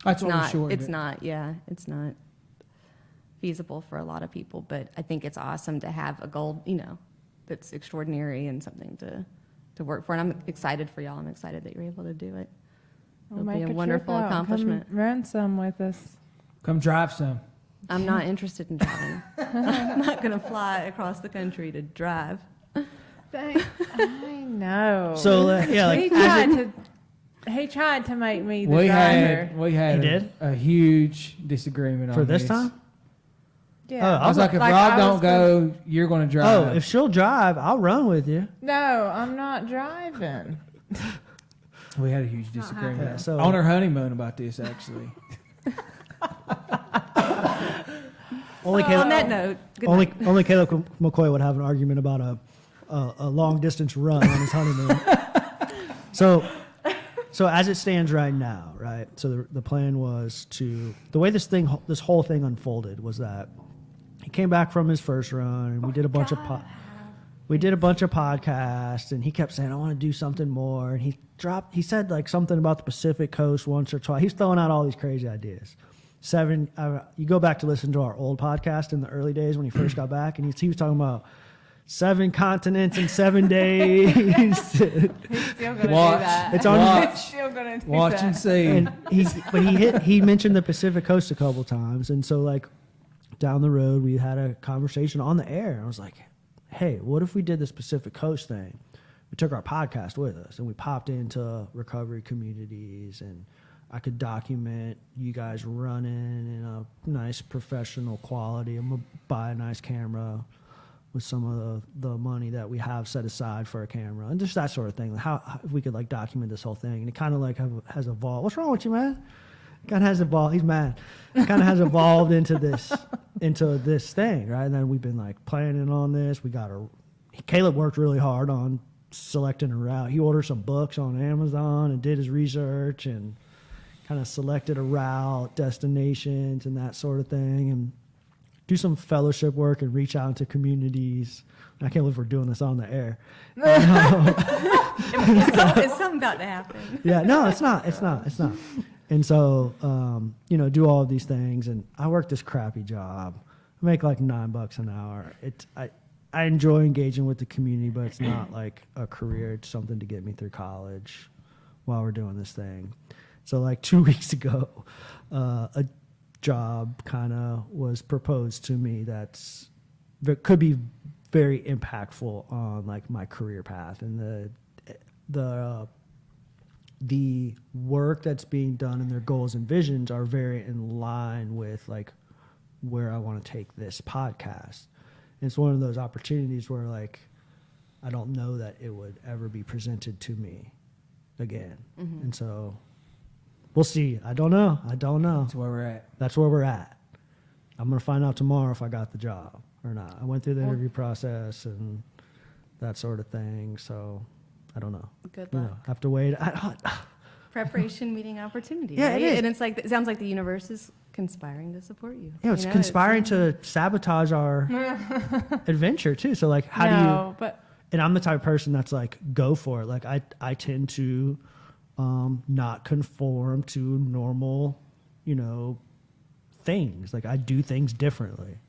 That's what we're not. short. It's not. Yeah, it's not feasible for a lot of people. But I think it's awesome to have a goal, you know, that's extraordinary and something to work for. And I'm excited for y'all. I'm excited that you're able to do it. We'll It'll be make a trip wonderful out. accomplishment. Come run some with us. Come drive some. I'm not interested in driving. I'm not going to fly across the country to drive. I know. So he tried to make me the We driver. had He did? a huge disagreement for on this time? Yeah. Oh, I was like, if Rob don't go, you're going to drive. Oh, if she'll drive, I'll run with you. No, I'm not driving. We had a huge disagreement Yeah, so- on our honeymoon about this, actually. Only On Caleb, that note, good night. only Caleb McCoy would have an argument about a long distance run on his honeymoon. So as it stands right now, right? So the plan was the way this whole thing unfolded was that he came back from his first run and we did a bunch of podcasts, and he kept saying, I want to do something more. And he said like something about the Pacific Coast once or twice. He's throwing out all these crazy ideas. You go back to listen to our old podcast in the early days when he first got back, and he was talking about 7 continents in 7 days. He's still going to do Watch. that. It's on- Watch. He's still going to do Watch that. and see. And he mentioned the Pacific Coast a couple times, and so like down the road we had a conversation on the air. I was like, hey, what if we did this Pacific Coast thing? We took our podcast with us and we popped into recovery communities, and I could document you guys running in a nice professional quality. I'm gonna buy a nice camera with some of the money that we have set aside for a camera, and just that sort of thing. How if we could like document this whole thing, and it kind of like has evolved. What's wrong with you, man? Kind of has evolved. He's mad. Kind of has evolved into this thing, right? And then we've been like planning on this. Caleb worked really hard on selecting a route. He ordered some books on Amazon and did his research and kind of selected a route, destinations, and that sort of thing, and do some fellowship work and reach out to communities. I can't believe we're doing this on the air. Is something about to happen? Yeah, no, it's not. And so, do all of these things, and I work this crappy job. I make like $9 an hour. I enjoy engaging with the community, but it's not like a career. It's something to get me through college while we're doing this thing. So like 2 weeks ago, job kind of was proposed to me that could be very impactful on like my career path, and the work that's being done and their goals and visions are very in line with like where I want to take this podcast. And it's one of those opportunities where like I don't know that it would ever be presented to me again. And so we'll see. I don't know. That's where we're at. That's where we're at. I'm going to find out tomorrow if I got the job or not. I went through the interview process and that sort of thing. So I don't know. Good You luck. know, have to wait. Preparation meeting opportunity. Yeah, right? it is. And it's like, it sounds like the universe is conspiring to support you. You know, it's You know, conspiring to sabotage our adventure too. So like, how do you? No, but And I'm the type of person that's like, go for it. Like I tend to not conform to normal, you know, things. Like I do things differently,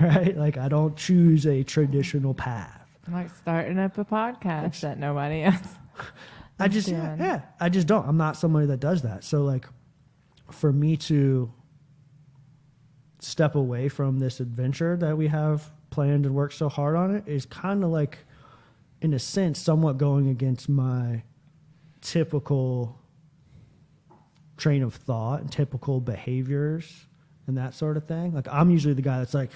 right? Like I don't choose a traditional path. like starting up a podcast that nobody else. I just, doing. yeah, I just don't. I'm not somebody that does that. So like, for me to step away from this adventure that we have planned and worked so hard on it is kind of like, in a sense, somewhat going against my typical train of thought and typical behaviors and that sort of thing. Like I'm usually the guy that's like,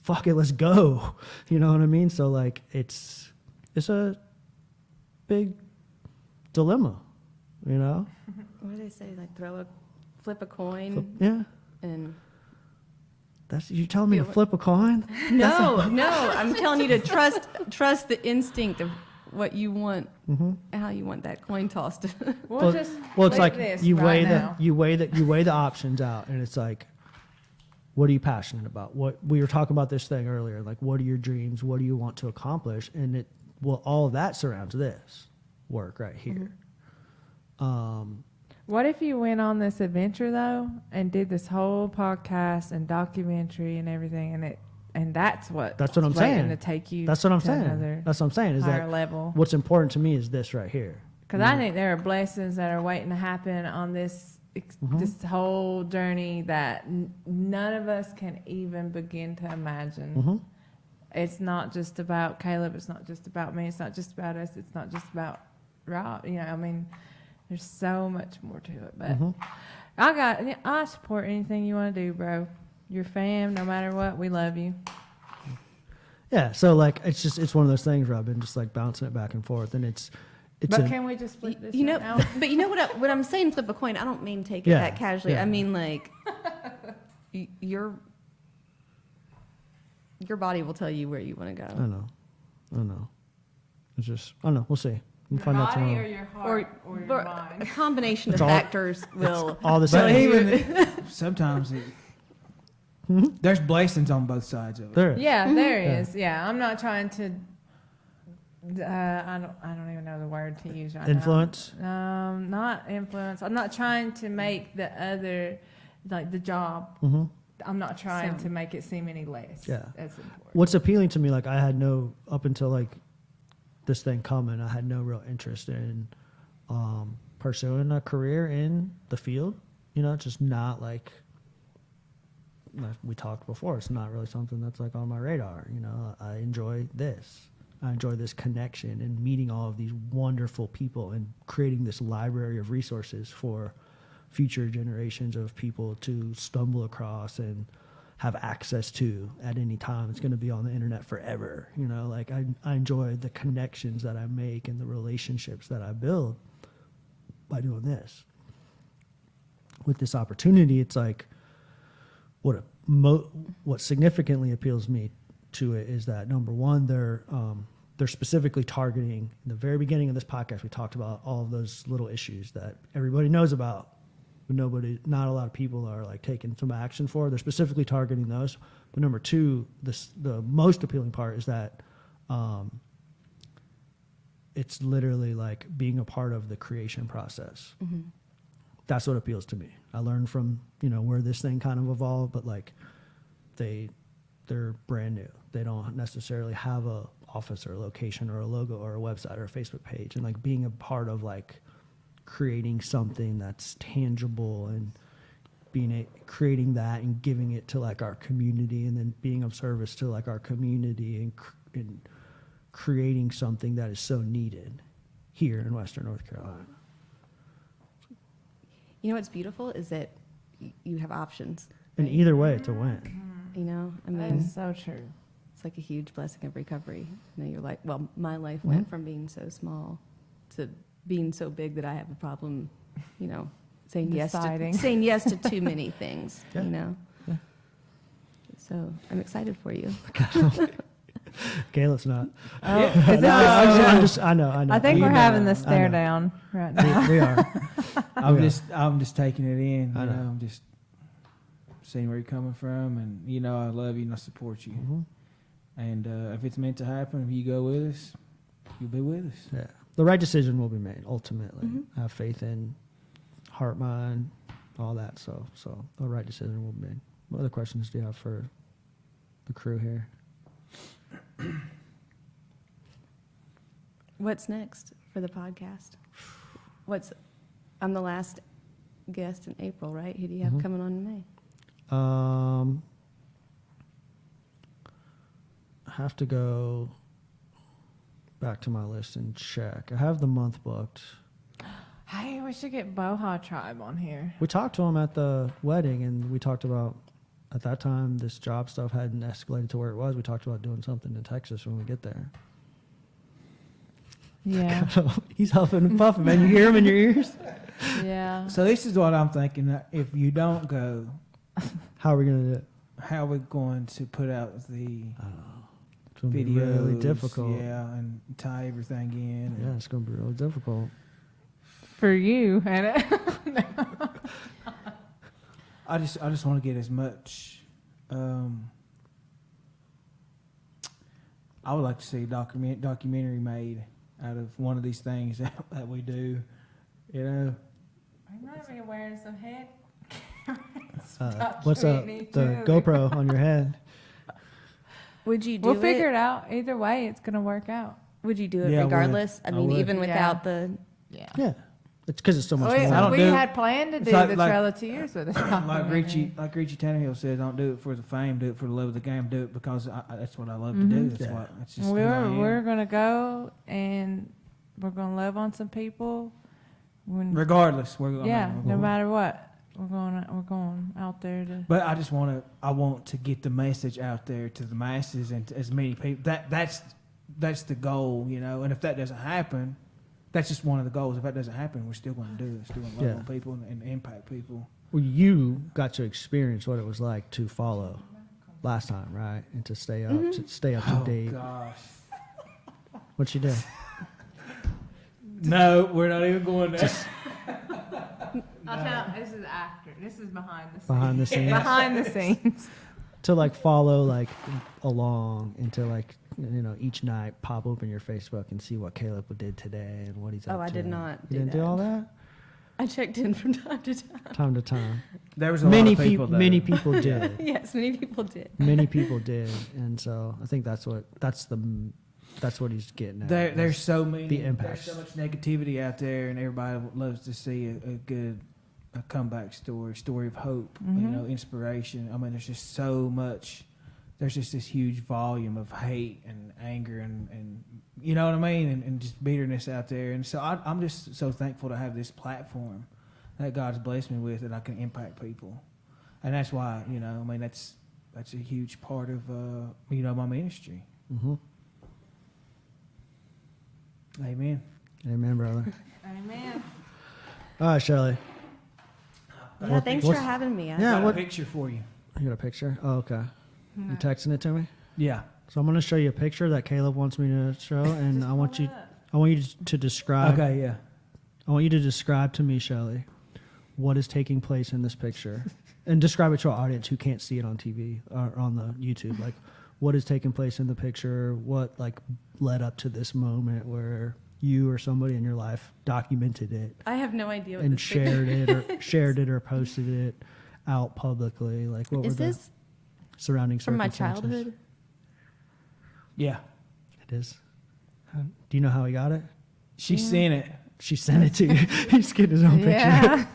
fuck it, let's go. You know what I mean? So like it's a big dilemma, you know? What do they say? Like flip a coin Yeah. and That's you telling me to flip a coin? no, I'm telling you to trust the instinct of what you want, how you want that coin tossed. We'll just Well, it's leave like this you right weigh now. you weigh the options out, and it's like, what are you passionate about? What we were talking about this thing earlier, like what are your dreams? What do you want to accomplish? And all of that surrounds this work right here. What if you went on this adventure though and did this whole podcast and documentary and everything, and that's what That's what I'm waiting saying. to take you. That's what I'm to saying. another That's what I'm saying. Is higher that level. what's important to me is this right here. Because I think there are blessings that are waiting to happen on this this whole journey that none of us can even begin to imagine. It's not just about Caleb. It's not just about me. It's not just about us. It's not just about Rob. You know, I mean, there's so much more to it. But I support anything you want to do, bro. You're fam, no matter what. We love you. Yeah. So like it's one of those things where I've been just like bouncing it back and forth, and it's But can we just flip this You know, right now? but you know what I'm saying? Flip a coin. I don't mean take it Yeah, that casually. yeah. I mean like your body will tell you where you want to go. I know. It's just I don't know. We'll see. We'll Your find out body or tomorrow. your heart or your a mind? combination It's of all- factors will. All the But same. even sometimes there's blessings on both sides of it. There. Yeah, there Yeah. is. Yeah, I'm not trying to. I don't even know the word to use right Influence. now. Not influence. I'm not trying to make the other, like the job. I'm not trying to make it seem any less. Yeah. As important. What's appealing to me, like I had no up until like this thing coming, I had no real interest in pursuing a career in the field. You know, it's just not like we talked before. It's not really something that's like on my radar. You know, I enjoy this. I enjoy this connection and meeting all of these wonderful people and creating this library of resources for future generations of people to stumble across and have access to at any time. It's going to be on the internet forever. You know, like I enjoy the connections that I make and the relationships that I build by doing this. With this opportunity, it's like what significantly appeals me to it is that number one, they're specifically targeting in the very beginning of this podcast. We talked about all of those little issues that everybody knows about, but not a lot of people are like taking some action for. They're specifically targeting those. But number two, the most appealing part is that it's literally like being a part of the creation process. That's what appeals to me. I learned from where this thing kind of evolved, but like they're brand new. They don't necessarily have a office or a location or a logo or a website or a Facebook page, and like being a part of like creating something that's tangible and creating that and giving it to like our community, and then being of service to like our community, and creating something that is so needed here in Western North Carolina. You know what's beautiful is that you have options. And either way, it's a win. You know, I That mean, is so true. it's like a huge blessing of recovery. You know, you're like, well, my life went from being so small to being so big that I have a problem, you know, saying Deciding. yes to too many things, Yeah. you know. Yeah. So I'm excited for you. Caleb's not. Oh, is this I know. I think we're know. having the I stare know. down right now. We are. I'm Yeah. just taking it in. I You know. know, I'm just seeing where you're coming from, and you know, I love you and I support you. Mhm. And if it's meant to happen, if you go with us, you'll be with us. Yeah. The right decision will be made ultimately. Mhm. I have faith in heart, mind, all that. So the right decision will be made. What other questions do you have for the crew here? What's next for the podcast? I'm the last guest in April, right? Who do you have Mhm. coming on in May? I have to go back to my list and check. I have the month booked. Hey, we should get Boha Tribe on here. We talked to him at the wedding, and we talked about, at that time, this job stuff hadn't escalated to where it was. We talked about doing something in Texas when we get there. Yeah, He's huffing and puffing, man. You hear him in your ears? yeah. So this is what I'm thinking. That if you don't go, How are we going to do it? how are we going to put out the It's going to be videos? really difficult. Yeah, and tie everything in. Yeah, it's going to be really difficult. For you, and I just want to get as much. I would like to see a documentary made out of one of these things that we do. You know, I might be wearing some head. What's up? Documenting each The other. GoPro on your head. Would you do We'll figure it out. Either way, it's gonna work out. Would you do it Yeah, I would. regardless? I I mean, would. even without the. Yeah. Yeah. It's because it's so much We, more. I don't we do- had planned to it's do like- the like- Trail of Tears with us. like Richie Tannehill said, don't do it for the fame, do it for the love of the game, do it because that's what I love to do. That's Yeah. what. That's just who I am. We're gonna go and we're gonna love on some people. Regardless, we're going. Yeah, no matter what, we're going out there to. But I want to get the message out there to the masses and to as many people. That's the goal, you know. And if that doesn't happen, that's just one of the goals. If that doesn't happen, we're still going to do it. Still going to love Yeah. on people and impact people. Well, you got to experience what it was like to follow last time, right? And to stay up, to date. Gosh. What you do? No, we're not even going there. I'll tell. This is after. This is behind the scenes. Behind the scenes. Behind the scenes. To like follow like along and to like, you know, each night pop open your Facebook and see what Caleb did today and what he's up Oh, I to. did not You do didn't do that. all that? I checked in from time to time. There was a lot of people. though. Many people did. Yes, many people did. Many people did, and so I think that's what he's getting at. There's so many. The impacts. There's so much negativity out there, and everybody loves to see a comeback story of hope. You know, inspiration. I mean, there's just so much. There's just this huge volume of hate and anger and you know what I mean, and just bitterness out there. And so I'm just so thankful to have this platform that God's blessed me with, that I can impact people, and that's why, you know, I mean, that's a huge part of you know, my ministry. Mm-hmm. Amen. Amen, brother. Amen. All right, Shelli. Yeah, thanks for what's- having me. Yeah, Got what? a picture for you. You got a picture? Oh, okay. You texting it to me? Yeah. So I'm going to show you a picture that Caleb wants me to show, and I want you to describe. Okay. Yeah. I want you to describe to me, Shelli, what is taking place in this picture, and describe it to our audience who can't see it on TV or on the YouTube. Like, what is taking place in the picture? What like led up to this moment where you or somebody in your life documented it I have no idea what and this picture shared it or posted it out publicly? Like, what is. were the This surrounding from my circumstances? childhood? Yeah. It is. Do you know how he got it? She sent it. She sent it to you. He's getting his own picture. Yeah.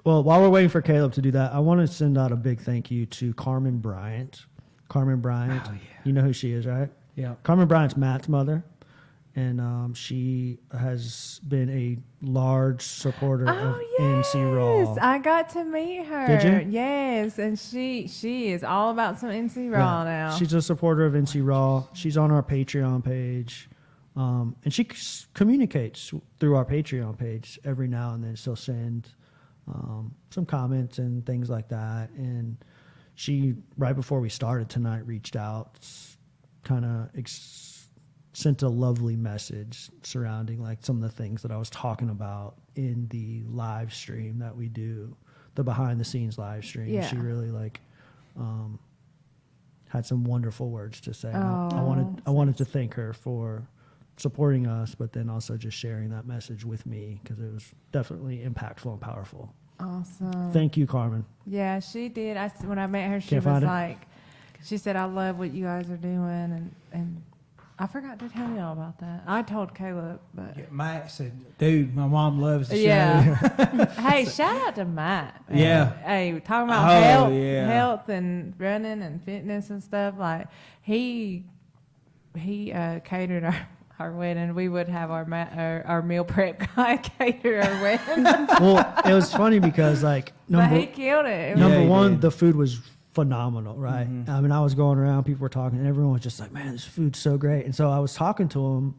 Well, while we're waiting for Caleb to do that, I want to send out a big thank you to Carmen Bryant. Carmen Bryant, Oh, yeah. you know who she is, right? Yeah. Carmen Bryant's Matt's mother, and she has been a large supporter of NC Raw. I got to meet her. Did you? Yes, and she is all about some NC Raw now. She's a supporter of NC Raw. She's on our Patreon page, and she communicates through our Patreon page every now and then. She'll send some comments and things like that. And she, right before we started tonight, reached out, kind of sent a lovely message surrounding like some of the things that I was talking about in the live stream that we do, the behind the scenes live stream. Yeah. She really like had some wonderful words to say. And Oh, I wanted to thank her for supporting us, but then also just sharing that message with me because it was definitely impactful and powerful. Awesome. Thank you, Carmen. Yeah, she did. When I met her, she Can't was find it? like, she said, "I love what you guys are doing," and I forgot to tell y'all about that. I told Caleb, but Yeah, Matt said, "Dude, my mom loves the show." yeah. Hey, shout out to Matt. man. Yeah. Hey, talking about Oh, yeah. health and running and fitness and stuff. Like he catered our wedding. We would have our meal prep guy cater our wedding. Well, it was funny because like But he killed it. It was- number he one, did. the food was phenomenal, right? Mhm. I mean, I was going around, people were talking, and everyone was just like, "Man, this food's so great." And so I was talking to him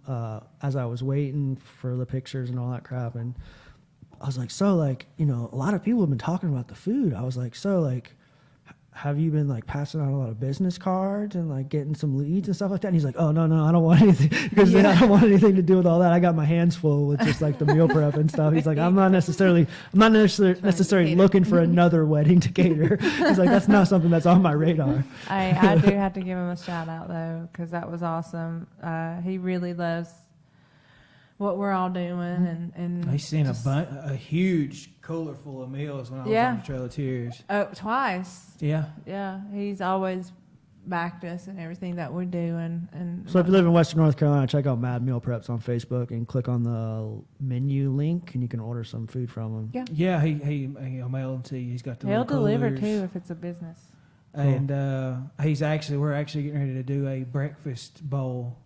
as I was waiting for the pictures and all that crap, and I was like, "So, like, you know, a lot of people have been talking about the food." I was like, "So, like, have you been like passing out a lot of business cards and like getting some leads and stuff like that?" And he's like, "Oh, no, I don't want anything because then I don't want anything to do with all that. I got my hands full with just like the meal prep and stuff." He's like, I'm not necessarily cater. looking for another wedding to cater." He's like, "That's not something that's on my radar." I do have to give him a shout out though, because that was awesome. He really loves what we're all doing, and He sent just- a huge cooler full of meals when I was Yeah. on the Trail of Tears. twice. Yeah. Yeah, he's always backed us in everything that we're doing. And So if you live in Western North Carolina, check out Mad Meal Preps on Facebook and click on the menu link, and you can order some food from him. yeah, Yeah, he'll mail them to you. He's got the he'll little deliver coolers. too if it's a business. And we're actually getting ready to do a breakfast bowl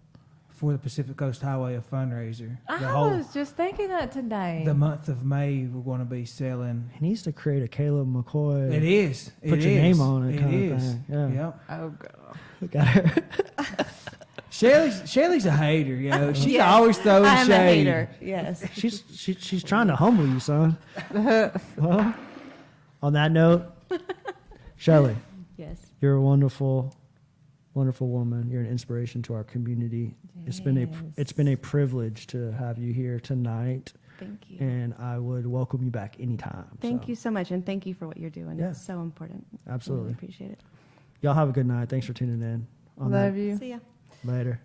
for the Pacific Coast Highway, a fundraiser. I was just thinking that today. The month of May, we're going to be selling. He needs to create a Caleb McCoy. It is. Put your name on it It kind of is. thing. Yeah. Yep. Oh god. Got her. Shelly's a hater, yo. She's Yes, always throwing I'm shade. a hater. Yes. She's trying to humble you, son. Well, on that note, Shelli, Yes. you're a wonderful, wonderful woman. You're an inspiration to our community. It's been a privilege to have you here tonight, Thank you. and I would welcome you back anytime. Thank you so much, and thank you for what you're doing. Yeah. It's so important. Absolutely. Really appreciate it. Y'all have a good night. Thanks for tuning in. On Love that, you. See ya. later.